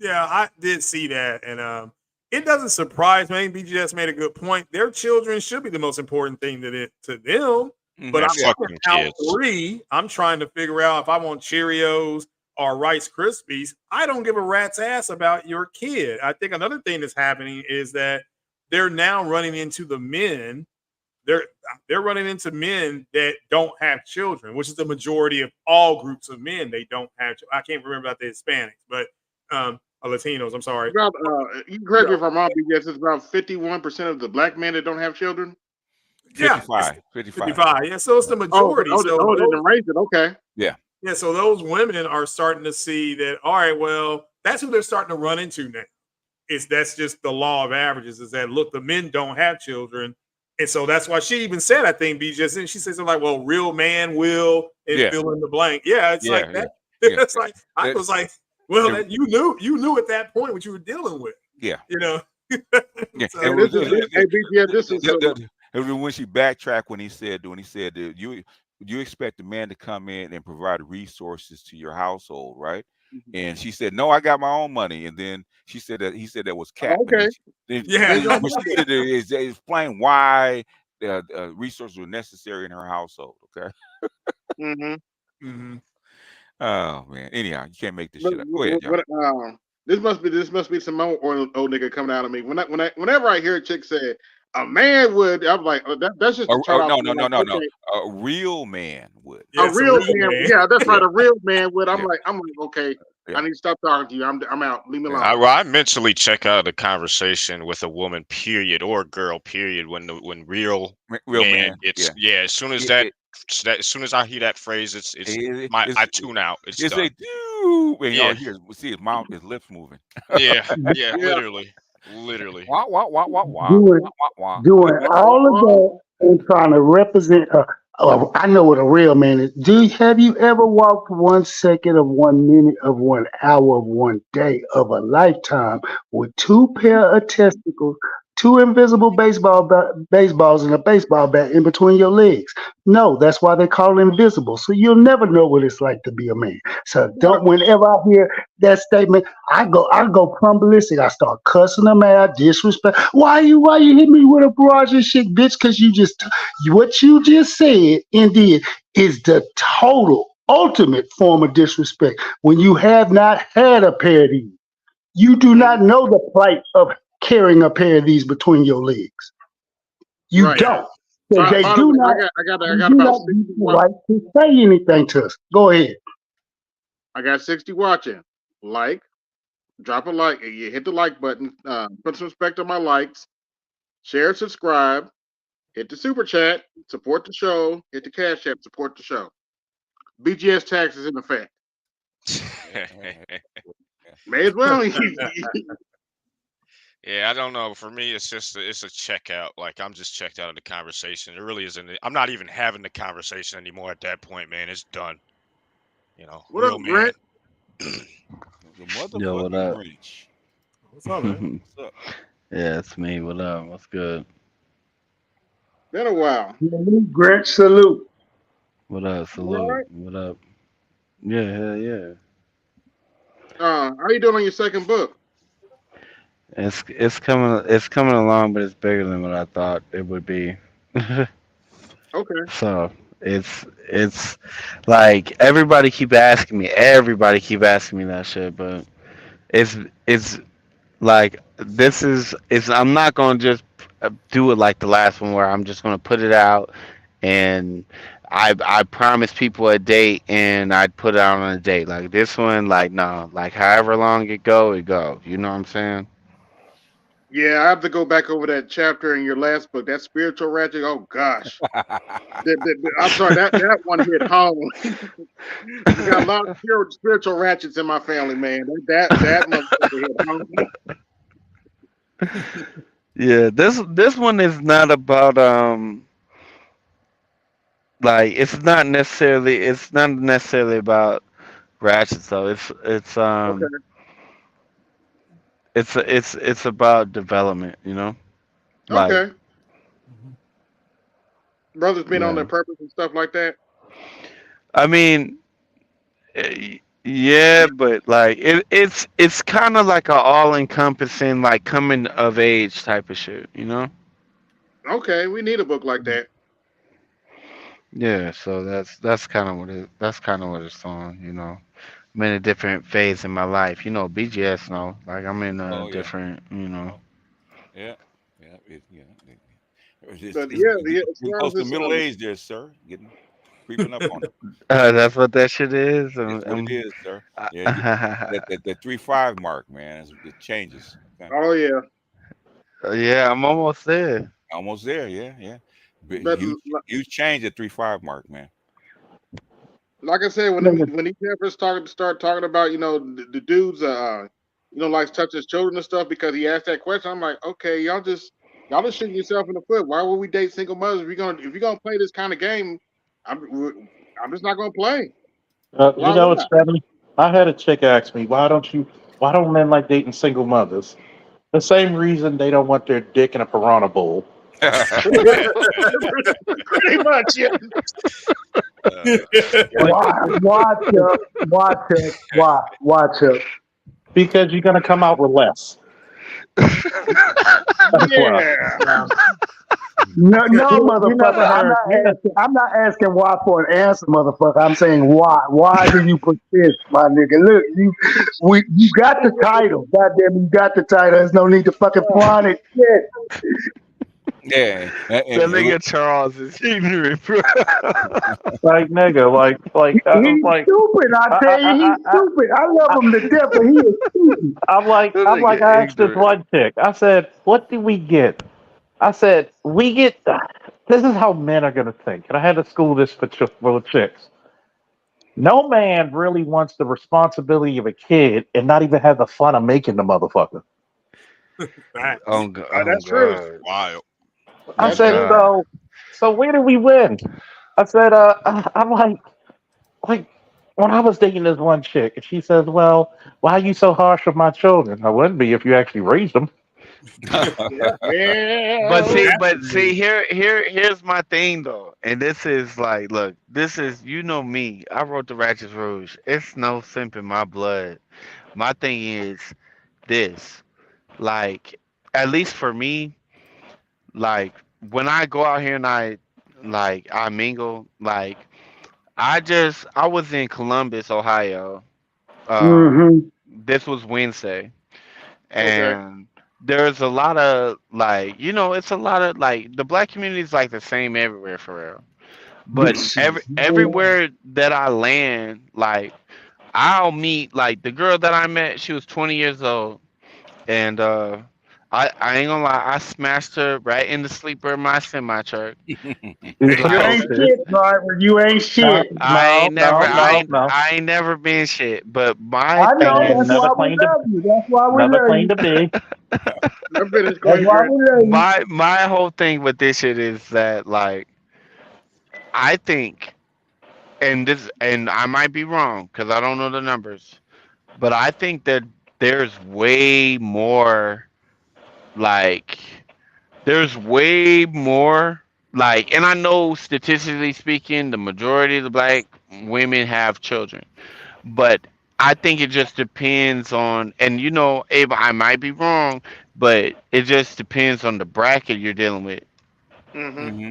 yeah, I did see that, and it doesn't surprise me. BGS made a good point. Their children should be the most important thing to them. But Mhm. I'm Yeah. looking out 3. I'm trying to figure out if I want Cheerios are Rice Krispies, I don't give a rat's ass about your kid. I think another thing that's happening is that they're now running into the men. They're they're running into men that don't have children, which is the majority of all groups of men. They don't have. I can't remember about the Hispanics, but Latinos. I'm sorry. About you can correct me if I'm wrong, BGS. It's about 51% of the black men that don't have children. Yeah, it's 55. 55. 55. Yeah, so it's the majority. So They those, didn't raise it. Okay. Yeah. yeah, so those women are starting to see that. All right, well, that's who they're starting to run into now. That's just the law of averages. Is that look, the men don't have children, and so that's why she even said, I think, BJ, and she says something like, "Well, real man will," and Yeah. fill in the blank. Yeah, it's Yeah. like that. Yeah. It's like I It- was like, well, it- that you knew at that point what you were dealing with. yeah. You know. Yeah. So, And Hey, hey, BGS, this is when she backtracked when he said that you expect a man to come in and provide resources to your household, right? And she said, "No, I got my own money." And then she said that he said that was cap. And okay. yeah. They gonna what do she that. did is explain why the resources were necessary in her household. Okay. Mm-hmm. Mhm. Oh man. Anyhow, you can't make this But shit up. Go ahead, y'all. this must be some old nigga coming out of me. Whenever I hear a chick say a man would, I'm like, oh, that's just to turn off. No, Me. no, no, Like, no, no. okay, A real man would. a Yeah, it's a real real man, man. yeah, that's Yeah. right. A real man would. Yeah. I'm like, okay, Yeah. I need to stop talking to you. I'm out. Leave me Yeah. alone. I mentally check out a conversation with a woman, period, or girl, period, when real Real man man. gets Yeah. As soon as It, as soon as I hear that phrase, I it's tune out. It's it's done. a do, and y'all Yeah, hear see his mouth, his lips moving. yeah, yeah. Yeah. Literally. Wah wah wah wah wah doing wah wah. doing Oh, oh, all of oh. that and trying to represent. I know what a real man is. Have you ever walked 1 second of 1 minute of 1 hour of 1 day of a lifetime with two pair of testicles, two invisible baseballs, and a baseball bat in between your legs? No, that's why they call it invisible. So you'll never know what it's like to be a man. So What? don't. Whenever I hear that statement, I go plumb ballistic. I start cussing them out, disrespect. Why you hit me with a barrage of shit, bitch? Because what you just said and did is the total ultimate form of disrespect. When you have not had a pair of these, you do Mhm. not know the plight of carrying a pair of these between your legs. You Right. don't. Because they By the do way, not. I You got do about not give 60. you the right to say anything to us. Go ahead. I got 60 watching. Like, drop a like. You hit the like button. Put some respect on my likes. Share, subscribe. Hit the super chat. Support the show. Hit the cash app. Support the show. BGS tax is in effect. May as well. Yeah, I don't know. For me, it's just it's a checkout. Like I'm just checked out of the conversation. It really isn't. I'm not even having the conversation anymore at that point, man. It's done. What up, Real man. Grant? The Yo, what motherfucking up? Grinch. What's up, man? What's up? Yeah, it's me. What up? What's good? Been a while. Salute, Grinch, salute. What up? You all Salute. right? What up? Yeah, hell yeah. How you doing on your second book? It's coming along, but it's bigger than what I thought it would be. Okay. So it's like everybody keep asking me that shit, but it's like it's I'm not gonna just do it like the last one where I'm just gonna put it out and I promise people a date and I'd put it out on a date. Like this one, like no, like however long it go, it go. You know what I'm saying? Yeah, I have to go back over that chapter in your last book. That spiritual ratchet. Oh gosh. I'm sorry. That one hit home. We got a lot of spiritual ratchets in my family, man. That motherfucker hit home. Yeah, this one is not about like it's not necessarily about ratchet though. Okay. It's about development, you know? Like Okay. Brothers being on their yeah. purpose and stuff like that. I mean, yeah, but like it's kind of like a all encompassing like coming of age type of shit, you know? Okay, we need a book like that. Yeah, so that's kind of what it's on, you know. I'm in a different phase in my life. You know, BGS, no. Like I'm in a Oh yeah. different, you know. Oh yeah. Yeah. But yeah, yeah, as Getting far as close to this, middle age there, sir. Getting creeping up on it. That's what that shit is. That's what it is, sir. Yeah, I- that 3-5 mark, man, it changes. Okay, oh yeah, yeah, I'm almost there. almost there. Yeah, yeah. But but huge change at 3-5 mark, man. like I said, when these efforts start talking about the dudes like touch his children and stuff because he asked that question, I'm like, okay, y'all just shooting yourself in the foot. Why would we date single mothers if you're gonna play this kind of game? I'm just not gonna play. You Why know, would it's funny. I had a chick ask me, why don't men like dating single mothers? The same reason they don't want their dick in a piranha bowl. I? Pretty much, yeah. Watch up, watch up, watch up. Because you're gonna come out with less. That's why. Yeah. No, no, You never motherfucker. I'm heard. not asking. I'm not asking why for an answer, motherfucker. I'm saying why. Why do you persist, my nigga? Look, you got the title. Goddamn, you got the title. There's no need to fucking flaunt it. Shit. Yeah, The nigga Charles is ignorant, bro. Like nigga, He's stupid. I tell you, he's stupid. I love him to death, but he is stupid. That I'm like, nigga I asked this ignorant. one chick. I said, what do we get? I said, we get. This is how men are gonna think, and I had to school this for chicks. No man really wants the responsibility of a kid and not even have the fun of making the motherfucker. Facts. Oh That's true. God. Wild. I That's Oh said, true. God. so where do we win? I said, I'm like when I was dating this one chick, and she says, well, why are you so harsh with my children? I wouldn't be if you actually raised them. But Well, see, here's my thing though, and this is like, look, this is me. I wrote the Ratchet Rouge. It's no simp in my blood. My thing is this, like, at least for me, like when I go out here and I mingle, like I was in Columbus, Ohio. Um, Mm-hmm. this was Wednesday, okay. and there's a lot of like it's a lot of like the black community is like the same everywhere for real. But everywhere that I land, like I'll meet like the girl that I met. She was 20 years old, and I ain't gonna lie, I smashed her right in the sleeper of my semi truck. You're You Like supposed ain't to. shit, driver. You ain't No, shit. no, no, no, no. I ain't never been shit. But my I thing know. And That's is why we love you. That's why we never love claimed you. to be. I'm finished. Go That's ahead, why Grant. we love you. my whole thing with this shit is that like I think, and I might be wrong because I don't know the numbers, but I think that there's way more like there's way more like, and I know statistically speaking the majority of the black women have children, but I think it just depends on, and Ava, I might be wrong, but it just depends on the bracket you're dealing with. Mm-hmm.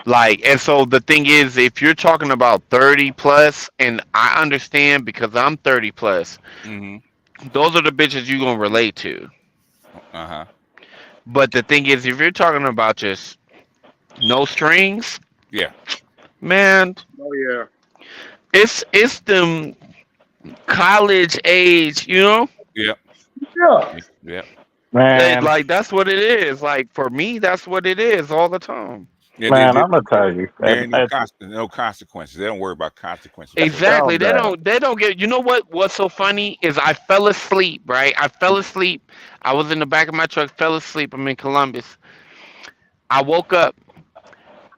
Like, and so the thing is, if you're talking about 30 plus, and I understand because I'm 30 plus, Mm-hmm. those are the bitches you're gonna relate to. Uh-huh. But the thing is, if you're talking about just no strings, Yeah. man, Oh yeah. it's them college age, Yeah. Yeah. Yeah. Man, like that's what it is. Like for me, that's what it is all the time. Yeah. man, I'm gonna tell you. There ain't no consequences. They don't worry about consequences with that. Exactly. Tell They that. don't. They don't get. You know what? What's so funny is I fell asleep. Right. I fell asleep. I was in the back of my truck. Fell asleep. I'm in Columbus. I woke up,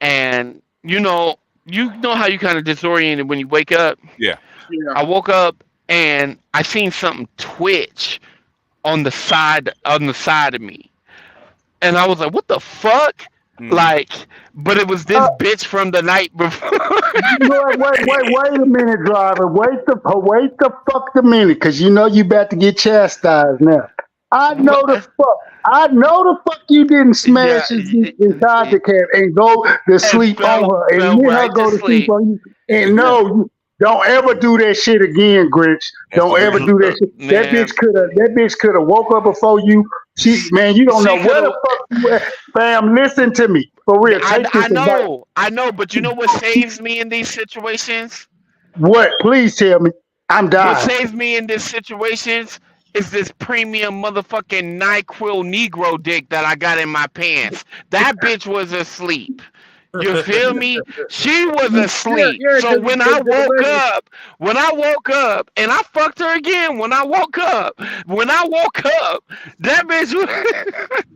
and you know how you kind of disoriented when you wake up. Yeah. Yeah. I woke up and I seen something twitch on the side of me, and I was like, "What the fuck?" Mm-hmm. Like, but it was this bitch from the night before. Wait a minute, driver. Wait the fuck a minute, cause you know you about to get chastised now. I know the But, fuck. I know the fuck you didn't yeah, smash his dick inside the cab and go to and sleep on her and fell let her right to go to sleep sleep. on you. And no, Don't ever do that shit again, Grinch. Don't ever do that shit. That Man, bitch could have woke up before you. Man, you don't know she could where the have. fuck you at. Fam, listen to me. For real, take this advice. I know, but you know what saves me in these situations? What? Please tell me. I'm What dying. saves me in these situations is this premium motherfucking NyQuil Negro dick that I got in my pants. That bitch was asleep. You feel me? She was asleep. Yeah, So because when I woke up, and I fucked her again when I woke up, that bitch was,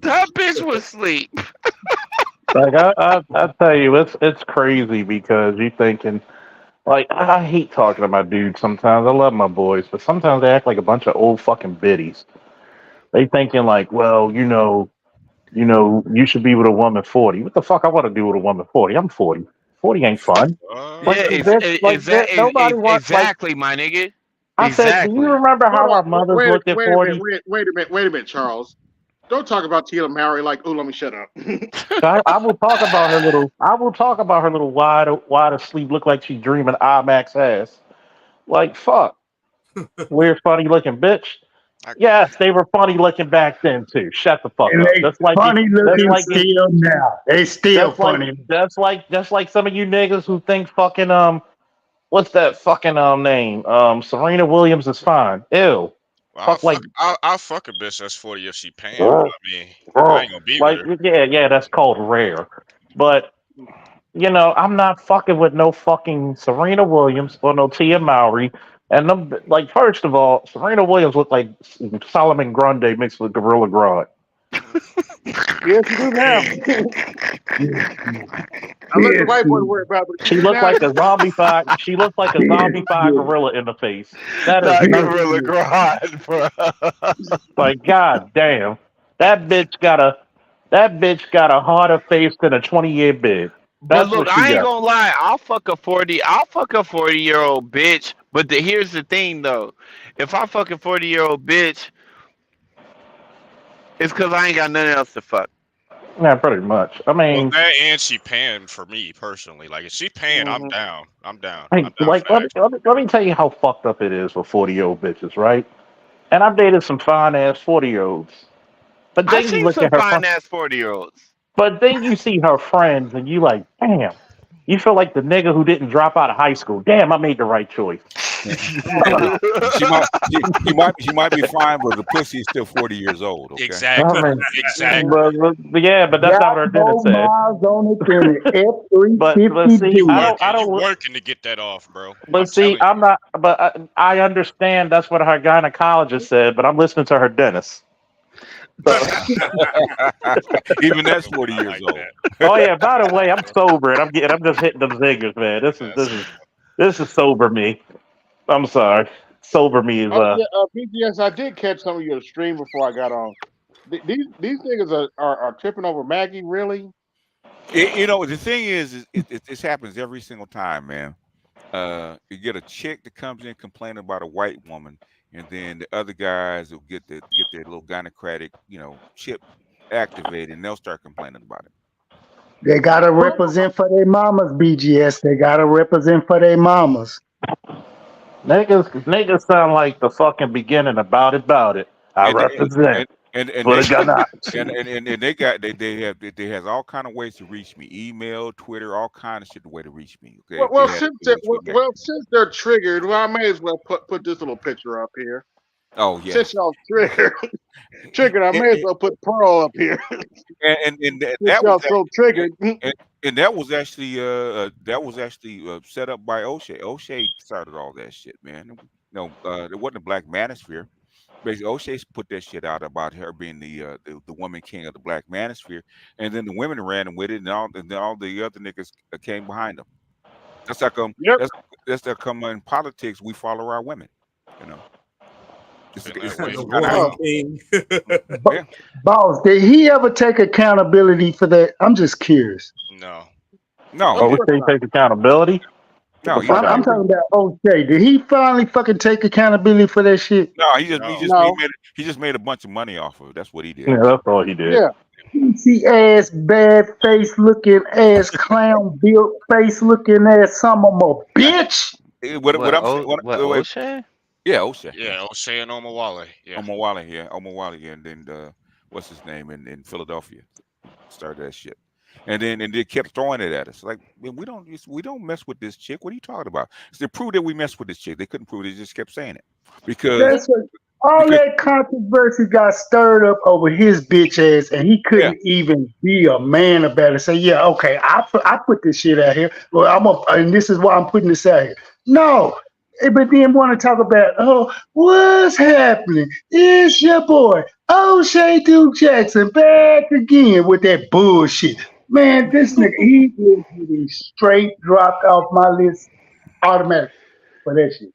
that bitch was asleep. Like I tell you, it's crazy because you thinking like I hate talking to my dudes sometimes. I love my boys, but sometimes they act like a bunch of old fucking biddies. They thinking like, well, you should be with a woman 40. What the fuck I want to do with a woman 40? I'm 40. 40 ain't fun. Like, Yeah, nobody wants like exactly, my nigga. I said. Do you Exactly. remember hold how on, our mothers wait, looked at wait a minute, 40? wait a minute, Charles. Don't talk about Tina Mowry like, oh, let me shut up. I will talk about her little. I will talk about her little wide asleep, look like she's dreaming IMAX ass. Like fuck, weird, funny looking bitch. I, Yes, they were funny looking back then too. Shut the fuck And up. they funny That's looking like you. still now. They still That's like funny. that's like some of you niggas who think fucking what's that fucking name Serena Williams is fine. Ew. Fuck like I'll fuck a bitch that's 40 if she paying, but girl, I mean, I girl. ain't gonna be with Like her. yeah, that's called rare. But I'm not fucking with no fucking Serena Williams or no Tia Mowry. And them, like, first of all, Serena Williams looked like Solomon Grundy mixed with Gorilla Grodd. Yes, you do now. I let the Yes, white boy worry about it, She but looked now like a zombified. She looked like a zombified gorilla in the face. That is Not not Gorilla Grodd, bro. like god damn. That bitch got a harder face than a 20-year bid. But That's look, what she I ain't got. gonna lie. I'll fuck a 40-year-old bitch. But here's the thing, though. If I fuck a 40-year-old bitch, it's because I ain't got nothing else to fuck. Yeah, pretty much. I Well, mean, that and she paying for me personally. Like if she paying, I'm Mhm. down. I'm down. I'm like, down like for action. let me tell you how fucked up it is for 40-year-old bitches, right? And I've dated some fine ass 40-year-olds. But I've then you seen look some at her, fine ass 40-year-olds. but then you see her friends, and you like, damn. You feel like the nigga who didn't drop out of high school. Damn, I made the right choice. She might be fine, but the pussy is still 40 years old. Okay. I Exactly. mean, Exactly. but that's not got what her dentist more said. miles on it than an But see, You F-350. working. You working to get that off, bro. but I'm see, telling I'm you. not. But I understand that's what her gynecologist said. But I'm listening to her dentist. So, Even that's Oh, 40 I years like old. that. oh yeah. By the way, I'm sober and I'm just hitting them zingers, man. That's This is sober me. I'm sorry. Sober me is Oh yeah, BGS. I did catch some of your stream before I got on. These niggas are tripping over Maggie, really? The thing is this happens every single time, man. You get a chick that comes in complaining about a white woman, and then the other guys will get their little gynocratic, chip activated, and they'll start complaining about it. They gotta represent for their mamas, BGS. They gotta represent for their mamas. niggas sound like the fucking beginning about it. I And represent and for they the gun. and they got they has all kind of ways to reach me: email, Twitter, all kind of shit, the way to reach me. Okay, Well, if they well, had since to reach me back. since they're triggered, well, I may as well put this little picture up here. Oh yeah, Since y'all triggered, I and, may as well put Pearl up here. Since that was y'all so triggered. and that was actually set up by O'Shea. O'Shea started all that shit, man. It wasn't a black manosphere. Basically, O'Shea put that shit out about her being the woman king of the black manosphere, and then the women ran with it, and then all the other niggas came behind them. That's how come. Yep. That's how come in politics we follow our women. You know, been that way The it's for kind of woman Oh, real. king. Bo- yeah. Boss, did he ever take accountability for that? I'm just curious. No. No, he of Oh, we course didn't. can't not. take accountability. Get No, the he fuck I'm, no, out I'm he of here. talking didn't. about O'Shea. Did he finally fucking take accountability for that shit? No, No. No. he just made a bunch of money off of it. That's what he did. Yeah, that's all he did. Yeah. PC ass, bad face looking ass, clown built face looking ass, some of them a bitch. What I'm saying, What O'Shea? yeah, O'Shea, yeah, Yeah, O'Shea and Omawale. Yeah. Omawale, yeah, and then what's his name in Philadelphia started that shit, and they kept throwing it at us like, man, we don't mess with this chick. What are you talking about? So they proved that we messed with this chick. They couldn't prove it. They just kept saying it because That's what all because that controversy got stirred up over his bitch ass, and he yeah, couldn't even be a man about it. Say, yeah, okay, I put this shit out here. Well, and this is why I'm putting this out here. No, but then want to talk about, oh, what's happening? It's your boy O'Shea Duke Jackson back again with that bullshit. Man, this nigga, he is getting straight dropped off my list automatically for that shit.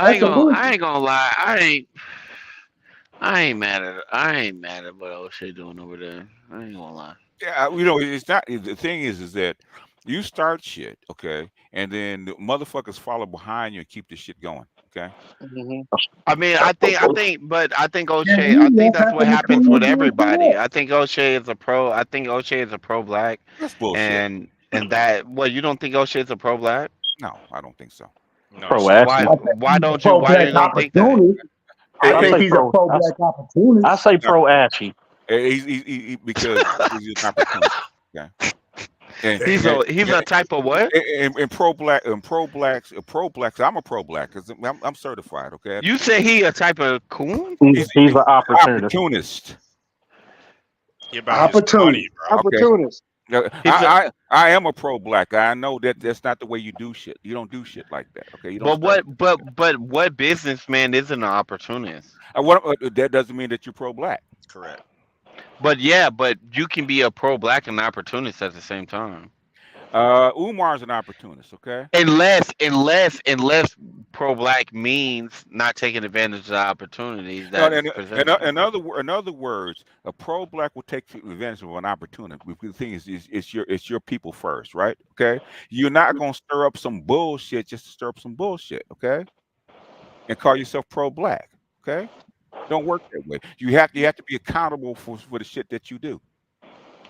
That's some I bullshit. ain't gonna lie. I ain't mad at what O'Shea doing over there. I ain't gonna lie. yeah, it's not. The thing is that you start shit, okay, and then the motherfuckers follow behind you and keep the shit going, okay. hmm I mean, I think And O'Shea. he I think won't that's what happen to happens come with and do it to everybody. us. I think O'Shea is a pro. I think O'Shea is a pro black, That's bullshit. and that. Well, you don't think O'Shea is a pro black? No, I don't think so. No, Pro he's not. Why? ashy. I think Why he's a don't you? pro Why black you don't think that? opportunist. I Eh, I eh, think say he's a pro. pro black I opportunist. say no, pro ashy. because he's an opportunist, okay. And He's a type of what? and pro blacks. I'm a pro black because I'm certified, okay. You say he a type of coon? He's He's an opportunist. opportunist. He about his money, Opportunist. bro. Okay. Opportunist. He's a. I am a pro black. I know that that's not the way you do shit. You don't do shit like that. Okay, you don't But start. what businessman isn't an opportunist? That doesn't mean that you're pro black. Correct. But yeah, but you can be a pro black and opportunist at the same time. Umar's an opportunist. Okay. Unless pro black means not taking advantage of the opportunities No, that is presented to them. in other words, a pro black will take advantage of an opportunity. Because the thing is it's your people first, right? Okay. You're not gonna stir up some bullshit just to stir up some bullshit. Okay. And call yourself pro black. Okay. Don't work that way. You have to be accountable for the shit that you do.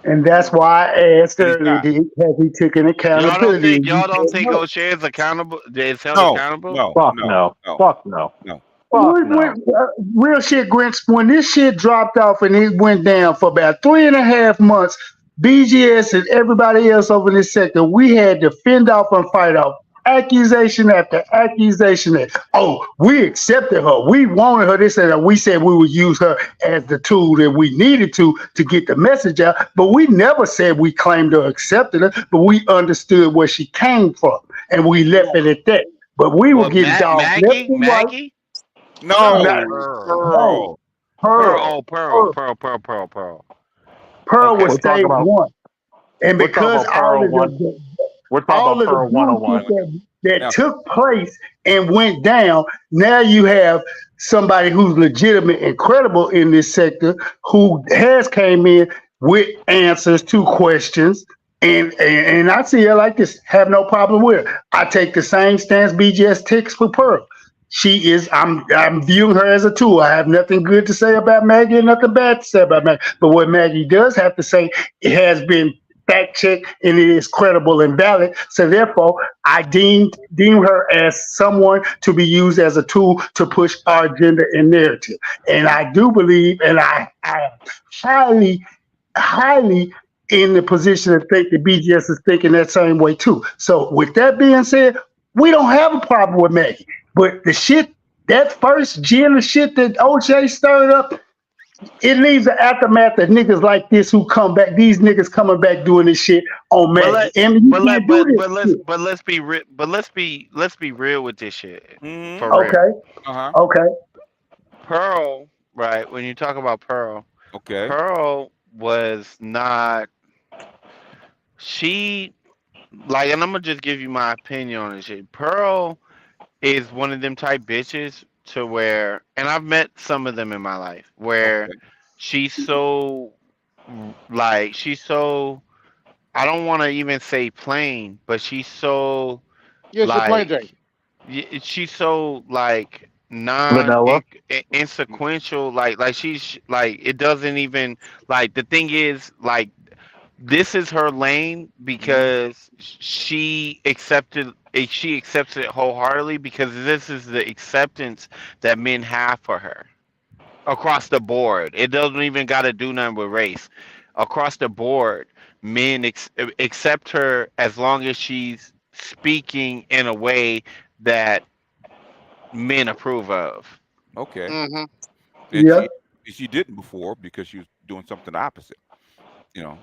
And that's why I asked And he's earlier, not. has he taken accountability? And you Y'all don't said think no. O'Shea is accountable? Is held No, accountable? no, Fuck no, no. no, Fuck no. no. Fuck When, no. real shit, Grinch, when this shit dropped off and it went down for about 3.5 months, BGS and everybody else over in this sector, we had to fend off and fight off accusation after accusation that, oh, we accepted her. We wanted her. This and that. We said we would use her as the tool that we needed to get the message out. But we never said we claimed or accepted her, but we understood where she came from. And we left it at that. But we were What getting dogged left and right. No, Not, No, Earl. no, Pearl. Pearl. Pearl, Pearl. Pearl was Okay. We're talking stage about one. And we're talking because about Pearl one. We're talking all about of the Pearl 101. bullshit that Now, took place and went down, now you have somebody who's legitimate and credible in this sector who has came in with answers to questions. And I see her like this, have no problem with her. I take the same stance BGS takes for Pearl. She is. I'm viewing her as a tool. I have nothing good to say about Maggie and nothing bad to say about Maggie. But what Maggie does have to say, it has been fact checked and it is credible and valid. So therefore, I deem her as someone to be used as a tool to push our agenda and narrative. And I do believe, and I am highly, highly in the position to think that BGS is thinking that same way too. So with that being said, we don't have a problem with Maggie. But the shit, that first gen of shit that OJ stirred up, it leaves an aftermath of niggas like this who come back. These niggas coming back doing this shit on But Maggie. let And you can't do this shit. let's be real with this shit. mm-hmm. For real. Okay, Uh-huh. okay. Pearl, right? When you talk about Pearl, Okay. Pearl was not she like, and I'm gonna just give you my opinion on this shit. Pearl is one of them type bitches to where, and I've met some of them in my life where Okay. she's so she's so, I don't want to even say plain, but she's so Yes, you're plain Jane. like she's so like non Vanilla. insequential, like she's like, it doesn't even, like, the thing is, like, this is her lane Hmm. because she accepts it wholeheartedly because this is the acceptance that men have for her across the board. It doesn't even got to do nothing with race. Across the board, men accept her as long as she's speaking in a way that men approve of. Okay. Mm-hmm. And Yep. she didn't before because she was doing something opposite.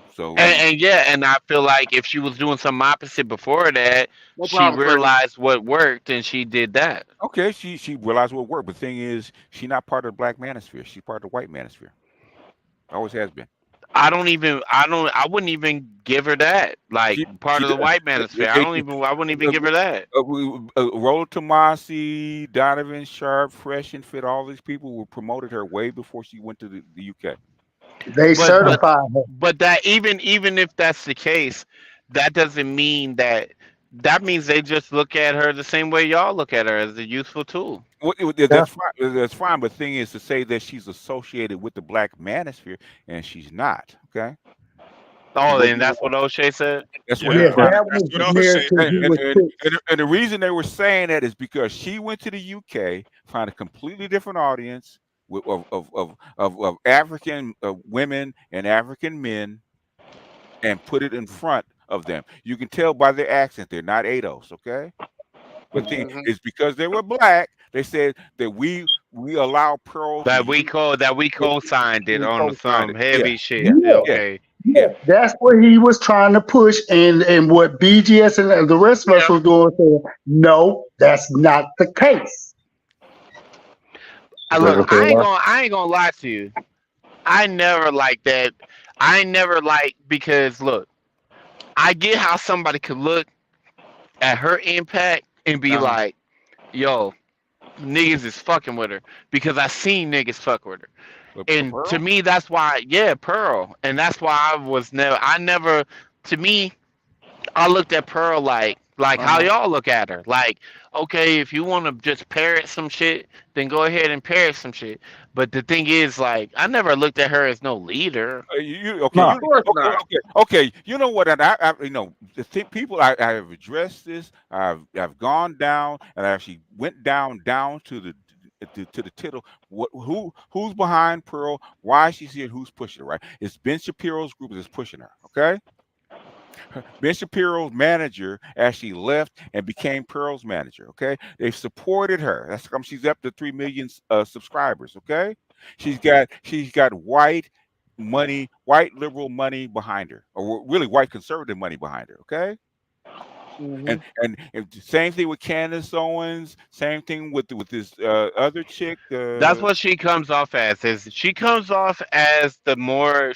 So And yeah, and I feel like if she was doing some opposite before that, No she problem, Craig. realized what worked and she did that. okay, she realized what worked. But the thing is, she's not part of the black manosphere. She's part of the white manosphere. Always has been. I wouldn't even give her that. Like part She of the does. white manosphere. I wouldn't even give her that. Roller Tomasi, Donovan Sharp, Fresh and Fit, all these people were promoted her way before she went to the UK. They But but certified her. but that even if that's the case, that doesn't mean that means they just look at her the same way y'all look at her as a useful tool. Yeah. That's fine. That's fine. But the thing is to say that she's associated with the black manosphere, and she's not. Okay, she Oh, and wasn't. that's what O'Shea said. That's what he Yeah, was Yeah, trying to that say. that's was what the I was saying. narrative And, he and, was and, pitching. and the reason they were saying that is because she went to the UK, found a completely different audience of African women and African men, and put it in front of them. You can tell by their accent they're not ADOS, okay? But the thing Mm-hmm. is because they were black, they said that we allow Pearl to use That we co-signed it we on co-signed some it. Yeah, heavy yeah, shit. Yeah, yeah, Okay. yeah. yeah. That's what he was trying to push, and what BGS and the rest of us Yeah. was doing. Saying, no, that's not the case. Look, Therefore, I ain't gonna lie to you. I never like that. I never like because look, I get how somebody could look at her impact and be Uh-huh. like, "Yo, niggas is fucking with her," because I seen niggas fuck with her. And to Pearl? me, that's why, yeah, Pearl, and that's why I never, to me, I looked at Pearl like how Uh-huh. y'all look at her. Like, okay, if you want to just parrot some shit, then go ahead and parrot some shit. But the thing is, like, I never looked at her as no leader. Okay, No, Of course okay, not. okay, okay. You know what? And people I have addressed this. I've gone down and I actually went down to the tittle. Who's behind Pearl? Why she's here? Who's pushing her? Right? It's Ben Shapiro's group that's pushing her. Okay. Ben Shapiro's manager actually left and became Pearl's manager. Okay, they supported her. That's come. She's up to 3 million subscribers. Okay, she's got white money, white liberal money behind her, or really white conservative money behind her. Okay, Mm-hmm. and same thing with Candace Owens. Same thing with this other chick. That's what she comes off as. Is she comes off as the more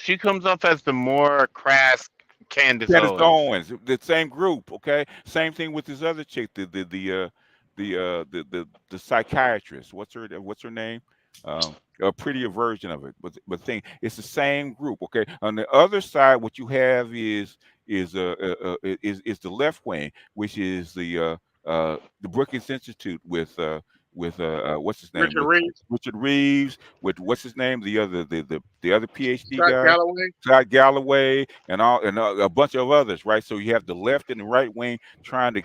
crass Candace Candace Owens. Owens, the same group, okay. Same thing with this other chick, the psychiatrist. What's her name? A prettier version of it, but thing it's the same group, okay. On the other side, what you have is the left wing, which is the Brookings Institute with what's his name, Richard with Reeves, Richard Reeves, with what's his name, the other PhD Scott guy. Galloway. Scott Galloway and a bunch of others, right? So you have the left and the right wing trying to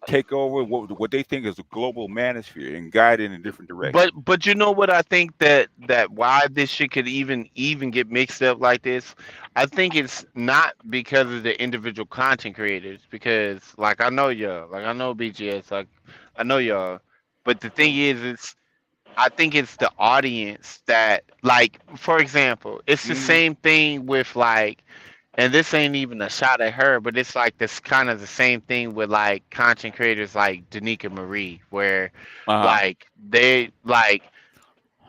take over what they think is a global manosphere and guide it in a different direction. But you know what I think that why this shit could even get mixed up like this? I think it's not because of the individual content creators because like I know y'all, like I know BGS, like I know y'all. But the thing is it's I think it's the audience that like for example, it's the Mm, same thing with like and this ain't even a shot at her, but it's like this kind of the same thing with like content creators like Danica Marie, where uh-huh. like they like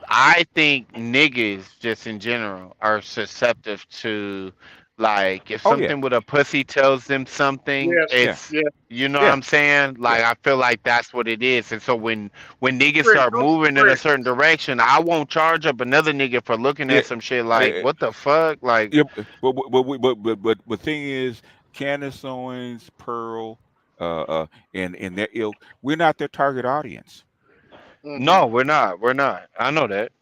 I think niggas just in general are susceptible to like if Oh yeah, something with a pussy tells them something, Yes, yeah, it's yes. you know what yeah, I'm saying? yeah, Like I feel like that's what it is. And so when niggas Craig, start moving in a Craig. certain direction, I won't charge up another nigga for looking yeah. at some shit like eh, what the fuck? Like yeah, but thing is, Candace Owens, Pearl, and their ilk, we're not their target audience. Mm-hmm. no, we're not. We're not. I know that.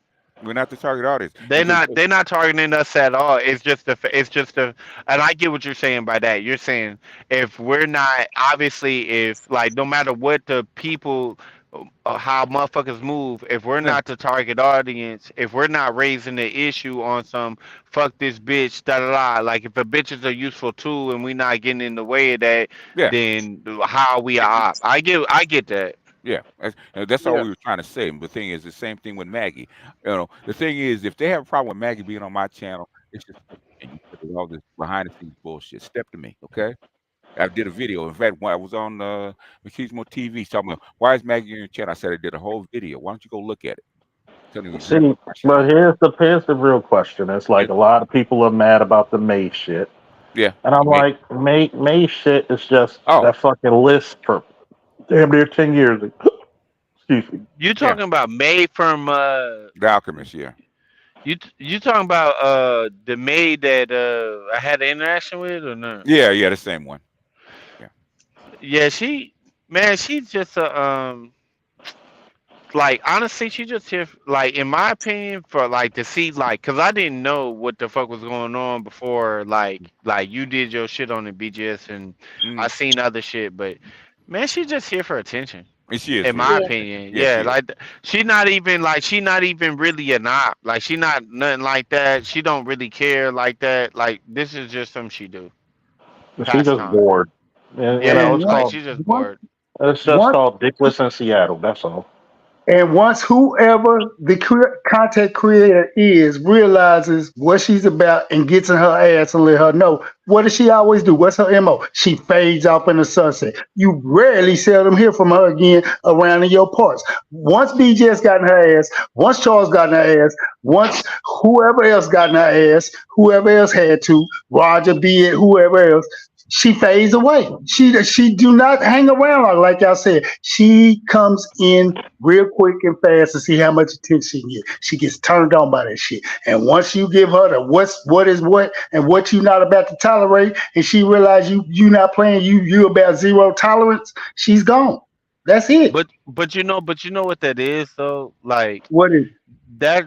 We're not the target audience. They're And the, not targeting us at all. It's just the and I get what you're saying by that. You're saying if we're not obviously if like no matter what the people how motherfuckers move, if we're yeah, not the target audience, if we're not raising the issue on some fuck this bitch da da da, like if a bitch is a useful tool and we not getting in the way of that, yeah. then how are we a op? I get that. Yeah, that's all Yeah. we were trying to say. The thing is, the same thing with Maggie. The thing is, if they have a problem with Maggie being on my channel, it's just and you put all this behind the scenes bullshit. Step to me, okay? I did a video. In fact, when I was on Machismo TV talking about why is Maggie on your channel, I said I did a whole video. Why don't you go look at it? Telling you exactly See, why she's but on. here's the real question. It's Yeah, like a lot of people are mad about the May shit, yeah. and I'm Me. like, May shit is just Oh, that fucking list for damn near 10 years ago. Excuse me. You yeah. talking about May from The Alchemist. Yeah, you talking about the maid that I had an interaction with or no? yeah, yeah. The same one. Yeah. Yeah, man, she's just a like honestly, she just here like in my opinion for like to see like because I didn't know what the fuck was going on before like you did your shit on the BGS and I Mm. seen other shit, but man, she's just here for attention. And she is. In Yeah, my Yeah. opinion, yeah. yeah, She is. like she not even really an op. Like she not nothing like that. She don't really care like that. Like this is just something she do. She's Pastime. just bored, and Yeah, And it's like once, called she's just once, bored. it's just once called Dickless in Seattle. That's all. And once whoever the content creator is realizes what she's about and gets in her ass and let her know, what does she always do? What's her MO? She fades off in the sunset. You rarely seldom hear from her again around in your parts. Once BJ's got in her ass, once Charles got in her ass, once whoever else got in her ass, whoever else had to, Roger, be it, whoever else, she fades away. She do not hang around like I said. She comes in real quick and fast to see how much attention she can get. She gets turned on by that shit. And once you give her the what is what and what you not about to tolerate, and she realize you not playing, you about zero tolerance, she's gone. That's it. But you know what that is though. Like What is that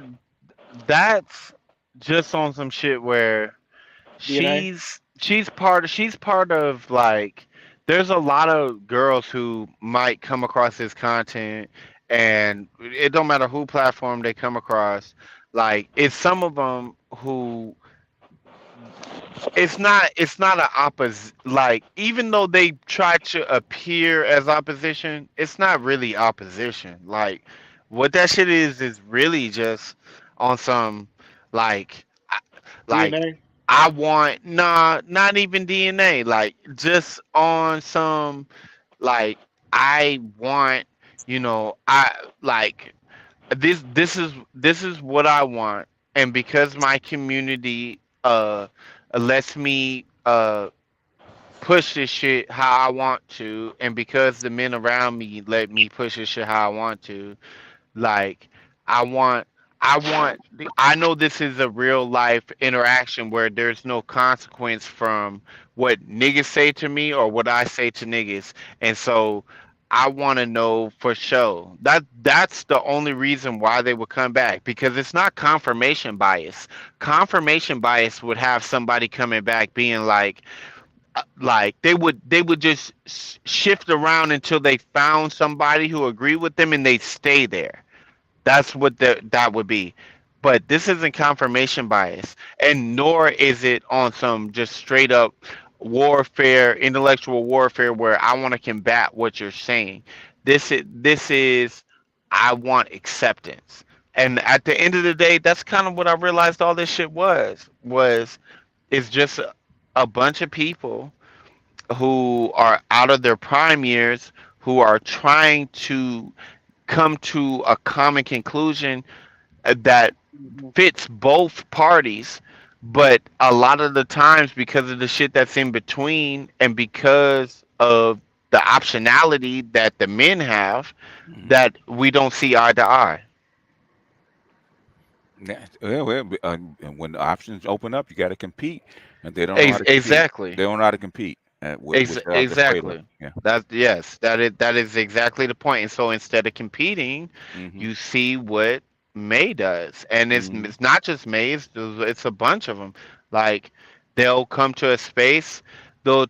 that's just on some shit where DNA. she's part of like there's a lot of girls who might come across this content and it don't matter who platform they come across like it's some of them who it's not an oppos like even though they try to appear as opposition it's not really opposition like what that shit is really just on some like like DNA. I want nah, not even DNA. Like just on some like I want, I like this is what I want, and because my community lets me push this shit how I want to, and because the men around me let me push this shit how I want to, like I want I know this is a real life interaction where there's no consequence from what niggas say to me or what I say to niggas. And so I want to know for sure. That's the only reason why they would come back because it's not confirmation bias. Confirmation bias would have somebody coming back being like they would just shift around until they found somebody who agreed with them and they stay there. That's what that would be. But this isn't confirmation bias, and nor is it on some just straight up warfare, intellectual warfare, where I want to combat what you're saying. This is I want acceptance, and at the end of the day, that's kind of what I realized all this shit was it's just a bunch of people who are out of their prime years who are trying to come to a common conclusion that fits both parties. But a lot of the times, because of the shit that's in between, and because of the optionality that the men have, Mhm. that we don't see eye to eye. Yeah, and when the options open up, you got to compete, and they don't know how to compete. They Exactly. don't know how to compete, which they're afraid of. Exactly. Yeah. That's yes. That is exactly the point. And so instead of competing, Hmm. you see what May does, and Hmm. it's not just May. It's a bunch of them. Like they'll come to a space, they'll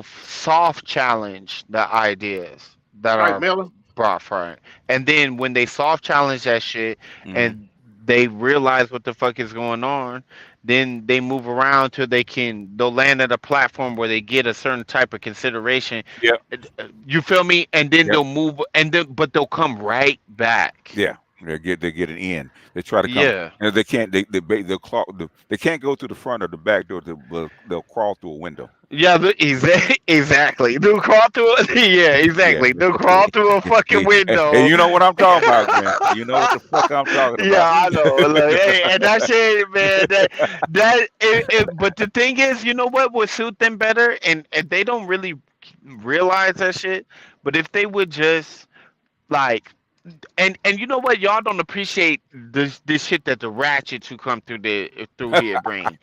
soft challenge the ideas that Like are Miller. brought forward, and then when they soft challenge that shit Hmm. and they realize what the fuck is going on, then they move around till they'll land at a platform where they get a certain type of consideration. Yep. You feel me? And then Yep. they'll move, and then but they'll come right back. Yeah. They get an in. They try to come. Yeah. And they can't. They can't go through the front or the back door. They'll crawl through a window. Yeah, exactly. They'll crawl through yeah, Yeah. exactly. They'll crawl through a fucking And window. you know what I'm talking about, man. You know what the fuck I'm talking Yeah, about. I know. Look, hey, and that shit, man. But the thing is, you know what would suit them better, and they don't really realize that shit. But if they would just like, and you know what, y'all don't appreciate this shit that the ratchets who come through here bring.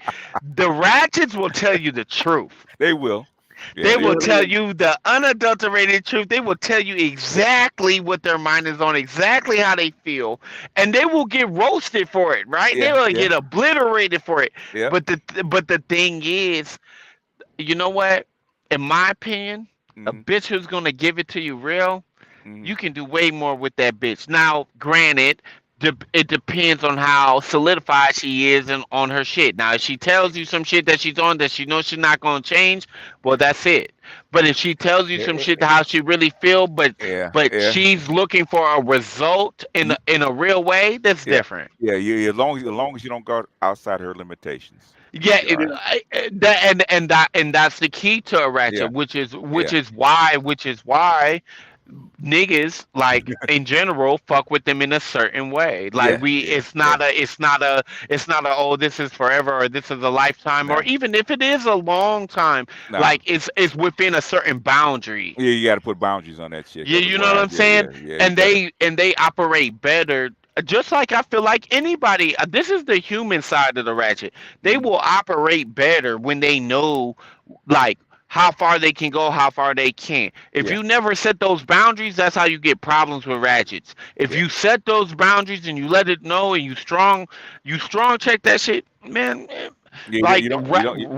The ratchets will tell you the truth. They will. Yeah, They they Yeah, will will. tell you the unadulterated truth. They will tell you exactly what their mind is on, exactly how they feel, and they will get roasted for it, right? They Yeah. will Yeah. get obliterated for it. Yeah. But the thing is, you know what? In my opinion, a Hmm. bitch who's gonna give it to you real, Hmm. you can do way more with that bitch. Now, granted, it depends on how solidified she is on her shit. Now, if she tells you some shit that she's on that she knows she's not gonna change, well, that's it. But if she tells you some shit how she really feel, Yeah. but Yeah. she's looking for a result Ye- in a real way, that's Yeah. different. Yeah. Yeah. As long as you don't go outside her limitations, you'll Yeah, be all right. that's the key to a Yeah. ratchet, which is Yeah. why niggas like in general fuck with them in a certain way. Like Yeah. we, Yeah. Yeah. it's not a oh this is forever or this is a lifetime or No. even if it is a long time, No. like it's within a certain boundary. Yeah. You got to put boundaries on that shit. Yeah, Cause you know what otherwise, I'm yeah. saying? Yeah. Yeah. You And got to. they operate better. Just like I feel like anybody, this is the human side of the ratchet. They Hmm. will operate better when they know, like, how far they can go, how far they can't. If Yeah. you never set those boundaries, that's how you get problems with ratchets. If Yeah. you set those boundaries and you let it know and you strong check that shit, man. Yeah. Like You don't.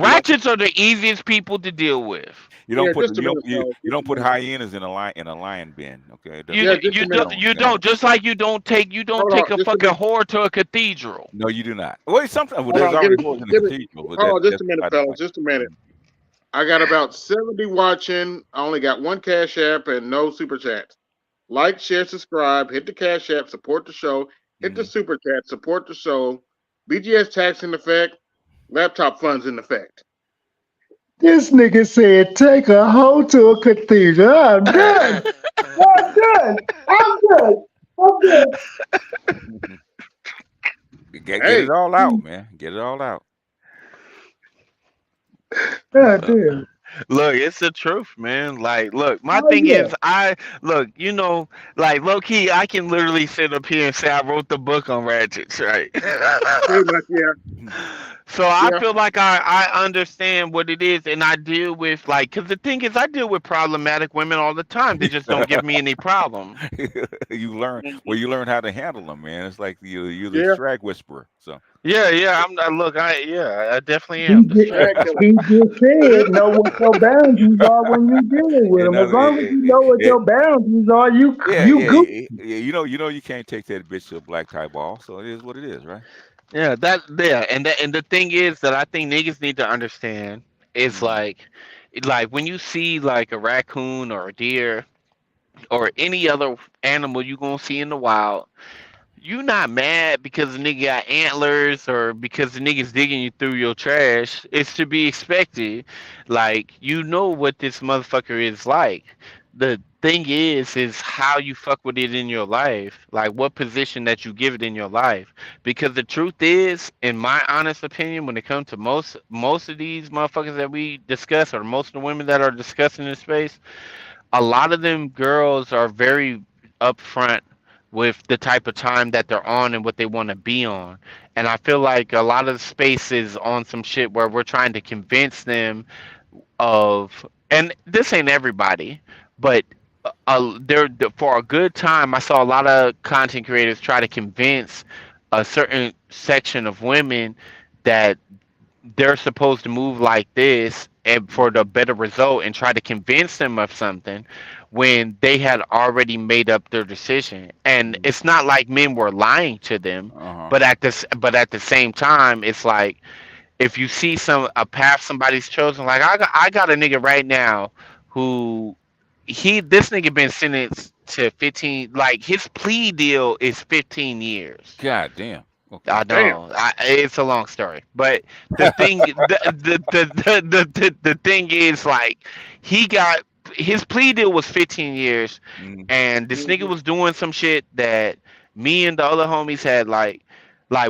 ratchets are the easiest people to deal with. You yeah. don't put. Just a You don't. minute, fellas. You Just a don't put minute. hyenas in a lion bin. Okay. It You doesn't Yeah, work. just a you minute. don't It don't. just like you don't Hold on, take a just a fucking minute. whore to a cathedral. No, you do not. Well, sometimes Hold there's on, give already me, holes in the give me. cathedral, but Hold on, just that's a minute, beside the fellas. point. Just a minute. Mhm. I got about 70 watching. I only got one Cash App and no super chats. Like, share, subscribe. Hit the Cash App. Support the show. Hit the Mhm. super chat. Support the show. BGS tax in effect. Laptop funds in effect. This nigga said, take a hoe to a cathedral. I'm done. I'm done. I'm done. I'm done. Mhm. Get it Hey, all out, man. Get it all out. God damn. Look, it's the truth, man. Like, look, my Oh, thing yeah. is, look, like low key, I can literally sit up here and say I wrote the book on ratchets, right? pretty much, yeah, Mhm. So I yeah. feel like I understand what it is, and I deal with like, cause the thing is, I deal with problematic women all the time. They just don't give me any problem. You learn how to handle them, man. It's like you're the Yeah, Shrag whisperer. So Yeah, yeah. I definitely He am the just, drag strap killer. he just said, know what your boundaries are when you dealing with you them. know, As long as you know what it, your boundaries are, yeah, you yeah, good. yeah. You know, you can't take that bitch to a black tie ball. So it is what it is, right? Yeah, and the thing is that I think niggas need to understand is Hmm. like when you see like a raccoon or a deer or any other animal you gonna see in the wild, you not mad because the nigga got antlers or because the nigga's digging you through your trash. It's to be expected. Like you know what this motherfucker is like. The thing is how you fuck with it in your life. Like what position that you give it in your life. Because the truth is, in my honest opinion, when it comes to most of these motherfuckers that we discuss or most of the women that are discussing this space, a lot of them girls are very upfront with the type of time that they're on and what they want to be on. And I feel like a lot of the space is on some shit where we're trying to convince them of, and this ain't everybody, but for a good time, I saw a lot of content creators try to convince a certain section of women that they're supposed to move like this and for the better result and try to convince them of something when they had already made up their decision. And it's not like men were lying to them, Uh-huh. but at the same time, it's like if you see a path somebody's chosen, like I got a nigga right now who this nigga been sentenced to 15, like his plea deal is 15 years. God damn. Okay. I Damn. know. It's a long story, but the thing is, like, he got his plea deal was 15 years, Mm, and this nigga was doing some shit that me and the other homies had like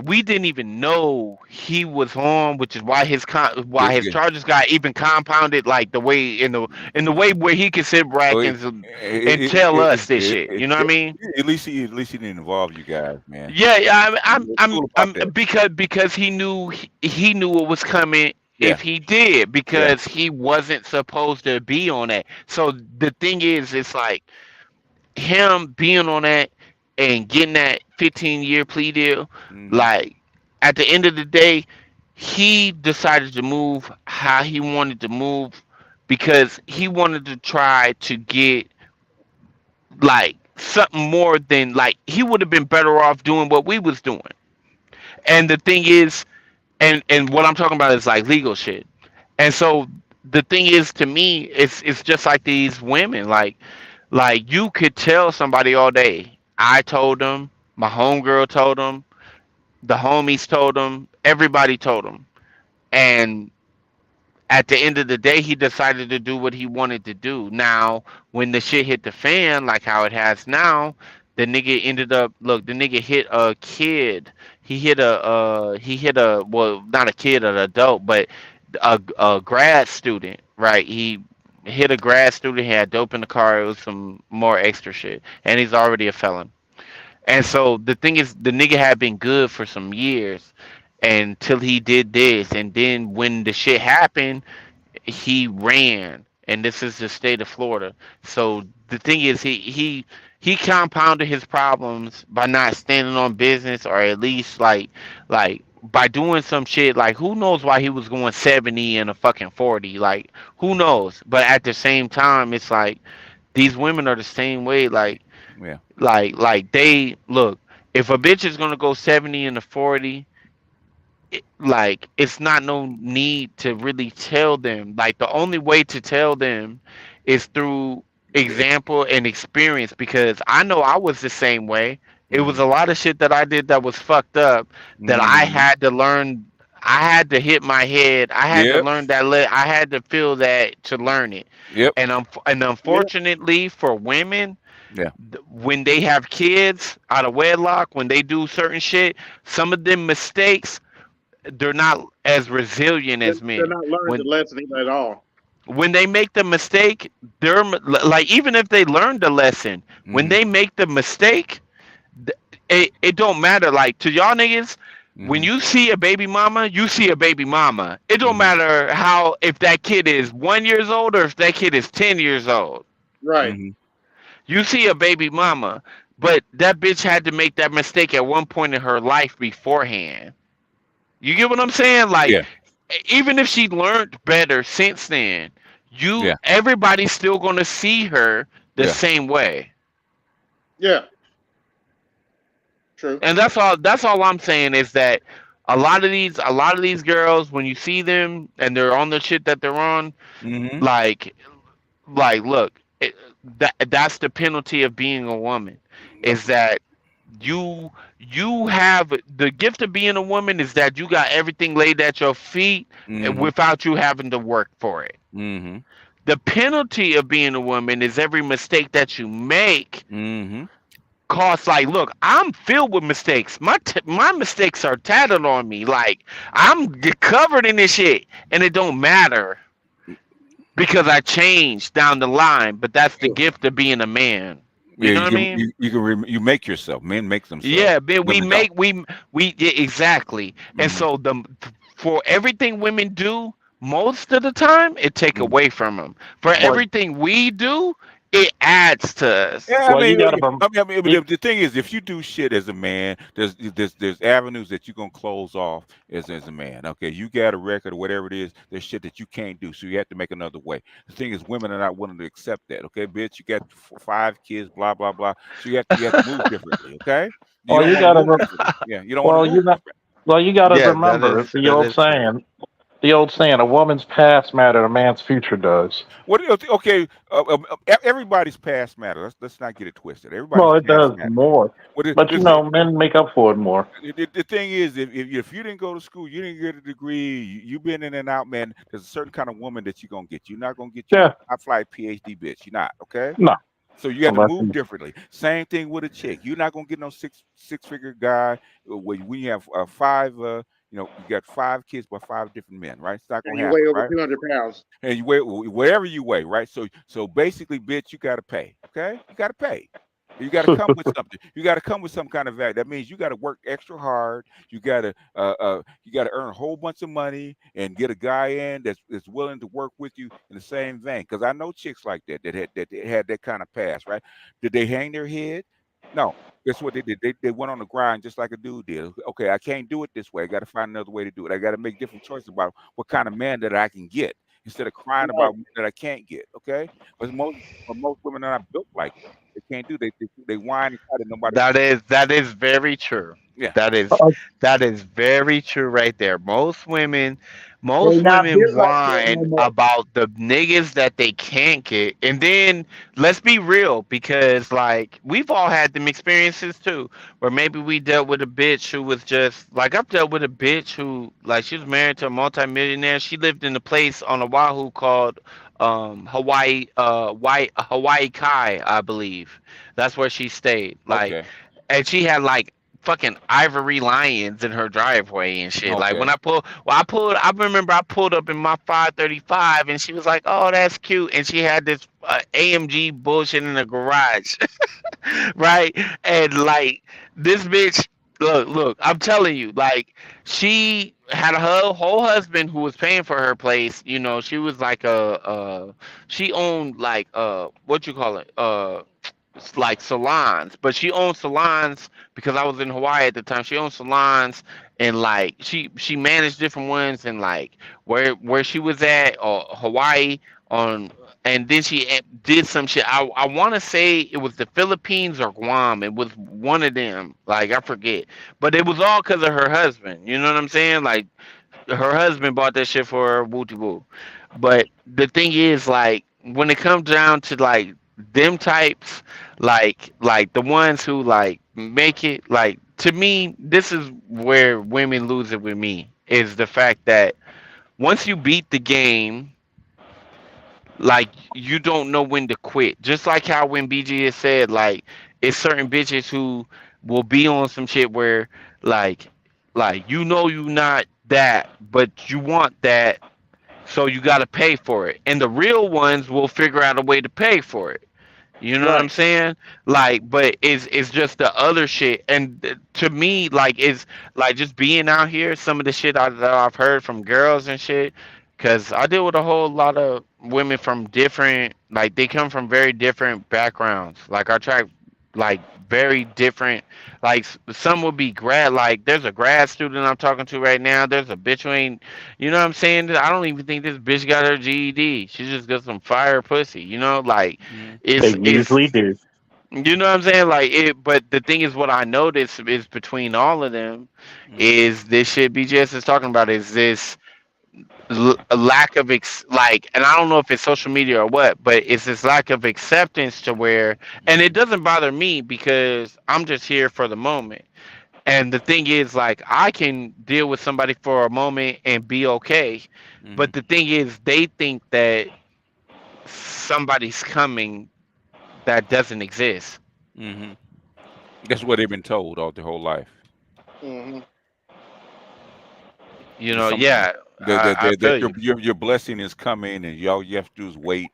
we didn't even know he was on, which is why yeah, why his yeah. charges got even compounded, like the way in the way where he could sit Oh, back and tell us this shit. You know what I mean? at least he didn't involve you guys, man. Yeah, yeah, It's cool about I'm that. because he knew what was coming Yeah, if he did yeah. because he wasn't supposed to be on that. So the thing is, it's like him being on that and getting that 15-year plea deal. Mm-hmm. Like at the end of the day, he decided to move how he wanted to move because he wanted to try to get like something more than like he would have been better off doing what we was doing. And the thing is, and what I'm talking about is like legal shit. And so the thing is, to me, it's just like these women. Like you could tell somebody all day. I told them, my homegirl told them, the homies told them, everybody told them, and at the end of the day, he decided to do what he wanted to do. Now, when the shit hit the fan, like how it has now, the nigga ended up look. The nigga hit a kid. He hit a well, not a kid, an adult, but a grad student. Right? He hit a grad student. He had dope in the car. It was some more extra shit, and he's already a felon. And so the thing is, the nigga had been good for some years until he did this, and then when the shit happened he ran, and this is the state of Florida. So the thing is, he compounded his problems by not standing on business, or at least like by doing some shit. Like who knows why he was going 70 and a fucking 40? Like who knows? But at the same time, it's like these women are the same way. Yeah. Like they look. If a bitch is gonna go 70 and a 40, like it's not no need to really tell them. Like the only way to tell them is through example and experience, because I know I was the same way. It was Mm-hmm. a lot of shit that I did that was fucked up that I Mm-hmm. had to learn. I had to hit my head. I had to Yep. learn that. I had to feel that to learn it. Yep. And Yeah. unfortunately for women, Yeah. when they have kids out of wedlock, when they do certain shit, some of them mistakes, they're not as resilient as They're men. not learning the When lesson at all. they make the mistake, like even if they learn the lesson, when Mm-hmm. they make the mistake, it don't matter. Like to y'all niggas, when Mm-hmm. you see a baby mama, you see a baby mama. It don't Mm-hmm. matter how if that kid is 1 years old or if that kid is 10 years old. Right. Mm-hmm. You see a baby mama, but that bitch had to make that mistake at one point in her life beforehand. You get what I'm saying? Like Yeah. even if she learned better since then, Yeah. everybody's still gonna see her the Yeah. same way. Yeah. True. And that's all I'm saying is that a lot of these girls, when you see them and they're on the shit that they're on, Mm-hmm. like look, that's the penalty of being a woman, is that you have the gift of being a woman, is that you got everything laid at your feet Mm-hmm. without you having to work for it. Mm-hmm. The penalty of being a woman is every mistake that you make Mm-hmm. costs. Like look, I'm filled with mistakes. My mistakes are tatted on me. Like I'm covered in this shit, and it don't matter because I changed down the line. But that's the gift of being a man. You Yeah. know what I mean? You make yourself. Men make themselves. Yeah, man, we Women don't. make we yeah, exactly. And Mm-hmm. so for everything women do, most of the time it take Mm-hmm. away from them. For Right. everything we do, it adds to us. Yeah, I Well, you mean, got to but the thing is, if you do shit as a man, there's avenues that you're gonna close off as a man. Okay, you got a record or whatever it is. There's shit that you can't do, so you have to make another way. The thing is, women are not willing to accept that. Okay, bitch, you got 5 kids, blah blah blah. So you have to move differently. Okay, you well, don't you want to got move to differently. Yeah, you don't want to well, move you got different. well, you got to Yeah, that remember is that is true. the old saying, a woman's past matter, a man's future does. What? Okay, everybody's past matter. Let's not get it twisted. Everybody's Well, it past does matter. more, What is, but men make up for it more. the thing is, if you didn't go to school, you didn't get a degree, you've been in and out, man. There's a certain kind of woman that you're gonna get. You're not gonna get you no Yeah, high flight PhD bitch. You're not, okay? no, So you got to unless move differently. Same thing with a chick. You're not gonna get no six figure guy when you have five. You got 5 kids by 5 different men, right? It's not And gonna you weigh happen, over right? 200 pounds. And you weigh whatever you weigh, right? So basically, bitch, you got to pay. Okay, you got to pay. You got to come with something. You got to come with some kind of value. That means you got to work extra hard. You got to earn a whole bunch of money and get a guy in that's willing to work with you in the same vein. Because I know chicks like that had that kind of past, right? Did they hang their head? No. Guess what they did? They went on the grind just like a dude did. Okay, I can't do it this way. I got to find another way to do it. I got to make different choices about what kind of man that I can get instead of crying Right. about that I can't get. Okay, but most women are not built like that. They can't do. They whine and cry that nobody. That is very true. Yeah. That is that is very true right there. They Most not women built like that no whine more. about the niggas that they can't get. And then let's be real, because like we've all had them experiences too, where maybe we dealt with a bitch who was just like, I've dealt with a bitch who, like, she was married to a multimillionaire. She lived in a place on Oahu called Hawaii Kai, I believe. That's where she stayed. Like, Okay. and she had like fucking ivory lions in her driveway and shit. Like when Okay. I remember I pulled up in my 535 and she was like, "Oh, that's cute," and she had this AMG bullshit in the garage, right? And like this bitch, look, I'm telling you, like she had her whole husband who was paying for her place. You know, she was like she owned like what you call it, like salons, but she owned salons because I was in Hawaii at the time. She owned salons and like she managed different ones and like where she was at or Hawaii on, and then she did some shit. I want to say it was the Philippines or Guam. It was one of them. Like I forget, but it was all because of her husband. You know what I'm saying? Like her husband bought that shit for her, wooty woo. But the thing is, like, when it comes down to like them types, like the ones who like make it, like to me, this is where women lose it with me is the fact that once you beat the game, like you don't know when to quit. Just like how when BG said, like it's certain bitches who will be on some shit where like you know you not that, but you want that, so you got to pay for it. And the real ones will figure out a way to pay for it. You know what I'm Right. saying? Like, but it's just the other shit. And to me, like, it's like just being out here. Some of the shit that I've heard from girls and shit, because I deal with a whole lot of women from different, like, they come from very different backgrounds. Like, I try, like, very different. Like, some would be grad. Like, there's a grad student I'm talking to right now. There's a bitch who ain't. You know what I'm saying? I don't even think this bitch got her GED. She just got some fire pussy. You know, like Mhm. They it's usually do. you know what I'm saying? Like it, but the thing is, what I notice is between all of them Mhm. is this shit BGS is talking about is this a lack of like, and I don't know if it's social media or what, but it's this lack of acceptance to where, and it Mhm. doesn't bother me because I'm just here for the moment. And the thing is, like, I can deal with somebody for a moment and be okay, but Mhm. the thing is, they think that somebody's coming that doesn't exist. Mhm. That's what they've been told all their whole life. Hmm. You That know, some yeah, I that feel you. your blessing is coming, and all you have to do is wait,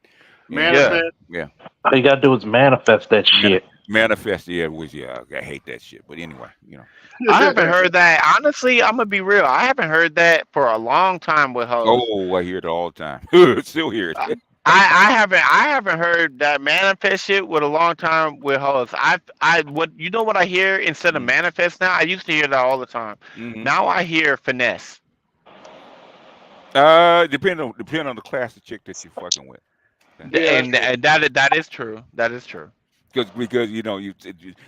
and Yeah. Manifest. yeah, All you gotta do is manifest that mani- shit. manifest. Yeah, which yeah, I hate that shit. But anyway. I haven't heard that. Honestly, I'm gonna be real. I haven't heard that for a long time with hoes. Oh, I hear it all the time. Still hear it. I haven't heard that manifest shit with a long time with hoes. I what you know what I hear instead of Mm. manifest now? I used to hear that all the time. Mm-hmm. Now I hear finesse. Depend on the class of chick that you're fucking with. Okay. Yeah, And that is true. That is true. Because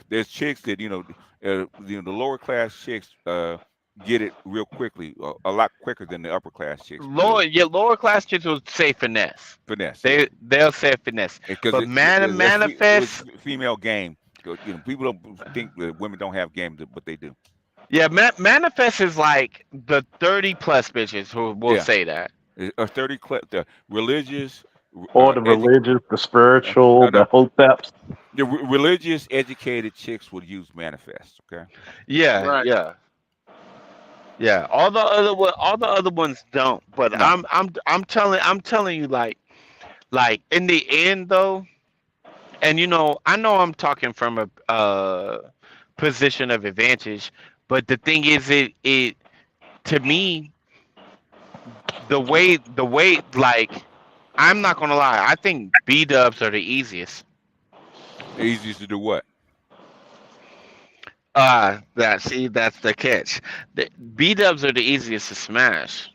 there's chicks that the lower class chicks get it real quickly, a lot quicker than the upper class chicks because Lower class chicks will say finesse. finesse, yeah, They'll say finesse. because But it's manifest, female game. People don't think that women don't have game, but they do. yeah, manifest is like the 30 plus bitches who will Yeah, say that. a 30 the religious, Or the edu- religious, the spiritual, no, the no, hoteps. the religious educated chicks would use manifest. Okay. Yeah, right. yeah. Yeah, all the other ones don't. But No. I'm telling you, like in the end though, and I know I'm talking from a position of advantage, but the thing is, it to me, the way like I'm not gonna lie, I think B dubs are the easiest. Easiest to do what? That's the catch. The B dubs are the easiest to smash.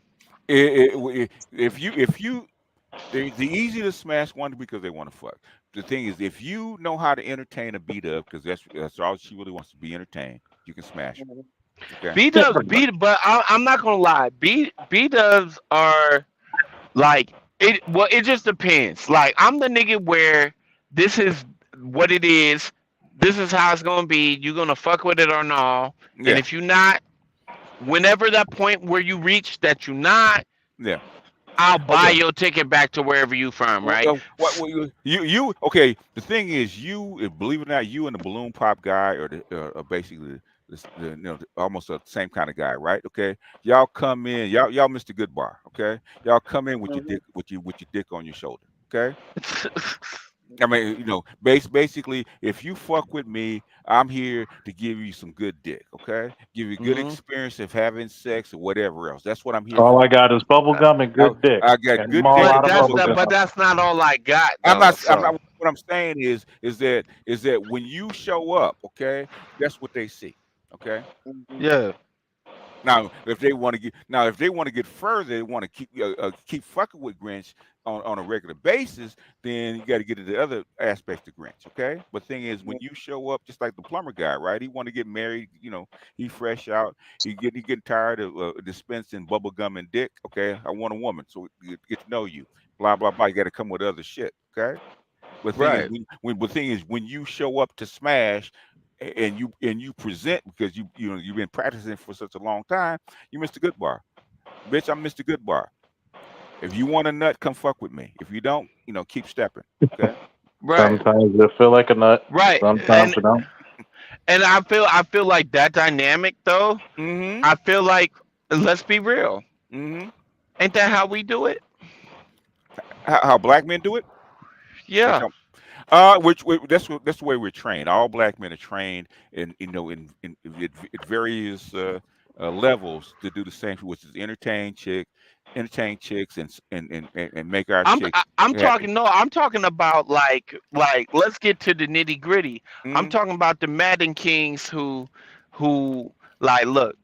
If you the easy to smash one because they want to fuck. The thing is, if you know how to entertain a beat up, because that's all she really wants to be entertained, you can smash her. Okay. B Yeah, dubs, pretty much. but I'm not gonna lie. B dubs are like it. Well, it just depends. Like I'm the nigga where this is what it is. This is how it's gonna be. You gonna fuck with it or no? And Yeah. if you not, whenever that point where you reach that you not, Yeah. I'll buy Okay. your ticket back to wherever you from. Right? What you okay? The thing is, believe it or not, you and the balloon pop guy are basically almost the same kind of guy, right? Okay, y'all come in, y'all Mr. Good Bar, okay? Y'all come in with your Mhm. dick with your dick on your shoulder, okay? I mean, basically, if you fuck with me, I'm here to give you some good dick, okay? Give you a good hmm experience of having sex or whatever else. That's what I'm here All for. I got is bubble Uh, gum and I, good dick. I got And I'm good all dick but out and of that's bubble bubble not. gum. But gum. that's not all I got I'm though. not. I'm So not. What I'm saying is that when you show up, okay, that's what they see. Okay. Mhm. yeah. If they want to get further, they want to keep fucking with Grinch on a regular basis. Then you got to get to the other aspects of Grinch. Okay. But thing is, when you show up, just like the plumber guy, right? He want to get married. He fresh out. He getting tired of dispensing bubble gum and dick. Okay. I want a woman, so get to know you. Blah blah blah. You got to come with other shit. Okay. But thing is, Right. when you show up to smash, and you present because you've been practicing for such a long time, you Mr. Good Bar, bitch. I'm Mr. Good Bar. If you want a nut, come fuck with me. If you don't, keep stepping. Okay. Right. Sometimes it feel like a nut. Right. Sometimes it don't. And I feel like that dynamic though. Mm-hmm. I feel like, let's be real. Mm-hmm. Ain't that how we do it? How black men do it? Like Yeah. how that's the way we're trained. All black men are trained in various levels to do the same, which is entertain chicks, and make our chicks I'm happy. talking no, I'm talking about like let's get to the nitty gritty. I'm Mm-hmm. talking about the Madden Kings who like look,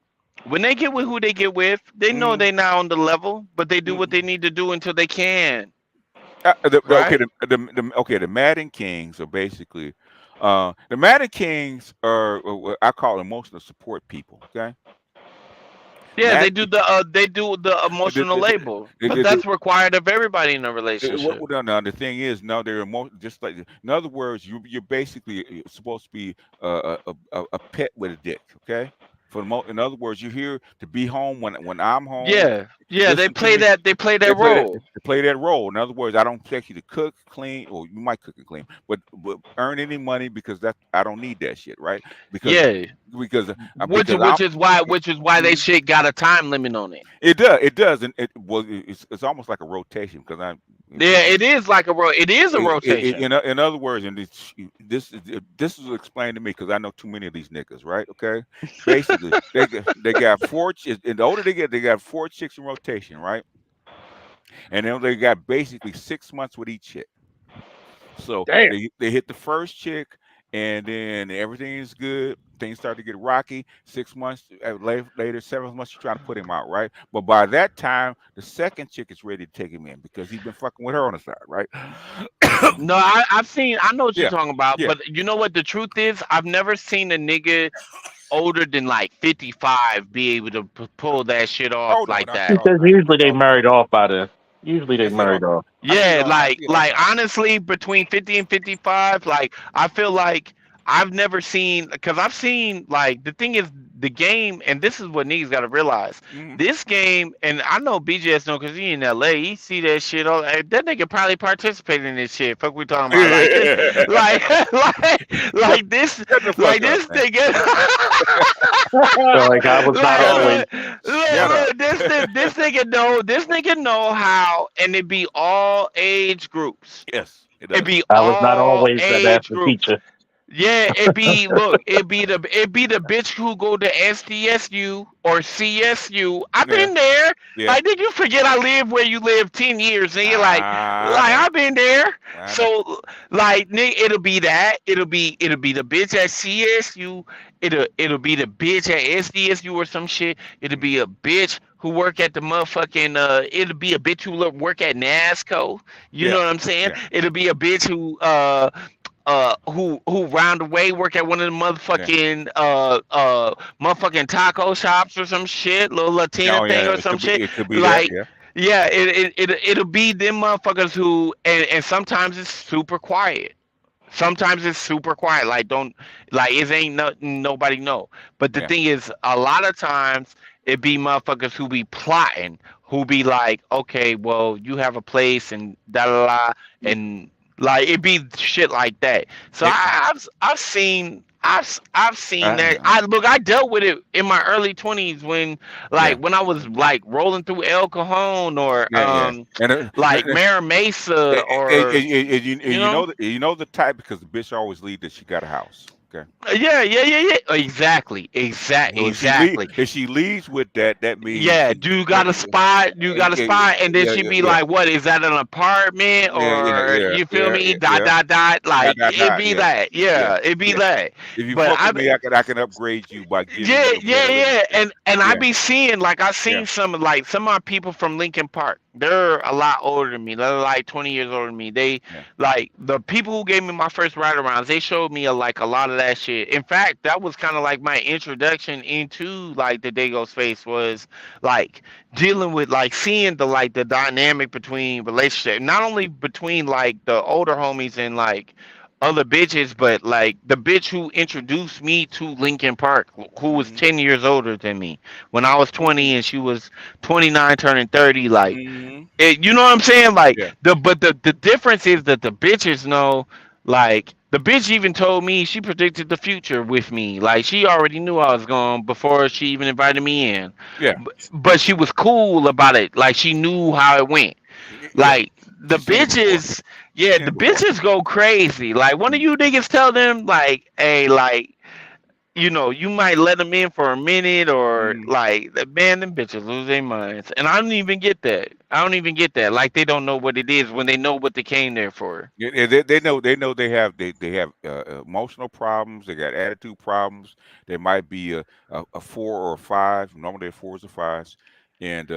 when they get with who they get with, they know Mm-hmm. they not on the level, but they do what they Mm-hmm. need to do until they can. Okay, Right? the Madden Kings are basically the Madden Kings are what I call emotional support people. Okay, Yeah, Mad, they do the the, emotional the, label, but the, the, that's required of everybody in a what relationship. well, no, the thing is, no, they're just like, in other words, you're basically supposed to be a pet with a dick. Okay, in other words, you're here to be home when I'm home. Yeah, yeah, Listen to me. they play They that play that role. they play that role. In other words, I don't expect you to cook, clean, or you might cook and clean, but earn any money because I don't need that shit, right? Because Yeah, because which because I'm which is why they Mhm. shit got a time limit on it. It does, and it's almost like a rotation because Yeah, it is like it is a rotation. in other words, and this is explained to me because I know too many of these niggas, right? Okay, basically they got four. And the older they get, they got four chicks in rotation, right? and then they got basically 6 months with each chick. So Damn. they hit the first chick, and then everything is good. Things start to get rocky. 6 months later, 7 months, you're trying to put him out, right? But by that time, the second chick is ready to take him in because he's been fucking with her on the side, right? No, I know what you're Yeah, talking about, yeah. but you know what the truth is? I've never seen a nigga older than like 55 be able to pull that shit off Oh no, like not that. at all. Because I usually see it they all the time. married off by then. Usually I they see it all. married off. Yeah, I see it all the time. honestly, between 50 and 55, like I feel like I've never seen because I've seen like the thing is the game, and this is what niggas gotta realize. Mhm. This game, and I know BGS know because he in LA, he see that shit all that nigga probably participated in this shit. Fuck we talking about. Like this like Shut, like this shut the fuck up, man. nigga So like I was not like Shut up. always. Shut up. this nigga know how, and it be all age groups. Yes, it It does. be I was not all always that age master groups. teacher. Yeah, it be the bitch who go to SDSU or CSU. I've Yeah, been there. yeah. Like, did you forget I lived where you lived 10 years? And you're I like know. I've been there. I know. So, like, it'll be that. It'll be the bitch at CSU. It'll be the bitch at SDSU or some shit. It'll Mm, be a bitch who work at the motherfucking. It'll be a bitch who work at NASCO. You know yeah, what I'm saying? yeah, It'll be a bitch who round the way work at one of the yeah. motherfucking taco shops or some shit, little Latina Oh thing yeah, or some shit. it could be that. Like, Yeah. yeah, it'll be them motherfuckers who, and sometimes it's super quiet. Sometimes it's super quiet. Like, don't, like, it ain't nothing nobody know. But the Yeah. thing is, a lot of times it be motherfuckers who be plotting, who be like, okay, well, you have a place and da da da, Yeah. and like it be shit like that. So It, I've seen that. uh, I dealt with it in my early 20s when yeah. when I was like rolling through El Cajon or Yeah. Yeah. And like Mara Mesa or you know. you know the type because the bitch always lead that she got a house. Okay. Yeah. Exactly. So Exactly. if she leaves with that, that means Yeah, do you got a spot? Do you got a yeah, spot? And then yeah, she yeah, be yeah, like, "What is that? An apartment or you feel me? Dot yeah. dot dot." Dot, Like dot, it dot, be yeah, that. yeah, Yeah, it be yeah. that. If you But fuck with me, I can upgrade you by giving yeah, you a better living space. and I Yeah, be seeing like I yeah, seen some of my people from Lincoln Park. They're a lot older than me. They're like 20 years older than me. They yeah. like the people who gave me my first ride arounds. They showed me like a lot of that shit. In fact, that was kind of like my introduction into like the Dago space was like dealing with like seeing the dynamic between relationship, not only between like the older homies and like other bitches, but like the bitch who introduced me to Lincoln Park, who was Mm-hmm. 10 years older than me when I was 20 and she was 29 turning 30. Like, Mm-hmm. you know what I'm saying? Like, Yeah, the difference is that the bitches know, like, the bitch even told me she predicted the future with me. Like, she already knew I was gone before she even invited me in. yeah, But she was cool about it. Like, she knew how it went. yeah. Like the She's seen it before. bitches, She's yeah, seen the it before. bitches go crazy. Like one of you niggas tell them like, hey, like, you might let them in for a minute or Mm-hmm. like, man, them bitches lose their minds. And I don't even get that. I don't even get that. Like they don't know what it is when they know what they came there for. Yeah, they know they have emotional problems. They got attitude problems. They might be a 4 or 5. Normally they're 4s or 5s, and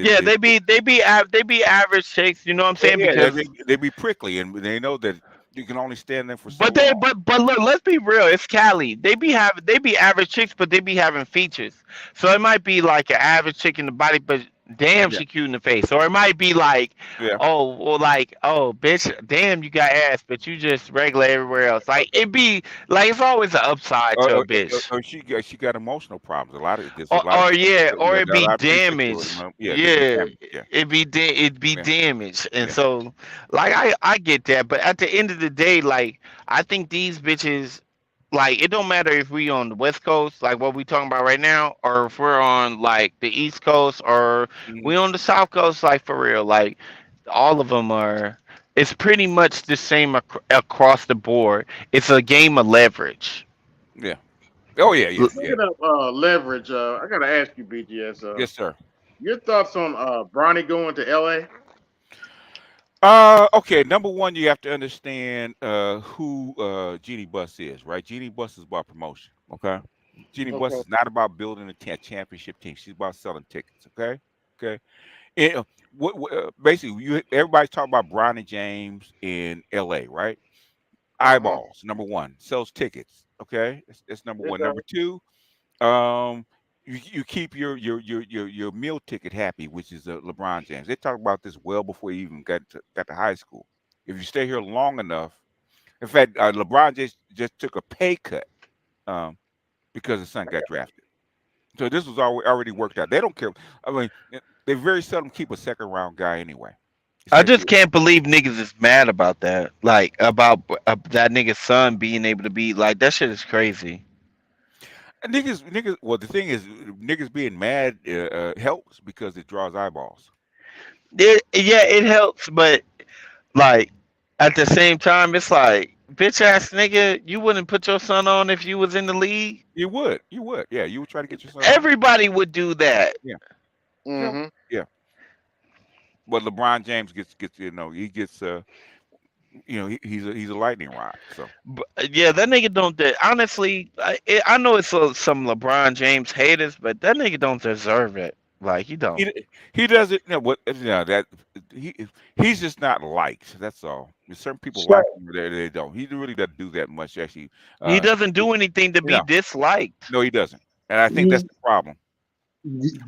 Yeah, they be average chicks. You know what I'm saying? yeah, Because they be prickly, and they know that you can only stand them for so But they long. but look, let's be real. It's Cali. They be average chicks, but they be having features. So it might be like an average chick in the body, but damn, Yeah, she cute in the face. Or it might be like, yeah. oh, well, like, oh, bitch, damn, you got ass, but you just regular everywhere else. Like it be like it's always an upside to a bitch. Or she got emotional problems. There's a lot of Or yeah, or yeah, it there are a be lot of pretty chicks do it. damaged. Yeah, they be Yeah, damaged. Yeah, it be yeah, damaged, and yeah. so like I get that, but at the end of the day, like I think these bitches, like it don't matter if we on the West Coast, like what we talking about right now, or if we're on like the East Coast, or Mhm. we on the South Coast, like for real, like all of them are. It's pretty much the same across the board. It's a game of leverage. Yeah. Oh yeah, yeah, yeah. Speaking of leverage, I gotta ask you, BGS. Yes, sir. Your thoughts on Bronny going to LA? Okay. Number one, you have to understand who Genie Bus is, right? Genie Bus is about promotion. Okay. Genie Bus Okay. is not about building a championship team. She's about selling tickets. Okay. Okay. And, basically, everybody's talking about Bronny James in L.A., right? Uh-huh. Eyeballs. Number one, sells tickets. Okay, that's number It one. Number does. two, you keep your meal ticket happy, which is LeBron James. They talked about this well before he even got to high school. If you stay here long enough, in fact, LeBron just took a pay cut um, because his son got drafted. So this was already worked out. They don't care. I mean, they very seldom keep a second round guy anyway, I just especially. can't believe niggas is mad about that. Like about that nigga's son being able to be like that shit is crazy. Niggas. Well, the thing is, niggas being mad helps because it draws eyeballs. Yeah, it helps, but like at the same time, it's like bitch ass nigga, you wouldn't put your son on if you was in the league. You would, yeah, you would try to get your son on. Everybody would do that. Yeah, yeah, Mm-hmm. yeah. But LeBron James gets he gets he's a lightning rod. So But yeah, that nigga don't. Honestly, I know it's some LeBron James haters, but that nigga don't deserve it. Like he don't. he doesn't what that he he's just not liked. That's all. Certain people So like him, they don't. He really doesn't do that much actually. He Uh, doesn't do anything to be no, disliked. no, he doesn't. And I think that's you- the problem.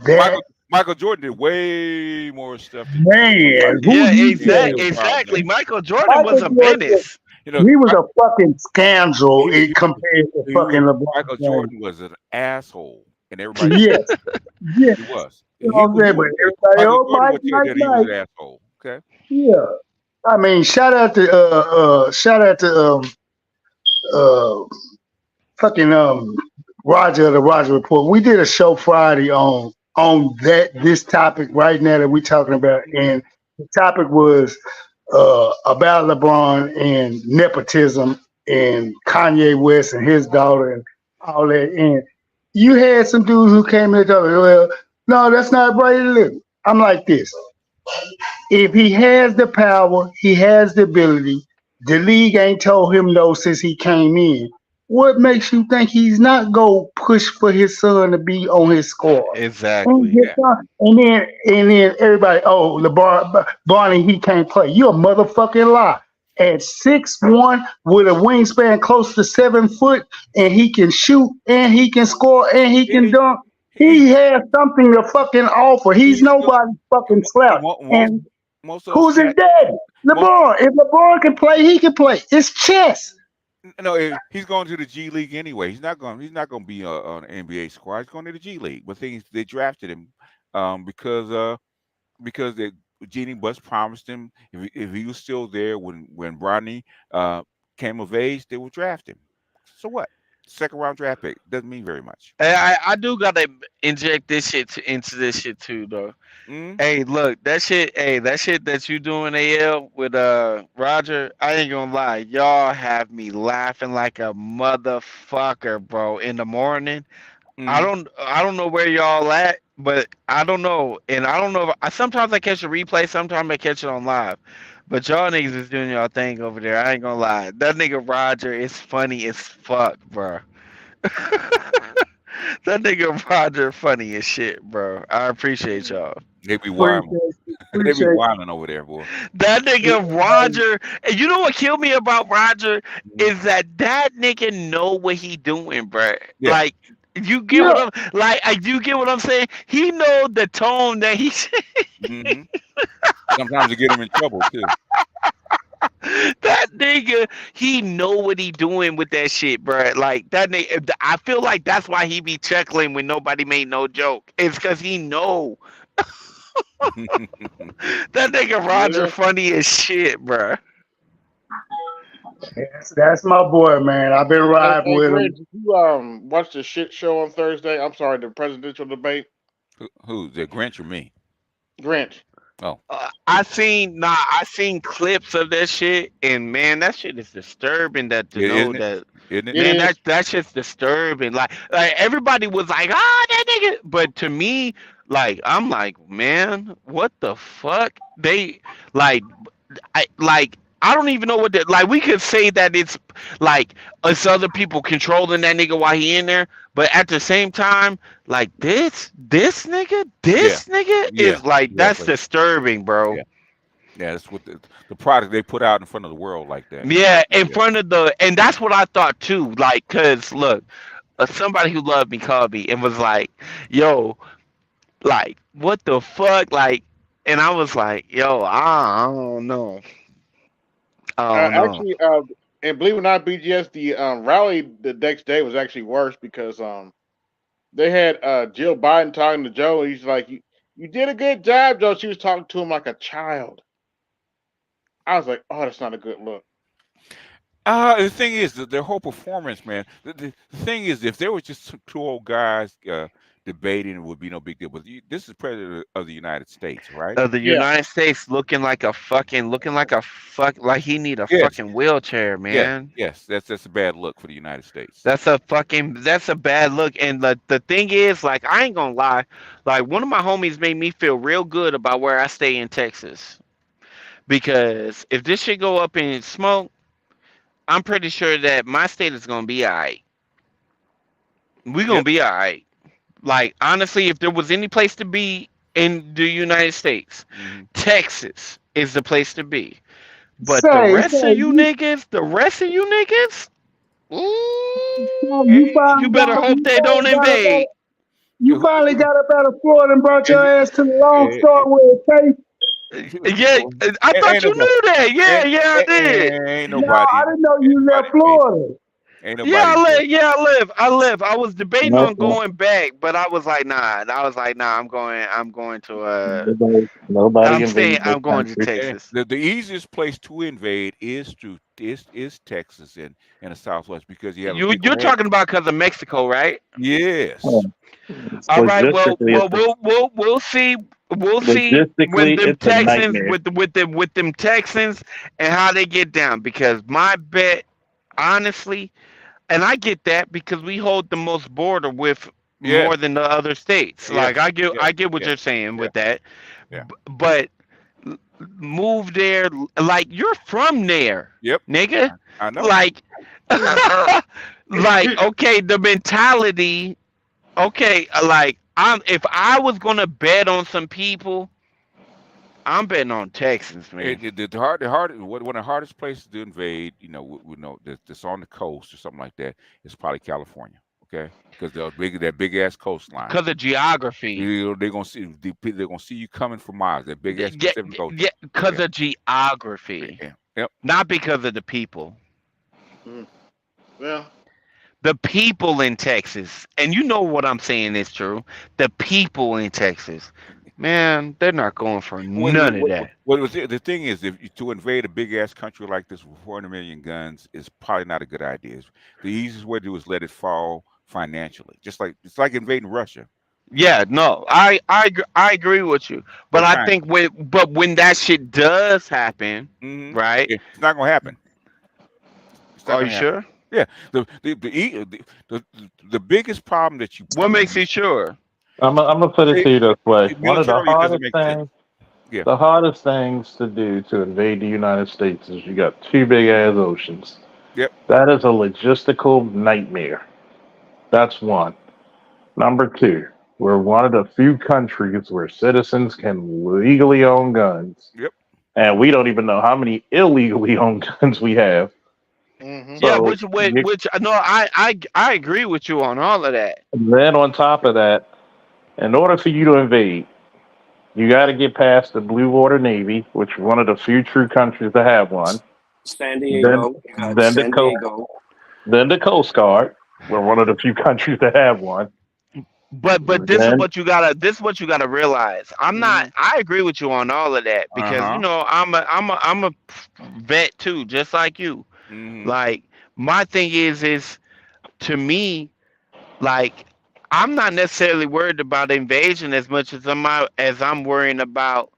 that Michael Jordan did way more stuff to LeBron man, who Yeah, James you than tell? LeBron exactly. James. Michael Jordan was Michael a Jordan, menace. You know, he was a fucking scandal he, compared to he was fucking LeBron Michael James. Jordan was an asshole, and everybody knew Yes, yes, he was. you He know what I'm would. He saying? But would tell you, everybody, Michael oh, Jordan Mike, would tell Mike, you that he was Mike. an asshole. Okay. Yeah. I mean, shout out to uh fucking Roger of the Roger Report. We did a show Friday on this topic right now that we're talking about, and the topic was about LeBron and nepotism and Kanye West and his daughter and all that. And you had some dudes who came in and told me, well, no, that's not right. I'm like this. If he has the power, he has the ability. The league ain't told him no since he came in. What makes you think he's not go push for his son to be on his squad? And, Exactly. his Yeah. son- and then everybody, oh, LeBron, Barney, he can't play. You a motherfucking lie. At 6'1", with a wingspan close to 7 foot, and he can shoot, and he can score, and he can He, dunk. he, He has something to fucking offer. He's he's still nobody's fucking slouch. And most of those who's his cats. daddy? Most LeBron. If LeBron can play, he can play. It's chess. no, he's going to the G League anyway. He's not going. He's not going to be on an NBA squad. He's going to the G League. But things they drafted him because they Jeannie Buss promised him if he was still there when Bronny uh, came of age, they would draft him. So what? Second round draft pick doesn't mean very much. Hey, I do gotta inject this shit into this shit too, though. Mm? Hey, look, that shit. Hey, that shit that you doing AL with Roger. I ain't gonna lie, y'all have me laughing like a motherfucker, bro. In the morning, Mm. I don't know where y'all at, but I don't know, and I don't know. If, sometimes I catch a replay, sometimes I catch it on live. But y'all niggas is doing y'all thing over there. I ain't gonna lie. That nigga Roger is funny as fuck, bro. That nigga Roger funny as shit, bro. I appreciate y'all. They be wild. Appreciate you. They be Appreciate wilding over there, boy. That nigga you. Roger, and you know what killed me about Roger Mm. is that nigga know what he doing, bro. Yeah. Like you get Yeah. what I'm like. You get what I'm saying. He know the tone that he. Hmm. Sometimes they get him in trouble too. That nigga, he know what he doing with that shit, bro. Like that nigga, I feel like that's why he be chuckling when nobody made no joke. It's because he know that nigga Roger Yeah. funny as shit, bro. That's my boy, man. I've been riding Hey, with Greg, him. did you watch the shit show on Thursday? I'm sorry, the presidential debate. Who? The Grinch or me? Grinch. Oh, I seen clips of that shit, and man, that shit is disturbing. That to know isn't it? that isn't it? It Man, is. that's just disturbing. Like everybody was like, "Ah, that nigga," but to me, like I'm like, man, what the fuck? They like, I don't even know what that. Like we could say that like it's other people controlling that nigga while he in there, but at the same time, like Yeah, this nigga yeah, is like that's exactly. disturbing, bro. Yeah, yeah. That's what the product they put out in front of the world like that. Yeah, in Yeah. front of and that's what I thought too. Like, cause look, somebody who loved me called me and was like, "Yo, like, what the fuck?" Like, and I was like, "Yo, I don't know, I don't know." Actually, and believe it or not, BGS, the rally the next day was actually worse because they had Jill Biden talking to Joe, and he's like, "You did a good job, Joe." She was talking to him like a child. I was like, "Oh, that's not a good look." The thing is, their whole performance, man. The thing is, if there was just two old guys debating, it would be no big deal. But this is president of the United States, right? The Yeah, United States looking like a like he need a Yes, fucking wheelchair, yes, man. yes. That's a bad look for the United States. That's a bad look. And the thing is, like, I ain't gonna lie, like one of my homies made me feel real good about where I stay in Texas. Because if this shit go up in smoke, I'm pretty sure that my state is gonna be alright. We gonna Yep. be alright. Like honestly, if there was any place to be in the United States, Hmm. Texas is the place to be. But Say, the rest of you niggas, you ooh, you finally better hope they don't invade. you finally got up out of Florida and brought your And, ass to the Lone and, Star where it tastes. Yeah, I thought ain't you nobody, knew that. Yeah, ain't, yeah, I did. ain't No, nobody, I didn't know ain't you nobody left invade. Florida. Ain't Yeah, nobody invade. I live. I was debating No, on no, going back, but I was like, nah. And I was like, nah, I'm going to nobody invaded this I'm going to country. And Texas. the easiest place to invade is Texas and the Southwest because you have a big You're land. talking about because of Mexico, right? Yes. Oh, it's All right. Well, logistically, it's we'll see. We'll see when logistically, them it's a Texans nightmare. with them Texans and how they get down. Because my bet, honestly, and I get that because we hold the most border with Yes. more than the other states. Like Yes. Yes. I get what Yes. you're saying Yeah. with that. Yeah. But move there, like you're from there, Yep. nigga. I know. Like, like okay, the mentality. Okay, like if I was gonna bet on some people, I'm betting on Texans, man. One of the hardest places to invade, we know that's on the coast or something like that, is probably California. Okay, because that big ass coastline. Cause of geography. They're gonna see they're gonna see you coming for miles. That big ass Yeah, Pacific Ocean. yeah, cause Yeah. of geography, Yeah. Yep. not because of the people. Mm, well, The people in Texas, and you know what I'm saying is true. The people in Texas, man, they're not going for none of that. The thing is, if to invade a big ass country like this with 400 million guns is probably not a good idea. The easiest way to do is let it fall financially, just like it's like invading Russia Yeah, no, I agree with you, or but I China. think when that shit does happen, Hmm. right? Yeah, it's not gonna happen. It's not Are you gonna happen. sure? Yeah, the biggest problem that you What makes you sure? I'm gonna put it to it, you this way. One of the militarily it doesn't hardest make sense. things, Yeah. the hardest things to do to invade the United States is you got two big ass oceans. Yep. That is a logistical nightmare. That's one. Number two, we're one of the few countries where citizens can legally own guns, Yep. and we don't even know how many illegally owned guns we have. hmm Yeah, So, which no, I agree with you on all of that. then on top of that, in order for you to invade, you got to get past the Blue Water Navy, which is one of the few true countries to have one. San Then, Diego. You got then the San coast, Diego. then the Coast Guard. We're one of the few countries to have one. But Then, this is what you gotta realize. Hmm. I agree with you on all of that Uh because you huh. know I'm a vet too, just like you. Hmm. Like my thing is to me, like I'm not necessarily worried about invasion as much as I'm worrying about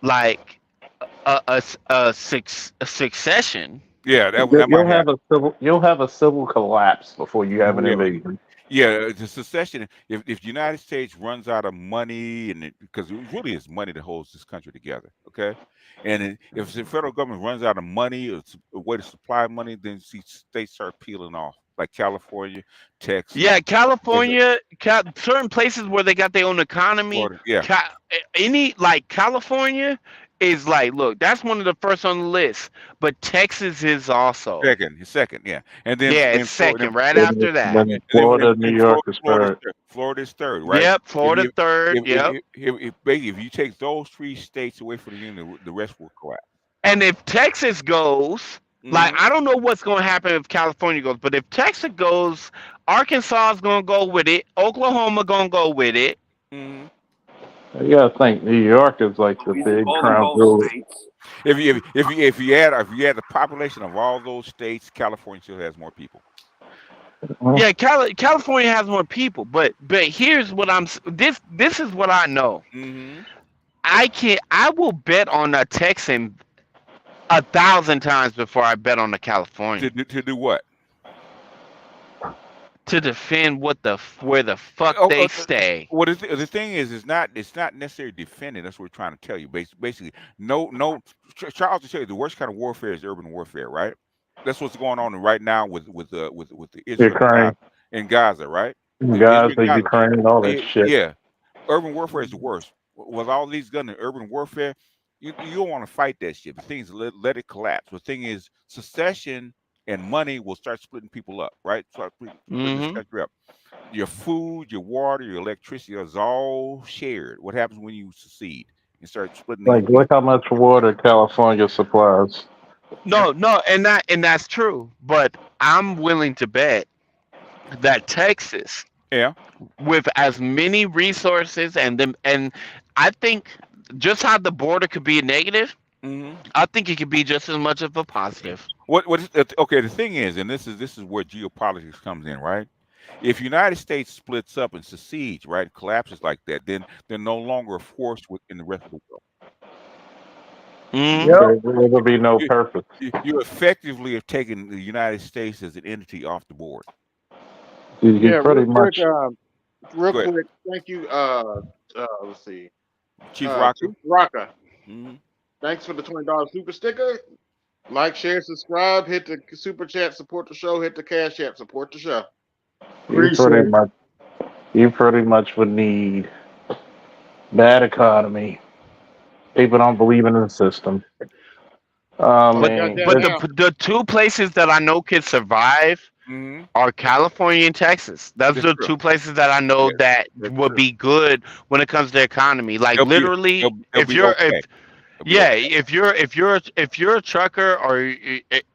like a succession. Yeah, that might happen. You'll have a civil collapse before you have an Really. invasion. Yeah, the secession. If the United States runs out of money, because it really is money that holds this country together, okay, and if the federal government runs out of money or a way to supply money, then see states start peeling off, like California, Yeah, Texas, there's a- California, certain places where they got their own economy. Florida. Yeah, Any like California is like, look, that's one of the first on the list. But Texas is also, second, yeah, and yeah, it's then Florida, second, right after that. and Then then, Florida, New York is third. Florida's third, right? Yep, If Florida you third. Yep. basically if you take those three states away from the union, the rest will collapse. And if Texas goes, like Hmm. I don't know what's going to happen if California goes, but if Texas goes, Arkansas is going to go with it. Oklahoma going to go with it. Hmm. You gotta think New York is like the big crown jewel. If you add the population of all those states, California still has more people. Well, Yeah, California has more people, but here's what this is what I know. Hmm. I will bet on a Texan 1,000 times before I bet on a California To do what? to defend where the fuck Oh, they stay. well, the thing is, it's not necessarily defending. That's what we're trying to tell you. Basically, no. Charles will tell you the worst kind of warfare is urban warfare, right? That's what's going on right now with the Israel and Ukraine, Gaza, right? The Israel Gaza, and Gaza. Ukraine, all that shit. Yeah, urban warfare is the worst. With all these guns and urban warfare, you don't want to fight that shit. The thing is, let it collapse. The thing is, secession and money will start splitting people up, right? Start splitting this Hmm. country up. Your food, your water, your electricity is all shared. What happens when you secede and start splitting these Like, look how much water California supplies. No, and that's true. But I'm willing to bet that Texas, Yeah. with as many resources and I think just how the border could be a negative, Hmm. I think it could be just as much of a positive. Okay, the thing is, and this is where geopolitics comes in, right? If United States splits up and secedes, right, collapses like that, then they're no longer a force within the rest of the world. Hmm. Yep. There will be no You, purpose. you effectively have taken the United States as an entity off the board. You Yeah, pretty real quick, much. real Go ahead, quick. Thank you. Let's see. Chief Rocker. Chief Rocka. Hmm. Thanks for the $20 super sticker. Like, share, subscribe. Hit the super chat. Support the show. Hit the cash app. Support the show. You Appreciate pretty it. much. You pretty much would need bad economy. People don't believe in the system. I Oh, but mean, goddamn but it's now. the two places that I know could survive Hmm. are California and Texas. Those That's are the true. two places that I know Yeah, that that's would true. be good when it comes to economy. Like literally, They'll if be you're if okay. They'll be yeah, okay. if you're a trucker or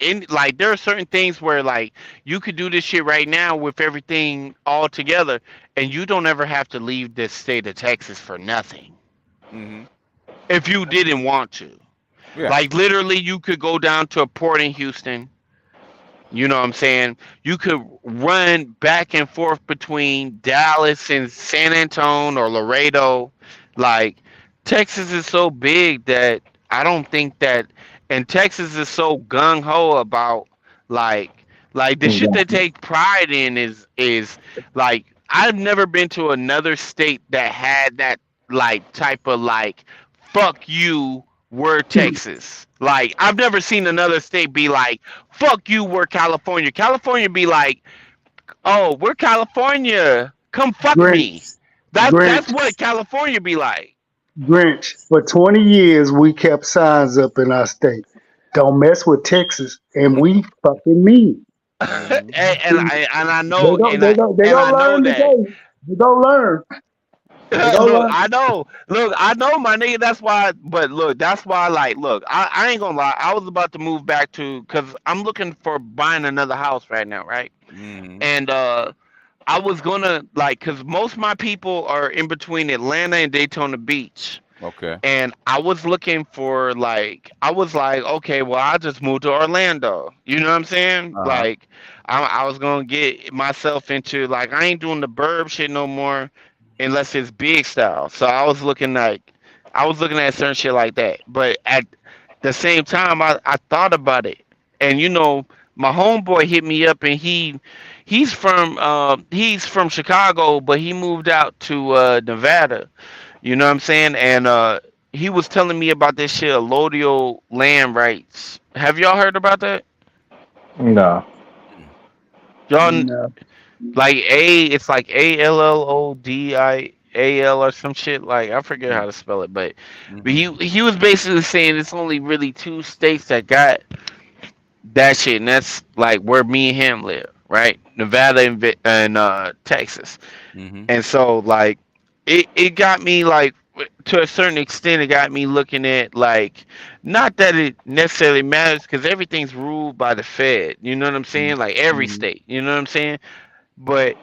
in like there are certain things where like you could do this shit right now with everything all together, and you don't ever have to leave this state of Texas for nothing Hmm. if you didn't want to. Yeah. Like literally, you could go down to a port in Houston. You know what I'm saying? You could run back and forth between Dallas and San Antonio or Laredo. Like Texas is so big that I don't think that, and Texas is so gung ho about like the shit they take pride in is like I've never been to another state that had that like type of like fuck you, we're Texas. Like I've never seen another state be like fuck you, we're California. California be like, oh, we're California. Come fuck me. Grinch, That's Grinch, what California be like. Grinch. For 20 years, we kept signs up in our state. Don't mess with Texas, and we fucking mean Hmm. it. And I They know go, they go, they and I gonna know learn that. today. They gonna learn. They gonna Look, learn. I know. Look, I know my nigga. That's why. But look, that's why. Like, look, I ain't gonna lie. I was about to move back to because I'm looking for buying another house right now, right? Hmm. And I was gonna like because most of my people are in between Atlanta and Daytona Beach. Okay. And I was looking for like I was like, okay, well I'll just move to Orlando. You know what I'm saying? Uh huh. Like I was gonna get myself into like I ain't doing the burb shit no more unless it's big style. So I was looking at certain shit like that. But at the same time I thought about it. and my homeboy hit me up, and he's from Chicago, but he moved out to Nevada. You know what I'm saying? And he was telling me about this shit, allodial land rights. Have y'all heard about that? No. Y'all No. like it's like ALLODIAL or some shit. Like I forget how to spell it, but he was basically saying it's only really two states that got that shit, and that's like where me and him live, right? Nevada and Texas. Mm-hmm. And so like it got me like to a certain extent it got me looking at like not that it necessarily matters because everything's ruled by the Fed. You know what I'm saying? Like every Mm-hmm. state. You know what I'm saying? But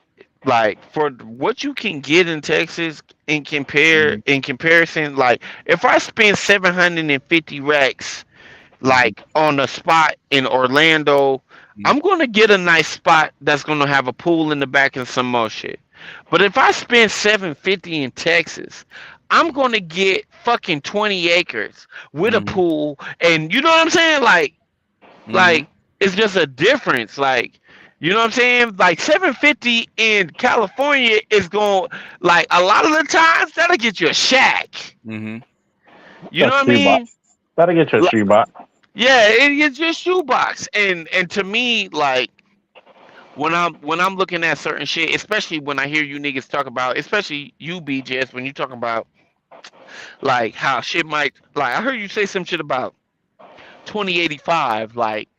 like for what you can get in Texas in comparison, like if I spend 750 racks Mm-hmm. like on a spot in Orlando, I'm gonna get a nice spot that's gonna have a pool in the back and some more shit. But if I spend 750 in Texas, I'm gonna get fucking 20 acres with a Mm-hmm. pool, and you know what I'm saying? Mm-hmm. Like it's just a difference. Like you know what I'm saying? Like 750 in California is going like a lot of the times that'll get you a shack. Mm-hmm. You A know what I shoebox. mean? Gotta get your Like, shoebox. yeah, it's your shoebox, and to me, like when I'm looking at certain shit, especially when I hear you niggas talk about, especially you BJS, when you talking about like how shit might, like I heard you say some shit about 2085, like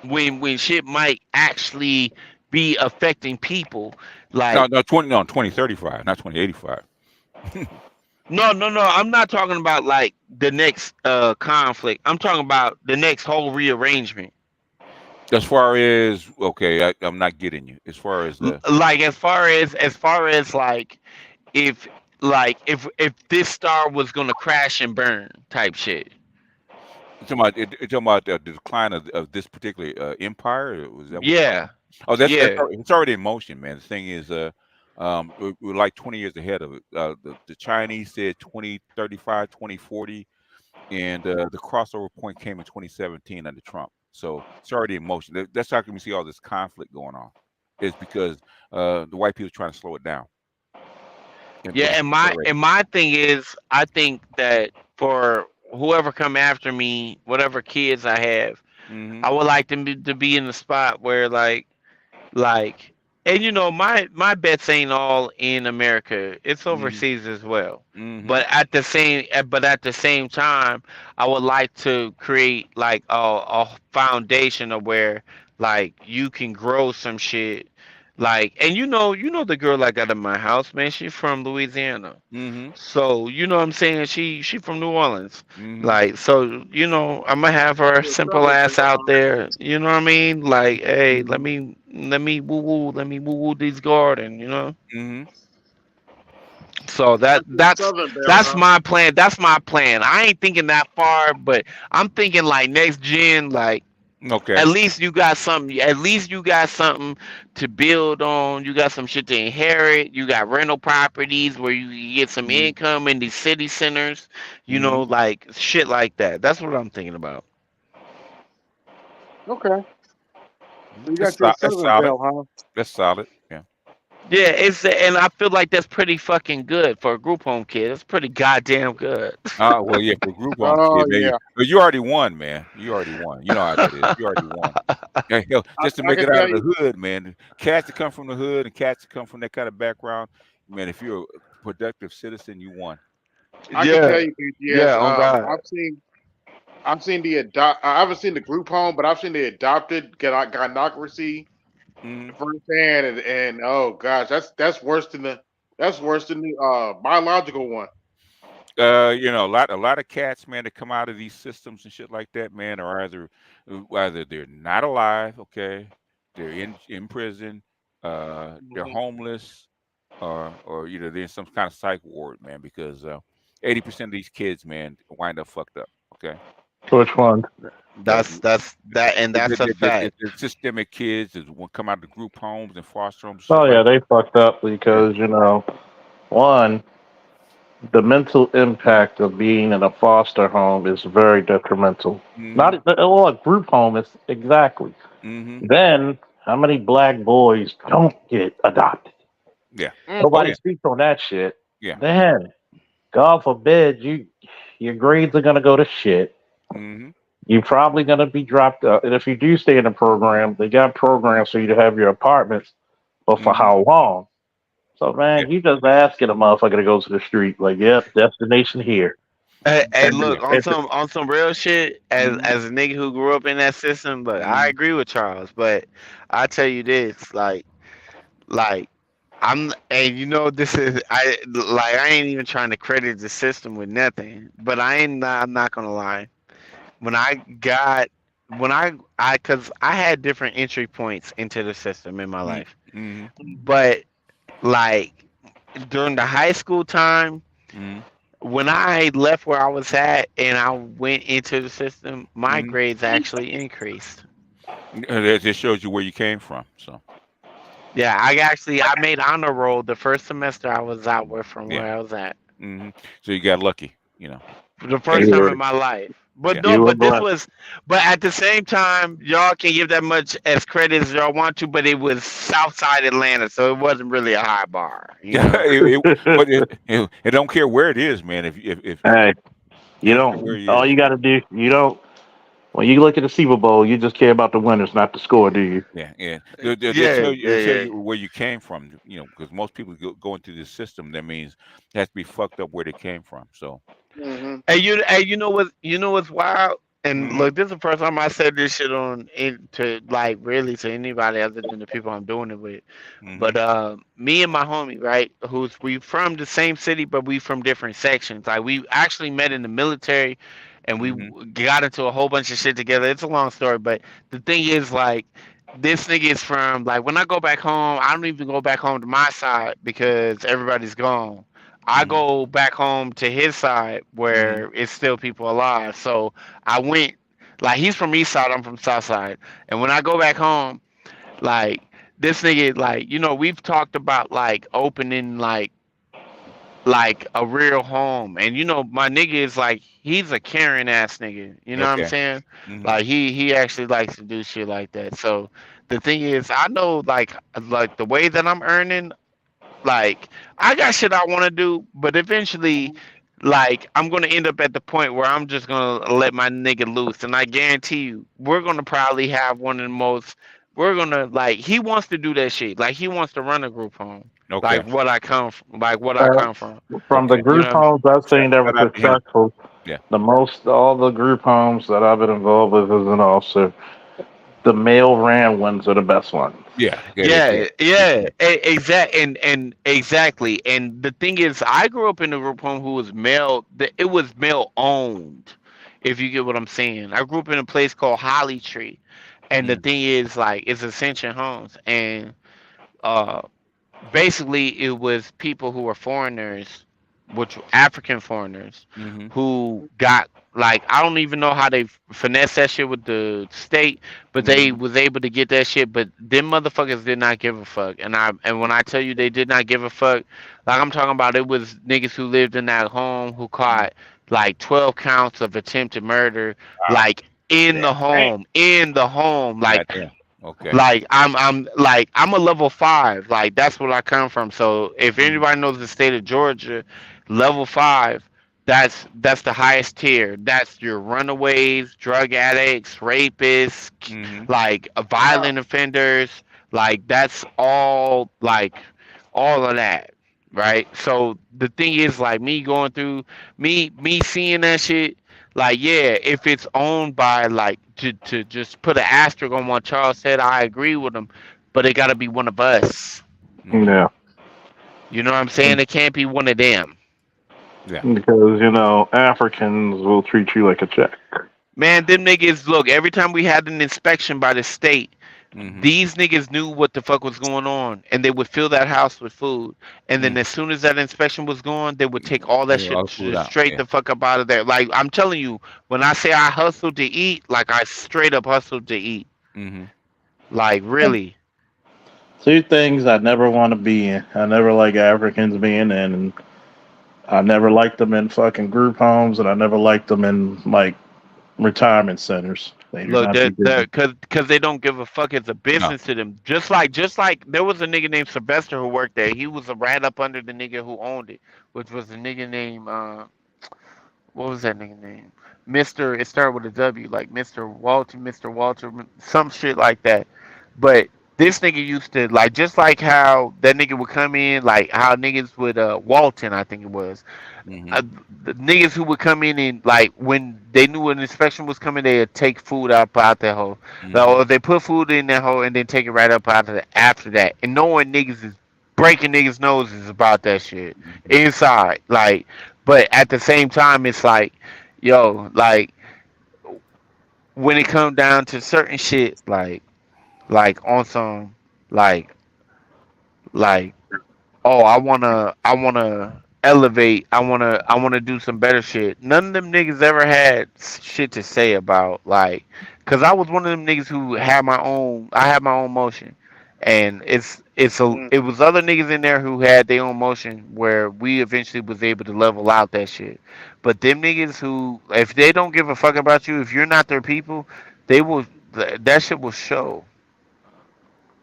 when shit might actually be affecting people, No, like no, 2035, not 2085. no, I'm not talking about like the next conflict. I'm talking about the next whole rearrangement. As far as okay, I'm not getting you. As far as Like as far as if if this star was gonna crash and burn type shit. you're talking about the decline of this particular empire. Was that what you're talking Yeah, about? Oh, that's yeah, it's already in motion, man. The thing is, we're like 20 years ahead of it. The Chinese said 2035, 2040, and the crossover point came in 2017 under Trump. So it's already in motion. That's how can we see all this conflict going on. It's because the white people are trying to slow it down and yeah. put it And my accelerate. and my thing is, I think that for whoever come after me, whatever kids I have, Mm-hmm. I would like them to be in the spot where like and my bets ain't all in America, it's Mm-hmm. overseas as well. Mm-hmm. But at the same time, I would like to create like a foundation of where like you can grow some shit, like, and the girl I got in my house, man, she from Louisiana. Mm-hmm. So you know what I'm saying, she from New Orleans. Mm-hmm. Like, so I'm gonna have her Yeah, simple Southern ass out Belle. there. You know what I mean? Like, hey, let Mm-hmm. me let me woo these garden. Mm-hmm. So that That's the that's Southern Belle, that's huh? my plan. That's my plan. I ain't thinking that far, but I'm thinking like next gen, like Okay. at least you got something. At least you got something to build on. You got some shit to inherit. You got rental properties where you can get some Mm-hmm. income in these city centers. Mm-hmm. Like shit like that. That's what I'm thinking about. Okay. So you That's got your that's Southern solid. Belle, huh? That's solid. Yeah. Yeah, and I feel like that's pretty fucking good for a group home kid. That's pretty goddamn good. Well, yeah, for group home Oh kid, maybe. yeah. But you already won, man. You already won. You know how that is. You already won. Hey, hell, I, just to I make can it out tell of the you. hood, man. Cats that come from the hood and cats that come from that kind of background, man. If you're a productive citizen, you won. I can tell Yeah, you, BGS. yeah, on God. I've seen the adopt. I haven't seen the group home, but I've seen the adopted gynocracy Hmm. firsthand, and oh gosh, that's worse than the biological one. A lot of cats, man, that come out of these systems and shit like that, man, are either they're not alive, okay, they're in prison, they're Mhm. homeless, or they're in some kind of psych ward, man, because 80% of these kids, man, wind up fucked up. Okay, Which one? the That's that, and that's a fact. the systemic kids that will come out of the group homes and foster homes, shit Oh like yeah, they fucked up that. because one, the mental impact of being in a foster home is very detrimental. Mm-hmm. Not well, a group home is exactly. Mm-hmm. Then how many black boys don't get adopted? Yeah. Oh Nobody yeah. speaks on that shit. Yeah. Then, God forbid, your grades are gonna go to shit. Mm-hmm. You're probably gonna be dropped out. And if you do stay in the program, they got programs for you to have your apartments, but for Mm-hmm. how long? So Yeah. man, you just asking a motherfucker to go to the street, like, yep, destination here. Hey, And look, Yeah. on some real shit. Mm-hmm. As a nigga who grew up in that system, look, I Mm-hmm. agree with Charles, but I tell you this, like and you know, this is I ain't even trying to credit the system with nothing, but I'm not gonna lie. When I got, cause I had different entry points into the system in my life, Mm-hmm. but like during the high school time, Mm-hmm. when I left where I was at and I went into the system, my Mm-hmm. grades actually increased. That just shows you where you came from. So Yeah, I made honor roll the first semester I was out with from yeah. where I was at. Mm-hmm. So you got lucky. For the first Basically. time you're in my life. But Yeah. no, you were but this blessed. was, but at the same time, y'all can give that much as credit as y'all want to, but it was Southside Atlanta, so it wasn't really a high bar, you Yeah. know. But it don't care where it is, man. If Hey, it you don't care where don't. it All is. you got to do, you don't. When you look at the Super Bowl, you just care about the winners, not the score, do you? Yeah, yeah. They Yeah, tell you, yeah, they tell yeah. you where you came from, because most people go into this system. That means it has to be fucked up where they came from. So, Mm-hmm. And you know what's wild? And hmm look, this is the first time I said this shit to like really to anybody other than the people I'm doing it with. hmm But me and my homie, right, who's we from the same city, but we from different sections. Like we actually met in the military, and we hmm got into a whole bunch of shit together. It's a long story, but the thing is, like, this nigga is from like when I go back home, I don't even go back home to my side because everybody's gone. I hmm go back home to his side hmm where it's still people alive. So I went like he's from east side, I'm from south side. And when I go back home, like this nigga, like, you know, we've talked about like opening like a real home. And you know, my nigga is like he's a caring ass nigga. You know what I'm Okay. saying? hmm Like he actually likes to do shit like that. So the thing is I know like the way that I'm earning, like I got shit I want to do, but eventually, like I'm gonna end up at the point where I'm just gonna let my nigga loose, and I guarantee you, we're gonna probably have one of the most. We're gonna like he wants to do that shit, like he wants to run a group home, Okay. like what I Uh, come from. from the Okay. You group know, homes I've seen that were Shout out to him. successful, Yeah. the most, all the group homes that I've been involved with as an officer, the male ran ones are the best ones. Yeah. Yeah. They yeah, can. They yeah, can. and exactly. And the thing is, I grew up in a group home who was male. It was male owned. If you get what I'm saying, I grew up in a place called Holly Tree, and the Mm. thing is, like, it's Ascension Homes, and uh, basically it was people who were foreigners, which were African foreigners, hmm who got like I don't even know how they finesse that shit with the state, but they hmm was able to get that shit. But them motherfuckers did not give a fuck, and when I tell you they did not give a fuck, like I'm talking about, it was niggas who lived in that home who caught like 12 counts of attempted murder, Wow. like in the home, God damn. Okay. like I'm a level 5. Like that's where I come from. So if Mm-hmm. anybody knows the state of Georgia, level 5, that's the highest tier. That's your runaways, drug addicts, rapists, Mm-hmm. like Wow. violent offenders. Like that's all of that. Right. So the thing is, like, me going through me seeing that shit, like, yeah, if it's owned by like to just put an asterisk on what Charles said, I agree with him, but it got to be one of us. Mm-hmm. Yeah, You know what I'm saying? It can't be one of them. Yeah. because Africans will treat you like a check. Man, them niggas, look, every time we had an inspection by the state, Mm-hmm. these niggas knew what the fuck was going on, and they would fill that house with food. And then Mm. as soon as that inspection was gone, they would take all that Yeah, shit all the food just out. straight Yeah. the fuck up out of there. Like, I'm telling you, when I say I hustled to eat, like, I straight up hustled to eat. Mm-hmm. Like, really. Two things I never want to be in. I never like Africans being in, and I never liked them in fucking group homes, and I never liked them in like retirement centers. They do Look, not do business. cause they don't give a fuck. It's a No. business to them. Just like there was a nigga named Sylvester who worked there. He was a rat up under the nigga who owned it, which was a nigga named what was that nigga name? Mister. It started with a W, like Mister Walter, some shit like that. But this nigga used to like just like how that nigga would come in, like how niggas would Walton, I think it was Hmm. uh, the niggas who would come in and like when they knew an inspection was coming, they'd take food up out that hole. Like, Hmm. or they put food in that hole and then take it right up out of the, after that. And knowing niggas is breaking niggas' noses about that shit Hmm. inside. Like, but at the same time, it's like, yo, like when it come down to certain shit, like on some like like oh, I wanna elevate, I wanna do some better shit. None of them niggas ever had shit to say about like, cause I was one of them niggas who had my own, I had my own motion, and it was other niggas in there who had their own motion where we eventually was able to level out that shit. But them niggas who, if they don't give a fuck about you, if you're not their people, they will, that shit will show,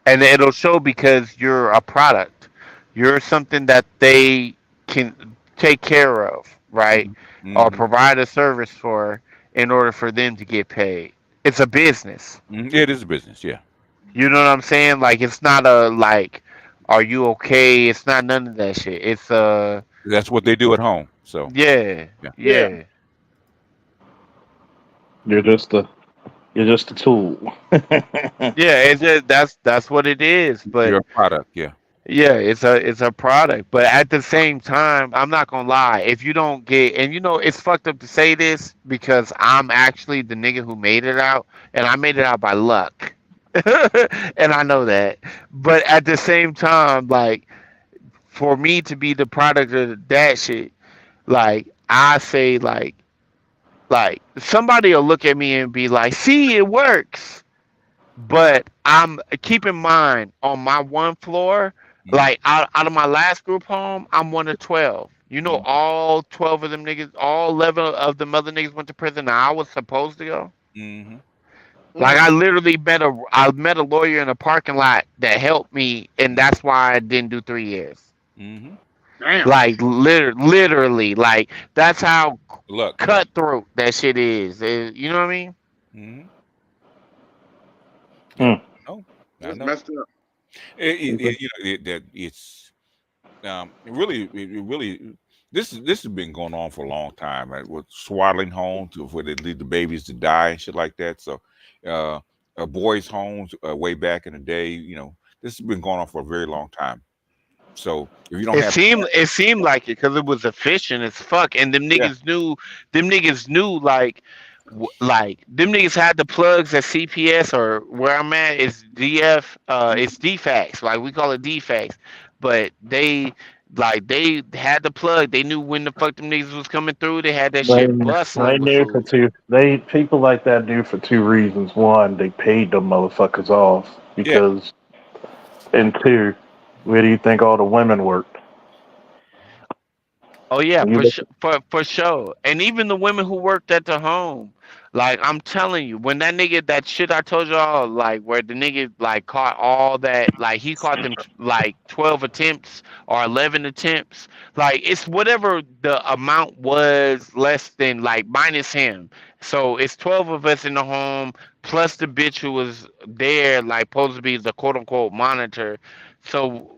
and it'll show because you're a product. You're something that they can take care of, right? Or Hmm. provide a service for in order for them to get paid. It's a business. It is a business, yeah. You know what I'm saying? Like it's not a like, are you okay? It's not none of that shit. It's That's what they do at home. So yeah, yeah, Yeah. yeah, You're just a you're just a tool. yeah. It's just, that's what it is. But you're a product. Yeah. yeah, it's a product, but at the same time, I'm not gonna lie. If you don't get, and you know, it's fucked up to say this because I'm actually the nigga who made it out, and I made it out by luck, and I know that. But at the same time, like for me to be the product of that shit, like I say, like somebody will look at me and be like, "See, it works." But I'm keep in mind on my one floor, Hmm. like out of my last group home, I'm one of 12. You know, Hmm. all 12 of them niggas, all 11 of them other niggas went to prison. And I was supposed to go. Hmm. Like Mm. I met a lawyer in a parking lot that helped me, and that's why I didn't do 3 years. Hmm. Damn. Like literally, like that's how Luck. Yeah. cutthroat that shit is. You know what I mean? Hmm. Yeah. Hmm. No, I That's know. messed up. You know that it's it really this has been going on for a long time, right? With swaddling homes where they leave the babies to die and shit like that. So, uh, boys' homes way back in the day, this has been going on for a very long time. So if you don't have, It seemed like it because it was efficient as fuck, and yeah, them niggas knew like them niggas had the plugs at CPS or where I'm at is DF, it's DFAX, like we call it DFAX, but they had the plug. They knew when the fuck them niggas was coming through. They had that They shit they bustling with knew for food. two. They people like that do for two reasons. One, they paid them motherfuckers off yeah, because, and two, where do you think all the women worked? Oh yeah, When you look, for sure. And even the women who worked at the home, like I'm telling you, when that nigga that shit I told y'all, like where the nigga like caught all that, like he caught them like 12 attempts or 11 attempts, like it's whatever the amount was less than like minus him. So it's 12 of us in the home plus the bitch who was there, like supposed to be the quote unquote monitor. So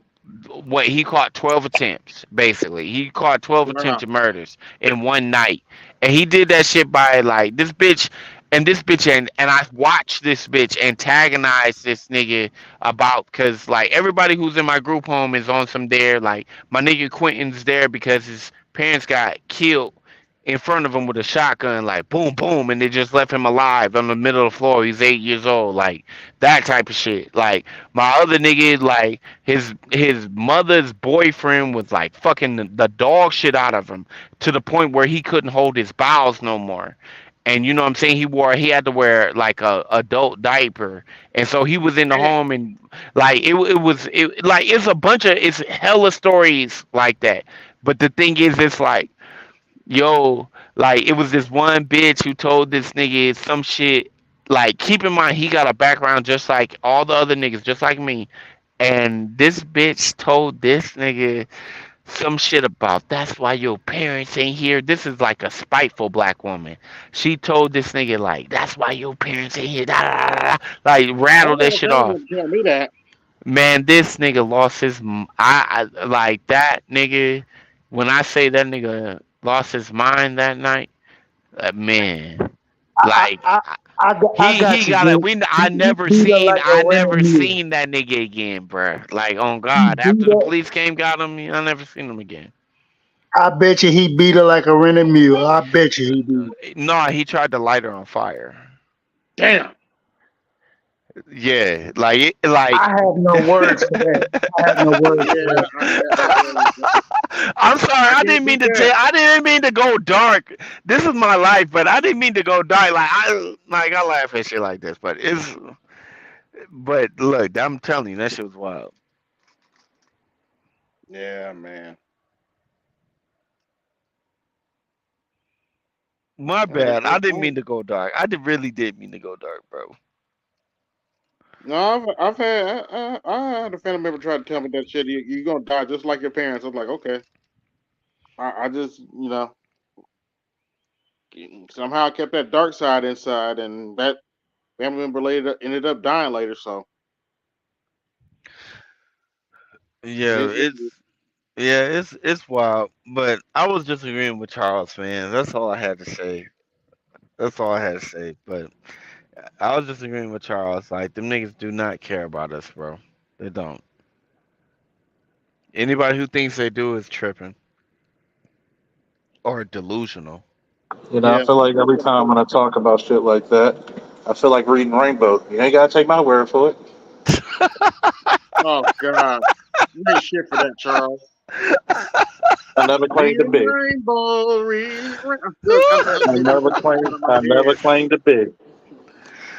what he caught 12 attempts basically he caught 12 Wow. attempted murders in one night, and he did that shit by like this bitch and I watched this bitch antagonize this nigga about because like everybody who's in my group home is on some there, like my nigga Quentin's there because his parents got killed in front of him with a shotgun, like boom boom, and they just left him alive on the middle of the floor. He's 8 years old, like that type of shit. Like my other nigga, like his mother's boyfriend was like fucking the dog shit out of him to the point where he couldn't hold his bowels no more. And you know what I'm saying? He had to wear like a adult diaper. And so he was in the Damn. home and like it's a bunch of it's hella stories like that. But the thing is, it's like, yo, like it was this one bitch who told this nigga some shit. Like, keep in mind, he got a background just like all the other niggas, just like me. And this bitch told this nigga some shit about that's why your parents ain't here. This is like a spiteful black woman. She told this nigga like that's why your parents ain't here. Da, da, da, da, like I rattle that never shit heard off. him tell me that. Man, this nigga lost his. I like that nigga. When I say that nigga lost his mind that night, man, I, like I, I he got you, got it. G. I He never beat her seen like a rented mule. that nigga again, bruh. Like on He God, beat after the her. police came got him, I never seen him again. I bet you he beat her like a rented mule. I bet you he did. No, he tried to light her on fire. Damn. Yeah, like I have no words for that. I have no words for Yeah, that. I'm sorry. I I can't didn't mean beat to that. tell. I didn't mean to go dark. This is my life, but I didn't mean to go dark. I laugh at shit like this, but it's. But look, I'm telling you, that shit was wild. Yeah, man. My All right, bad. well, I didn't mean to go dark. Really did mean to go dark, bro. no, I had a family member try to tell me that shit. You gonna die just like your parents. I was like, okay. I just somehow kept that dark side inside, and that family member later ended up dying later. So it Yeah, is what it is. it's wild. But I was just agreeing with Charles, man. That's all I had to say. That's all I had to say. But I was just agreeing with Charles. Like them niggas do not care about us, bro. They don't. Anybody who thinks they do is tripping or delusional. You know, I Yeah. feel like every time when I talk about shit like that, I feel like reading Rainbow. You ain't gotta take my word for it. Oh God, you ain't shit for that, Charles. I never claimed to Reading be. rainbow, reading rainbow. Look, I I can't get never that shit out claimed. of my I never head. claimed to be.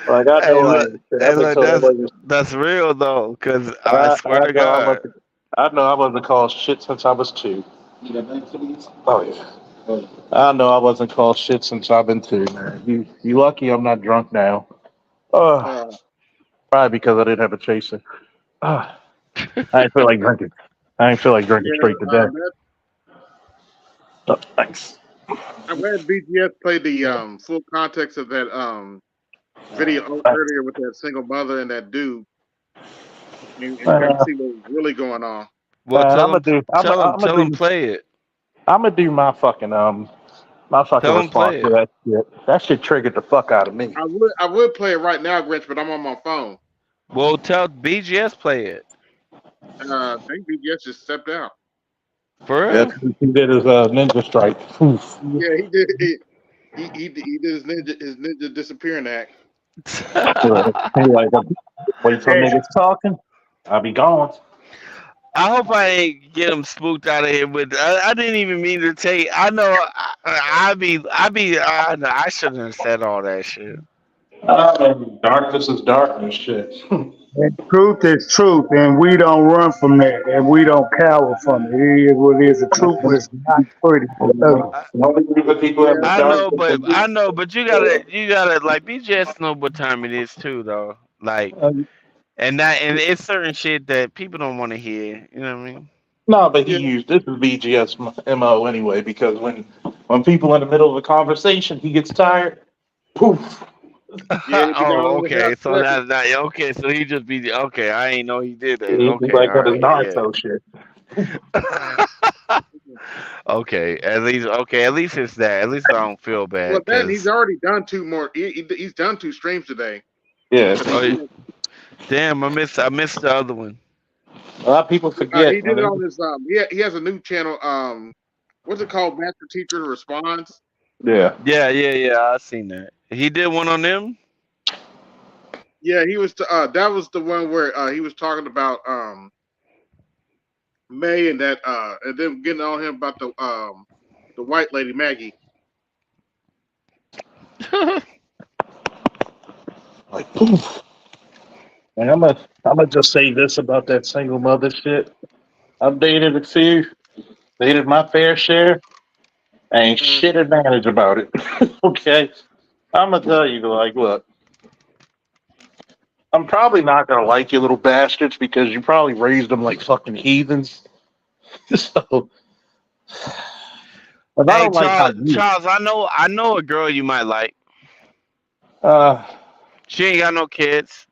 Like I Hey, know I look, ain't shit up until that was. that's real though, cause I I, swear I to know I God. wasn't. I know I wasn't called shit since I was 2. Oh yeah. I know I wasn't called shit since I've been 2, man. You lucky I'm not drunk now. Oh, Uh, probably because I didn't have a chaser. Oh, I didn't feel like drinking. I didn't feel like drinking yeah, straight today. Oh, thanks. I'm glad BGS played the full context of that video Thanks. earlier with that single mother and that dude, and got to Uh, see what was really going on. Well, I'm gonna do. tell him play it. I'm gonna do my fucking Tell him response play to it. that shit. That shit triggered the fuck out of me. I would play it right now, Grinch, but I'm on my phone. Well, tell BGS play it. I think BGS just stepped out. For Yeah, real. he did his ninja strike. Oof. Yeah, he did. He did his ninja disappearing act. He like, wait till Hey, niggas talking. I'll be gone. I hope I ain't get him spooked out of here. But I didn't even mean to take. I know. I shouldn't have said all that shit. Darkness is darkness, shit. and truth is truth, and we don't run from that, and we don't cower from it. It is what it is. The truth is not pretty. It's ugly. I, Only group of people have Yeah, the I darkness. know, but you gotta like BGS know what time it is too, though. Like, and it's certain shit that people don't want to hear. You know what I mean? No, but he yeah, used this is BGS MO anyway because when people in the middle of a conversation, he gets tired. Poof. yeah. He be gone Oh, in a half okay. So second. okay. So he just be okay. I ain't know he did that. He's Okay, like all on his right, yeah. Naruto shit. Okay, at least it's that. At least I don't feel Well, bad, then he's cause already done two more. He's done two streams today. Yeah, Cause oh damn, I missed the other one. a lot of people he forget. did it on his he has a new channel. What's it called? Master Teacher Responds. Yeah. Yeah. I seen that. He did one on them. Yeah, he was. That was the one where he was talking about May and that and then getting on him about the white lady Maggie. Like poof. And I'm gonna just say this about that single mother shit. I've dated a few. stated my fair share. Ain't shit advantage about it. Okay, I'm gonna tell you, like, look, I'm probably not gonna like you little bastards because you probably raised them like fucking heathens. So, but I Hey, don't like how Charles, you. Charles, I know a girl you might like. Uh, She ain't got no kids.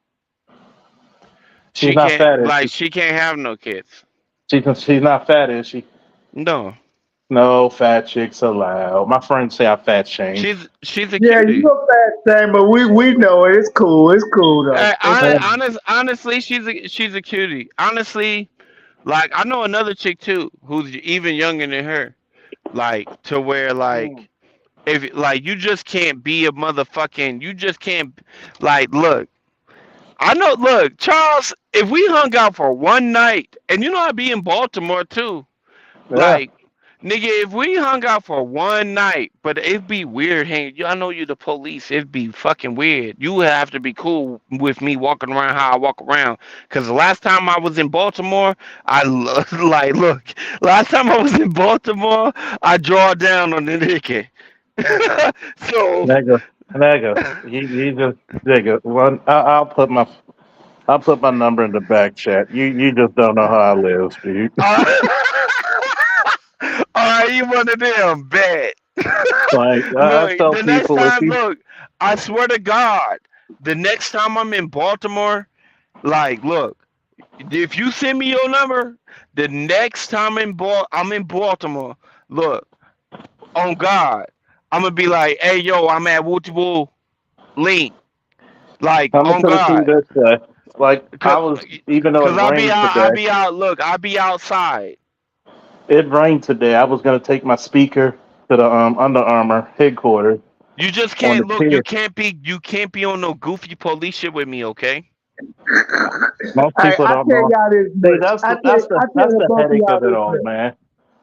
she's not fat, is she? She can't have no kids. She's not fat, is she? No, No fat chicks allowed. My friends say I fat shame. she's a Yeah, you cutie. a fat thing, but we know it. It's cool. It's cool though. It's cool. Honestly, she's a cutie. Honestly, like I know another chick too who's even younger than her. Like to where Mm. like if like you just can't be a motherfucking you just can't like look. I know look, Charles, if we hung out for one night and you know I'd be in Baltimore too. Yeah. Like nigga, if we hung out for one night, but it'd be weird hanging. I know you the police. It'd be fucking weird. You would have to be cool with me walking around how I walk around. Cause the last time I was in Baltimore, like look. Last time I was in Baltimore, I draw down on the nigga. So Nigga, you just nigga. One, I'll put my number in the back chat. You just don't know how I live, dude. uh, you one of them bad. Like I Look, tell the next people, if time, you look, I swear to God, the next time I'm in Baltimore, like, look, if you send me your number, the next time I'm in Baltimore, look, on God, I'm gonna be like, hey, yo, I'm at Wooty Woo Link, like, I'm on gonna tell you God, this way. Like cause, even though it 'cause rained today, I'll be outside. it rained today. I was gonna take my speaker to the Under Armour headquarters You just on the can't look. pier. You can't be on no goofy police shit with me, okay? Most people I don't tell know. y'all this See, much. I that's tell the both of headache y'all of it this all, much. man.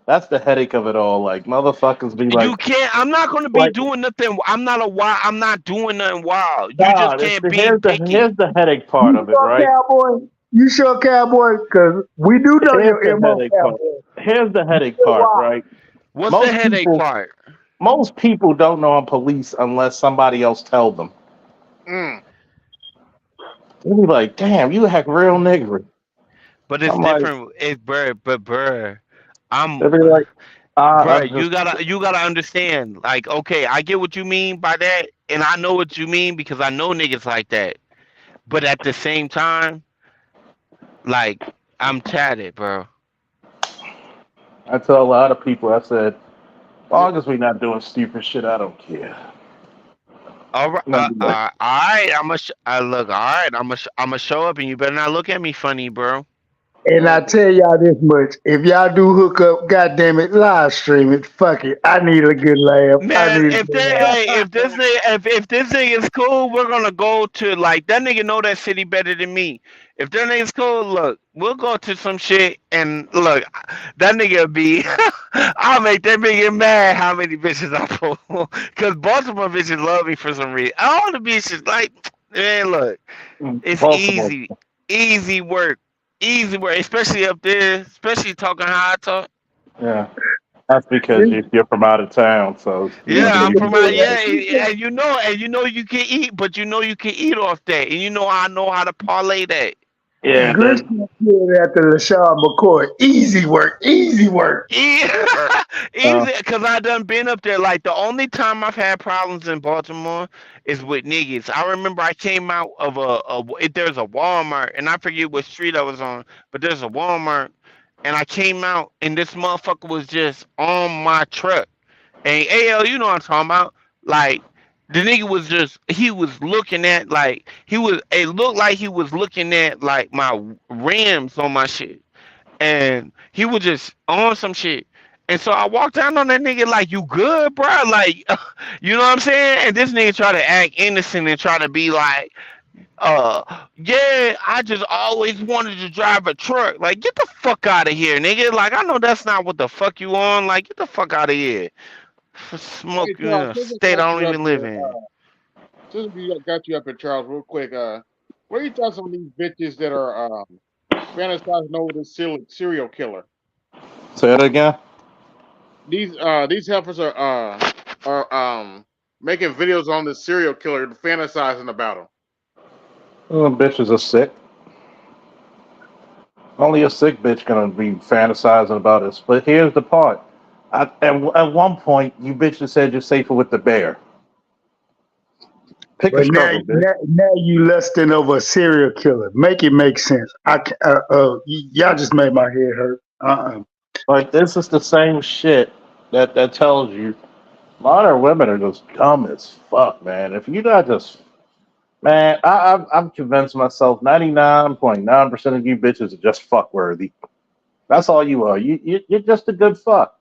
That's the headache of it all. Like motherfuckers be You like, can't. I'm not gonna be like, doing nothing. I'm not a wild. I'm not doing nothing wild. You just nah. can't be Here's picky. the headache part You of it, sure, right? cowboy? You sure, cowboy? Because we do know Here's the your MO, headache part. cowboy. Here's the headache You're part, wild. right? What's the Most headache people, part? most people don't know I'm police unless somebody else tell them. Mm. They be like, "Damn, you act real niggery." But it's I'm like, different. It's bruh, but bruh, I'm they be like, I'm bruh. just You gotta understand. Like, okay, I get what you mean by that, and I know what you mean because I know niggas like that. But at the same time, like, I'm tatted, bro. I tell a lot of people, I said, as Yeah. long as we not doing stupid shit, I don't care. All right, And I'd be like, all right. I look. All right, I'm gonna show up, and you better not look at me funny, bro. And I Mm. tell y'all this much: if y'all do hook up, goddamn it, live stream it. Fuck it. I need a good laugh. I Man, need a if good they, laugh. hey, if this thing is cool, we're gonna go to like that nigga know that city better than me. If that nigga's cool, look, we'll go to some shit and look, that nigga be, I'll make that nigga mad how many bitches I pull, cause Baltimore bitches love me for some reason. All the bitches like, man, look, it's Baltimore. easy work, especially up there, especially talking how I talk. Yeah, that's because you're from out of town, so it's Yeah, easy to I'm get from out. mad at it. Yeah, and you know you can eat, but you know you can eat off that, and you know I know how to parlay that. Yeah, then Grisham kid after LaShawn McCoy. Easy work. Easy work. Easy, uh, easy, cause I done been up there. Like the only time I've had problems in Baltimore is with niggas. I remember I came out of there's a Walmart, and I forget what street I was on, but there's a Walmart, and I came out, and this motherfucker was just on my truck. And AL, you know what I'm talking about. Like the nigga was just he was looking at like he was it looked like he was looking at like my rims on my shit. And he was just on some shit. And so I walked down on that nigga like, you good, bro? Like, you know what I'm saying? And this nigga try to act innocent and try to be like, yeah, I just always wanted to drive a truck. Like, get the fuck out of here, nigga. Like, I know that's not what the fuck you on. Like, get the fuck out of here. For Hey, smoke, Charles, since I state got I don't you up even live here, in. since we got you up here, Charles, real quick, what are your thoughts on these bitches that are fantasizing over the serial killer? say it again. these helpers are making videos on this serial killer, fantasizing about him. Oh, bitches are sick. Only a sick bitch gonna be fantasizing about this. But here's the part. At one point, you bitches said you're safer with the bear. Pick a But now, struggle, bitch. now you lusting over a serial killer. Make it make sense. Y'all just made my head hurt. Like this is the same shit that tells you modern women are just dumb as fuck, man. If you're not just man, I'm convinced myself 99.9% of you bitches are just fuck worthy. That's all you are. You're just a good fuck.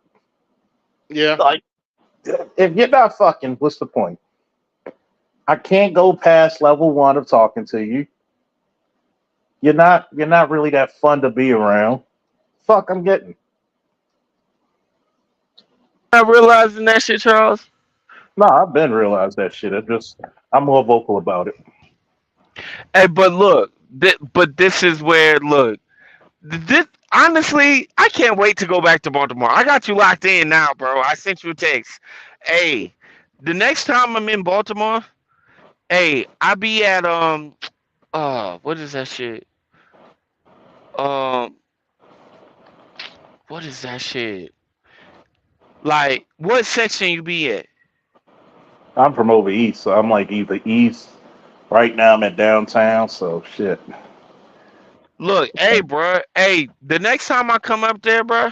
Yeah, Like if you're not fucking, what's the point? I can't go past level one of talking to you. You're not really that fun to be around. Fuck, I'm getting. Not realizing that shit, Charles. No, I've been realized that shit. I'm more vocal about it. Hey, but look, but this is where look. This honestly, I can't wait to go back to Baltimore. I got you locked in now, bro. I sent you a text. Hey, the next time I'm in Baltimore, hey, I be at what is that shit? Um, what is that shit? Like, what section you be at? I'm from over east, so I'm like either east. Right now, I'm at downtown, so shit. Look, hey, bro. Hey, the next time I come up there, bro.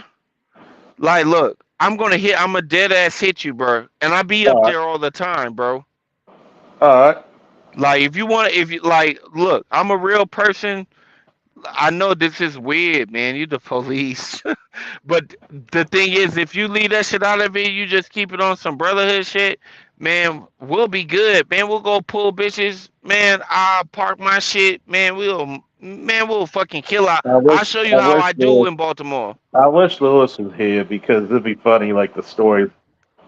Like, look, I'm a dead ass hit you, bro. And I be up All right, there all the time, bro. all right. Like, if you like, look, I'm a real person. I know this is weird, man. You the police. But the thing is, if you leave that shit out of it, you just keep it on some brotherhood shit, man, we'll be good. Man, we'll go pull bitches. Man, I'll park my shit. We'll fucking kill out. I wish, I'll show you I how wish, I do in Baltimore. I wish Lewis was here because it'd be funny, like the story.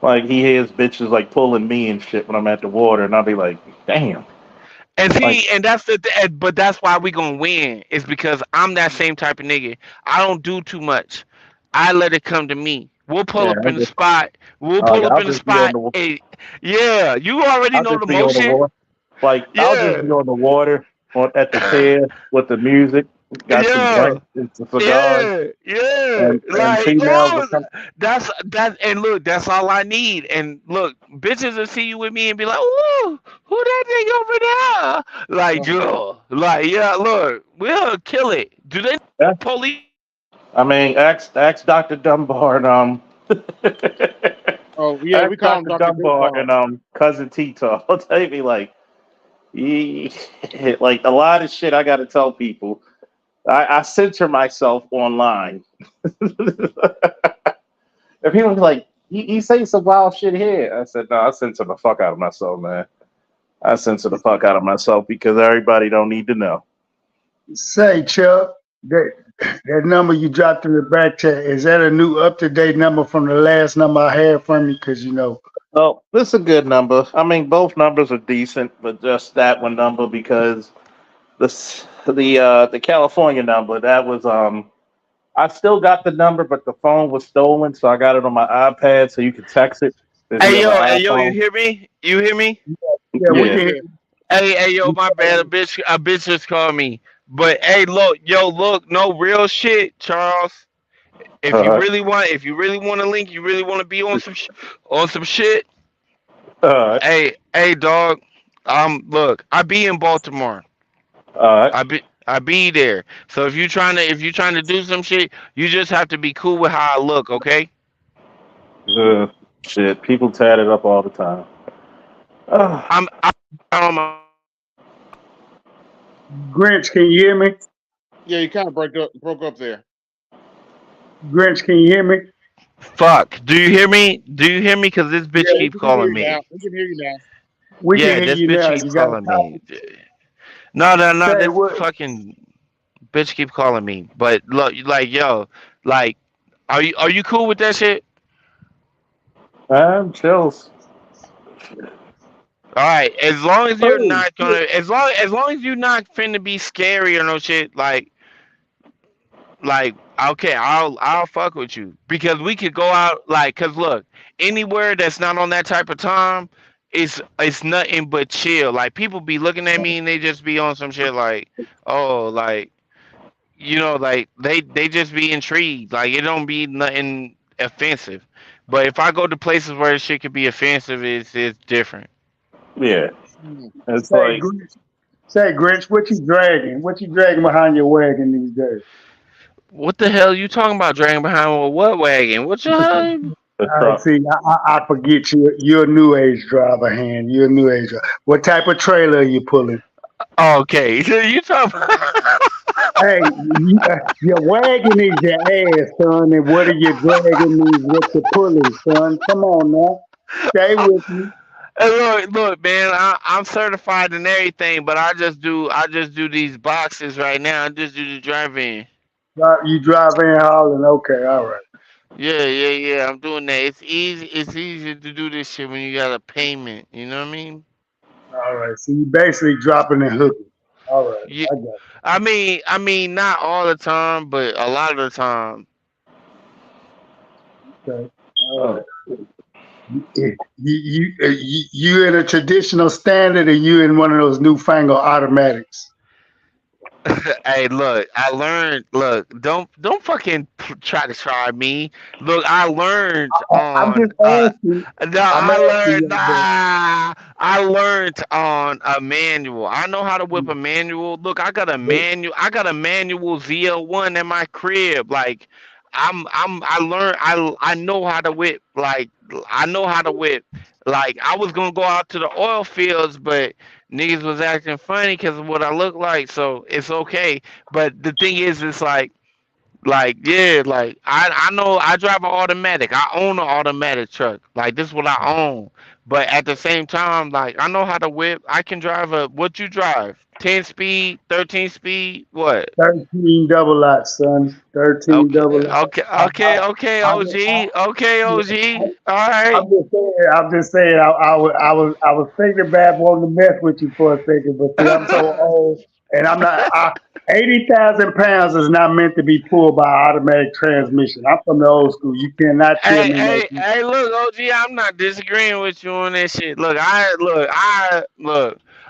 Like he hears bitches like pulling me and shit when I'm at the water, and I'll be like, damn. And Like, see, and but that's why we gonna win. Is because I'm that same type of nigga. I don't do too much. I let it come to me. We'll pull yeah, up in the spot. We'll pull up I'll in the just be on spot. the, Yeah, you already I'll know the just be on the motion. water. Like I'll just Yeah, be on the water at the pier with the music, got some yeah, drinks and some cigars, yeah. and Like, females will oh, come. that's that. And look, that's all I need. And look, bitches will see you with me and be like, "Ooh, who that nigga over there?" Like, yo, like, yeah. Look, we'll kill it. Do they Yeah, police? I mean, ask Doctor Dunbar and oh yeah, ask we call him Doctor Doctor Dunbar Goodbar. and cousin Tito. He'll tell me like, yeah, like a lot of shit I got to tell people. I censor myself online. If people be like, you say some wild shit here, I said, no, I censor the fuck out of myself, man. I censor the fuck out of myself because everybody don't need to know. Say, Chuck, that number you dropped in the back chat, is that a new up to date number from the last number I had from you? Because Oh, this is a good number. I mean, both numbers are decent, but just that one number because the California number that was I still got the number, but the phone was stolen, so I got it on my iPad, so you can text it if you have an Hey yo, you iPhone. hear me? You hear me? yeah, we Yeah. can. Yeah, Hey yo, my bad. A bitch just called me. But hey, look, no real shit, Charles. Uh, If you really want to link, you really want to be on on some shit. uh, Hey, dog. Look, I be in Baltimore. uh, I be there. So if you trying to do some shit, you just have to be cool with how I look, okay? shit, people tat it up all the time. Uh, I'm on my Grinch, can you hear me? yeah, you kind of broke up there. Grinch, can you hear me? fuck. Do you hear me? Do you hear me? Cause this Yeah, bitch we keep can hear calling you now. me. We can hear you now. We can Yeah, hear this you bitch now. keep You got calling me. No, say this what? fucking bitch keep calling me. But look, like yo, like, are you cool with that shit? man, chills. All right, as long as you're Oh not shit! gonna, as long as you're not finna be scary or no shit, like Okay, I'll fuck with you because we could go out like, cause look, anywhere that's not on that type of time, it's nothing but chill. Like people be looking at me and they just be on some shit like, oh, like like they just be intrigued. Like it don't be nothing offensive. But if I go to places where shit could be offensive, it's different. Yeah, Mm. it's Say, like Grinch, say, Grinch, what you dragging? What you dragging behind your wagon these days? What the hell you talking about? Dragging behind a what wagon? What the hell? the I truck. see. I forget you. You're a new age driver, hand. You're a new age driver. What type of trailer are you pulling? Okay, so you talking? Hey, your wagon is your ass, son, and what are you dragging means what you're pulling, son. Come on now, stay with me. Hey, look, man. I'm certified in everything, but I just do these boxes right now. I just do the driving. You drive in Holland. Okay, all right, Yeah, yeah, yeah. I'm doing that. It's easy. It's easy to do this shit when you got a payment. You know what I mean? all right. So you basically dropping and hooking. All right, Yeah. I got I mean, not all the time, but a lot of the time. you. Okay, all right. Oh, You in a traditional standard, or you in one of those newfangled automatics? Hey, look, I learned. Look, don't fucking try to try me. Look, I learned I'm on. just asking. No, I'm I asking learned. you, bro. Nah, I learned on a manual. I know how to whip a manual. Look, I got a manual. I got a manual ZL1 in my crib. Like, I learned. I know how to whip. Like, I know how to whip. Like, I was gonna go out to the oil fields, but niggas was acting funny because of what I look like, so it's okay. But the thing is, it's like yeah, like I know I drive an automatic. I own an automatic truck. Like this is what I own. But at the same time, like I know how to whip. I can drive a what you drive? 10 speed, 13 speed, what? 13 double lots, son. 13 Okay, double lots. okay, I, okay, okay, I, OG, okay, I, OG. All right. I'm just saying. I'm just saying. I was thinking about wanting to mess with you for a second, but see, I'm so old, and I'm not. 80,000 pounds is not meant to be pulled by automatic transmission. I'm from the old school. You cannot tell Hey, me no. hey, hey! Look, OG, I'm not disagreeing with you on that shit. Look.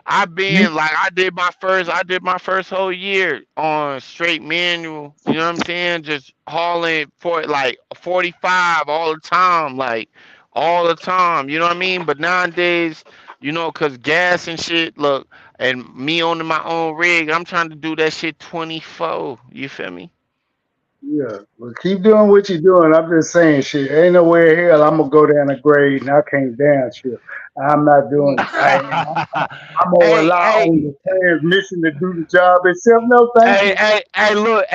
I've You been like I did my first whole year on straight manual. You know what I'm saying? Just hauling for like 45 all the time, like all the time. You know what I mean? But nowadays, cause gas and shit. Look, and me owning my own rig, I'm trying to do that shit 24. You feel me? Yeah, well, keep doing what you're doing. I'm just saying, shit. Ain't nowhere in hell I'm gonna go down a grade and I can't downshift. I'm not doing it. I'm gonna hey, rely hey, on the transmission to do the job itself. No, thank Hey, you. hey, hey, look,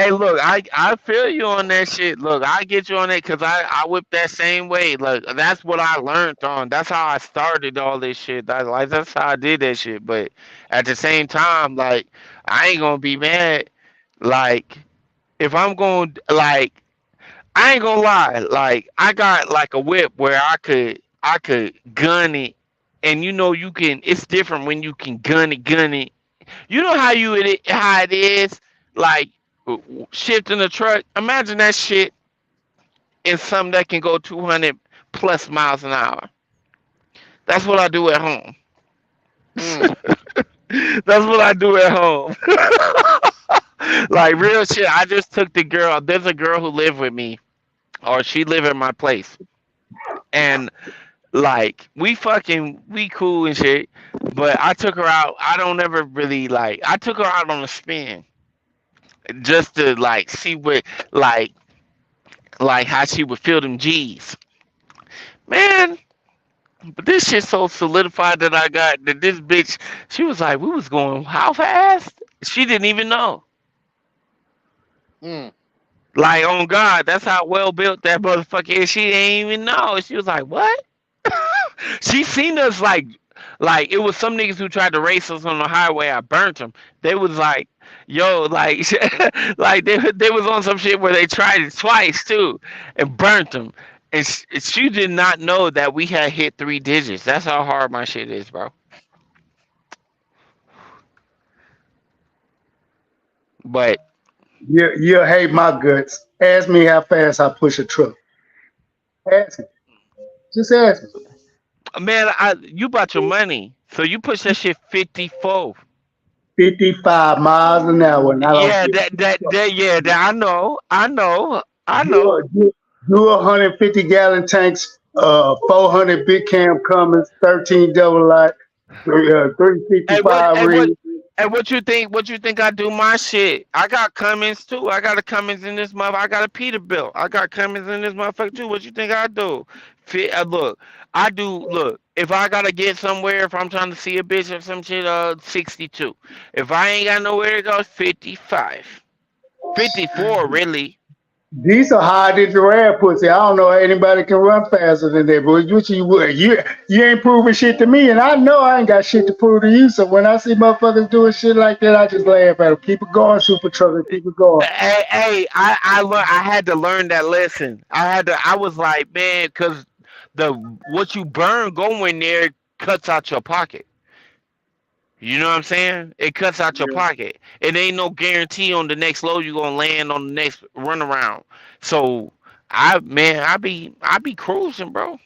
I feel you on that shit. Look, I get you on that because I whip that same way. Like, that's what I learned on. That's how I started all this shit. That's how I did that shit. But at the same time, like, I ain't gonna be mad. Like, if I'm going, like, I ain't gonna lie. Like, I got like a whip where I could gun it. And you can, it's different when you can gun it. You know how it is, like shifting the truck. Imagine that shit in something that can go 200 plus miles an hour. That's what I do at home. Mm. That's what I do at home. Like real shit. I just took the girl. There's a girl who lived with me, or she lived in my place, and like we cool and shit. But I took her out. I don't ever really like. I took her out on a spin just to like see what like how she would feel them G's. Man, but this shit so solidified that I got that this bitch, she was like, we was going how fast? She didn't even know. Mm. Like on God, that's how well built that motherfucker is. She didn't even know. She was like, what? She seen us like it was some niggas who tried to race us on the highway. I burnt them. They was like, yo, like like they was on some shit where they tried it twice too and burnt them. And she did not know that we had hit 3 digits. That's how hard my shit is, bro. But You hate my guts. Ask me how fast I push a truck. Ask me. Just ask me. Man, you bought your money, so you push that shit 54. 55 miles an hour, and I don't Yeah, give yeah, that I know. do 150 gallon tanks, 400 big cam Cummins, 13 double light, Hey, what? 355 Hey, what? ring. Hey, what you think? What you think I do my shit? I got Cummins too. I got a Cummins in this mother. I got a Peterbilt. I got Cummins in this motherfucker too. What you think I do? Look, I do. Look, if I gotta get somewhere, if I'm trying to see a bitch or some shit, 62. If I ain't got nowhere to go, 55. 54, really. These are hard to giraffe pussy. I don't know how anybody can run faster than that, but which you would. You ain't proving shit to me, and I know I ain't got shit to prove to you. So when I see motherfuckers doing shit like that, I just laugh at them. Keep it going, super trucker. Keep it going. Hey, I had to learn that lesson. I was like, man, cause what you burn going there cuts out your pocket. You know what I'm saying? It cuts out your Yeah. pocket. It ain't no guarantee on the next load you gonna land on the next runaround. So I be cruising, bro.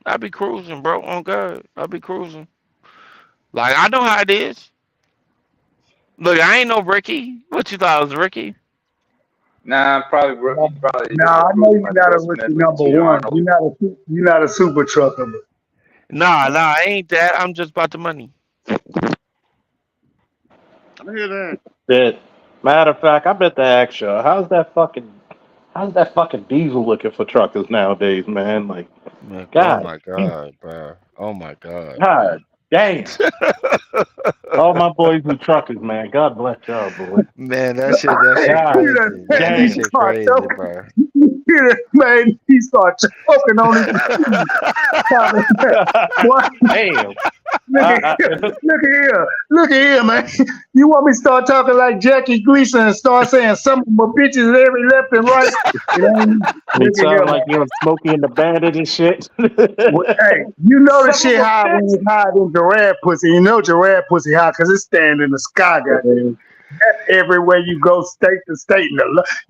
I be cruising, bro. On God, I be cruising. Like I know how it is. Look, I ain't no Ricky. What you thought I was Ricky? Nah, probably Nah, I know cruising you're like not Will a rookie Smith, like number T. one. Arnold. You're not a super trucker. Nah, I ain't that. I'm just about the money. I hear that. That matter of fact, I bet they ask you, how's that fucking diesel looking for truckers nowadays, man? Like, Man, oh God, my God, bro. Oh my God, man. God damn. All my boys who truckers, man. God bless y'all, boys. Man, that shit You God done crazy, made man. That me damn. shit start crazy, choking. bro. You done made me start choking on his talking about, boy, Damn. look at here, look at here, look at here, man. You want me to start talking like Jackie Gleason and start saying some of my bitches every left and right? It ain't. It Look at sounds here, like man. you and Smokey and the Bandit and shit. Hey, you know the Some of shit them high when bitches. it's high in giraffe pussy. You know giraffe pussy high because it's standing in the sky, goddamn. That's everywhere you go, state to state. And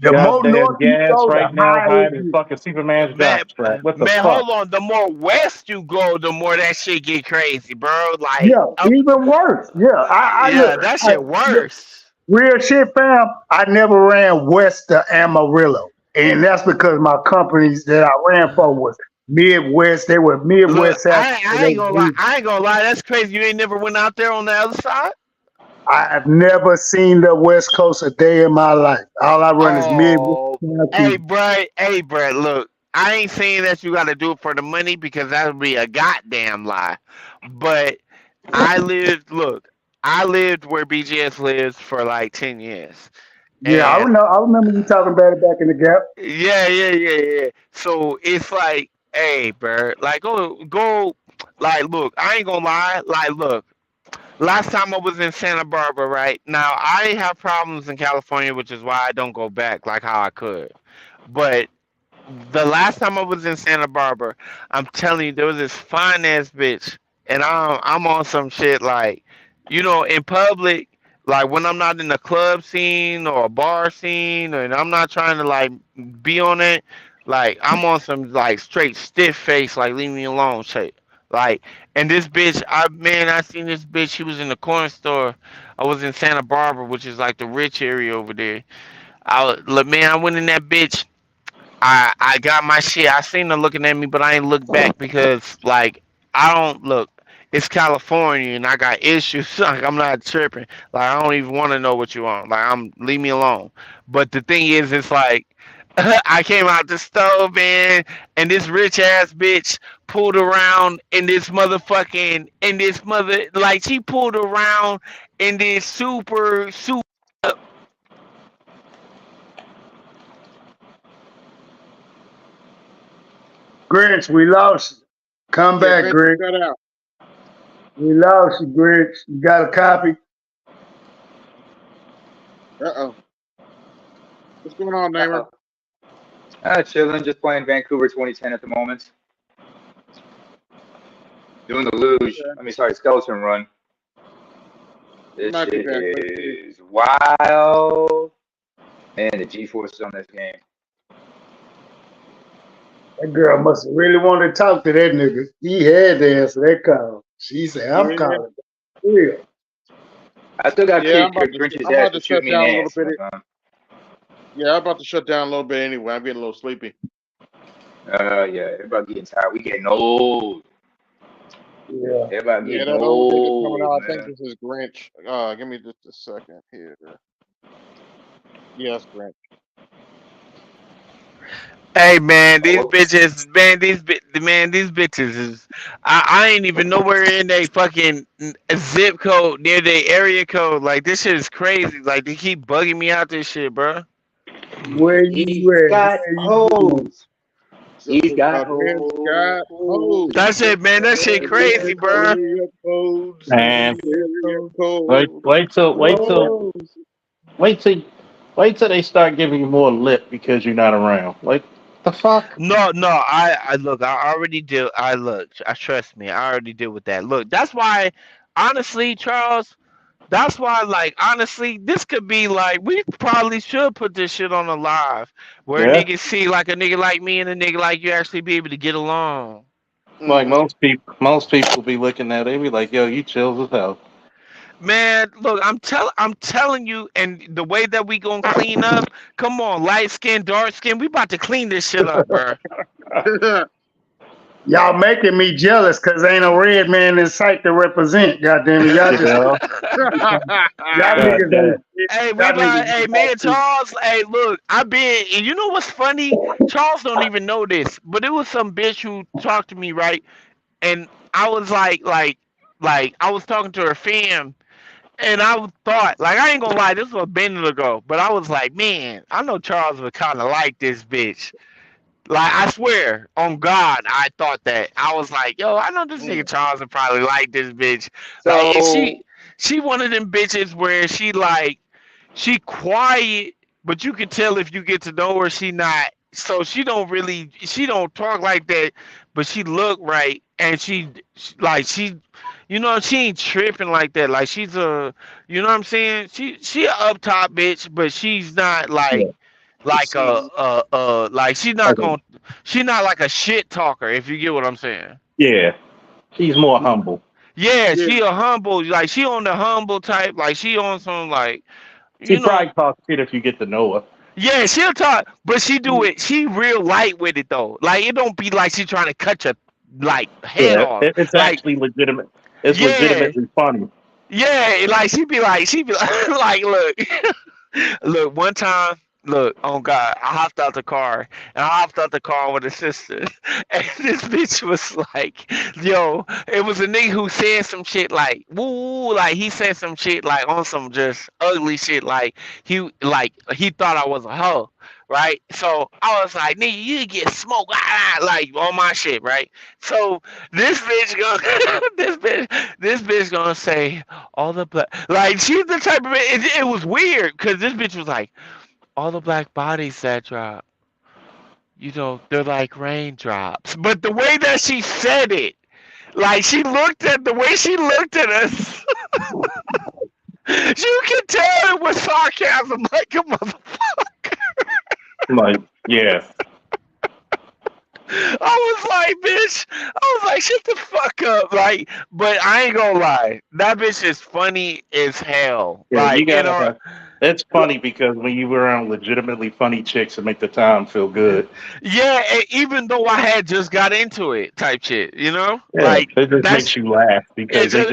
the more Goddamn north you gas go, the right now higher higher it than is. fucking Superman's Man, jockstrap. What the man, fuck? hold on. The more west you go, the more that shit get crazy, bro. Like Yeah, up, even worse. Yeah, I look. yeah, that shit Look, worse. real shit, fam. I never ran west to Amarillo, and that's because my companies that I ran for was Midwest. They were Look, Midwest South. I ain't gonna lie. I ain't gonna lie. That's crazy. You ain't never went out there on the other side. I've never seen the West Coast a day in my life. All I run is Midwest Oh, Southeast. Hey, Brad, look, I ain't saying that you got to do it for the money because that would be a goddamn lie. But look, I lived where BGS lives for like 10 years. Yeah, And I remember you talking about it back in the gap. yeah. So it's like, hey, bro, like, go, like, look, I ain't gonna lie. Like, look, last time I was in Santa Barbara, right? Now, I have problems in California, which is why I don't go back like how I could. But the last time I was in Santa Barbara, I'm telling you, there was this fine ass bitch, and I'm on some shit like, in public, like when I'm not in the club scene or a bar scene, and I'm not trying to like be on it, like I'm on some like straight stiff face, like leave me alone shit. Like, and this bitch, I seen this bitch. She was in the corner store. I was in Santa Barbara, which is like the rich area over there. I went in that bitch. I got my shit. I seen her looking at me, but I ain't look back because like I don't look. It's California and I got issues. Like I'm not tripping. Like I don't even want to know what you want. Like leave me alone. But the thing is, it's like I came out the stove, man, and this rich ass bitch pulled around in this motherfucking in this mother like she pulled around in this super. Grinch, we lost you. Come Yeah, back, Grinch, you Grinch. cut out. We lost you, Grinch. You got a copy? Uh-oh. What's going on, neighbor? Chilling, just playing Vancouver 2010 at the moment. Doing the luge. Okay. Sorry, skeleton run. We This might be shit back. Let's see. is wild. Man, the G-forces on this game. That girl must have really wanted to talk to that nigga. He had to answer that call. She said, I'm Yeah, calling. Real. I still got yeah. Grinch's I'm ass about for to shut shooting me in down the a little ass bit. one time. Yeah, I'm about to shut down a little bit anyway. I'm getting a little sleepy. Yeah, everybody getting tired. We getting old. Yeah. Everybody Yeah, getting that old nigga coming old, out. I think man. this is Grinch. Give me just a second here. Yes, Grinch. Hey man, Oh, these bitches, man, these bitches is. I ain't even nowhere in they fucking zip code near their area code. Like this shit is crazy. Like they keep bugging me out this shit, bro. Where he's you at? got Where you been? hoes. He's Something got about his got hoes. hoes. That shit, man, that shit crazy, bro. Area codes. Man, Area wait, codes. wait till, wait till, Hoes. wait till, wait till they start giving you more lip because you're not around. Like the fuck? No, I look, I already deal. I look, I trust me, I already deal with that. Look, that's why, honestly, Charles. That's why, like, honestly, this could be like we probably should put this shit on a live where Yeah. niggas see like a nigga like me and a nigga like you actually be able to get along. Like Mm-hmm. most people be looking at it, they be like, "Yo, you chill as hell." Man, look, I'm telling you, and the way that we gonna clean up, come on, light skin, dark skin, we about to clean this shit up, bro. Y'all making me jealous because ain't a red man in sight to represent. Goddamn it. Y'all just, Yeah. y'all God niggas damn. ain't shit. Hey, we Y'all about, niggas hey, me and nasty. Charles, hey, look, I been, and you know what's funny? Charles don't even know this, but it was some bitch who talked to me, right? And I was like, I was talking to her fam, and I thought, like, I ain't gonna lie, this was a minute ago, but I was like, man, I know Charles would kind of like this bitch. Like, I swear on God, I thought that. I was like, yo, I know this nigga Mm, Charles would probably like this bitch. Like, and So she one of them bitches where she like, she quiet, but you can tell if you get to know her, she not. So she don't talk like that, but she look right, and like you know, she ain't tripping like that. Like she's a, you know what I'm saying? She a up top bitch, but she's not Yeah. like mm, like Okay. she's not like a shit talker, if you get what I'm saying. Yeah. She's more mm. humble. Yeah, Yeah. she a humble, like she on the humble type, like she on some like, She you know. probably talks shit if you get to know her. Yeah, she'll talk, but she do Mm, it. She real light with it though. Like it don't be like she trying to cut your like head Yeah. off. It's Like actually legitimate. It's yeah, legitimately funny. yeah. Like she be like look. Look, one time, look, oh God, I hopped out the car and I hopped out the car with a sister. And this bitch was like, yo, it was a nigga who said some shit like, woo, like he said some shit like on some just ugly shit. Like he thought I was a hoe. Right, so I was like, "Nigga, you get smoked," like on my shit, right? So this bitch gonna, this bitch gonna say, all the black, like she's the type of it was weird because this bitch was like, all the black bodies that drop, you know, they're like raindrops. But the way that she said it, like she looked at the way she looked at us, you could tell it was sarcasm, like a mother. Like, yeah. I was like, bitch, I was like, shut the fuck up, like. But I ain't gonna lie, that bitch is funny as hell, Yeah, you like you gotta know. have. It's funny because when you were around legitimately funny chicks, it make the time feel good. Yeah, and even though I had just got into it, type shit, you know, Yeah, like it just that's makes you laugh it. because Just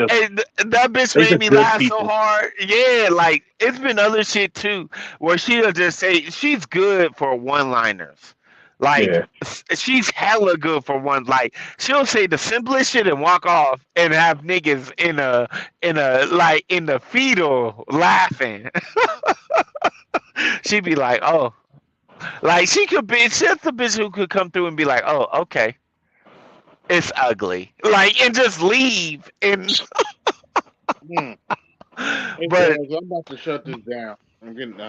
that bitch they made just me good laugh so people. hard. Yeah, like it's been other shit too, where she'll just say she's good for one-liners. Like Yeah, she's hella good for one. Like she'll say the simplest shit and walk off and have niggas in a like in the fetal laughing. She'd be like, oh. Like she could be, it's just a bitch who could come through and be like, "Oh, okay, it's ugly," like and just leave. And mm. Hey, but fellas, I'm about to shut this down. I'm getting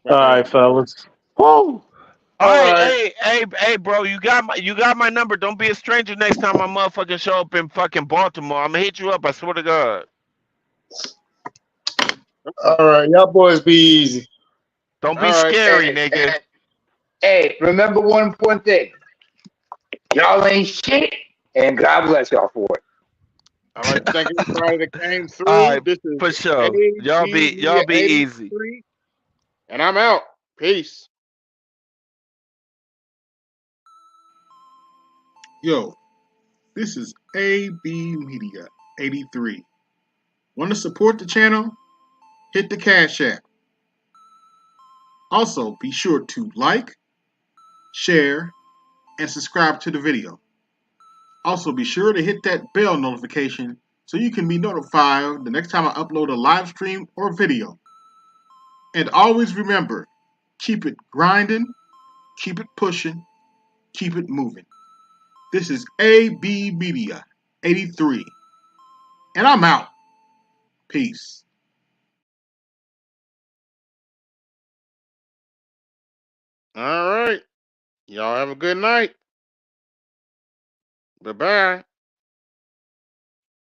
all right, fellas. Woo! all all right, right. hey, bro, you got my number. Don't be a stranger next time I motherfucking show up in fucking Baltimore. I'm gonna hit you up. I swear to God. All right. Y'all boys be easy. Don't be All right. scary, hey, nigga. hey, remember one important thing. Y'all ain't shit, and God bless y'all for it. I'd like to thank everybody that came through. All right, This is for sure. Y'all AB be Media easy. 83, and I'm out. Peace. Yo, this is AB Media 83. Want to support the channel? Hit the Cash App. Also, be sure to like, share, and subscribe to the video. Also, be sure to hit that bell notification so you can be notified the next time I upload a live stream or video. And always remember, keep it grinding, keep it pushing, keep it moving. This is AB Media 83, and I'm out. Peace. All right. Y'all have a good night. Bye-bye.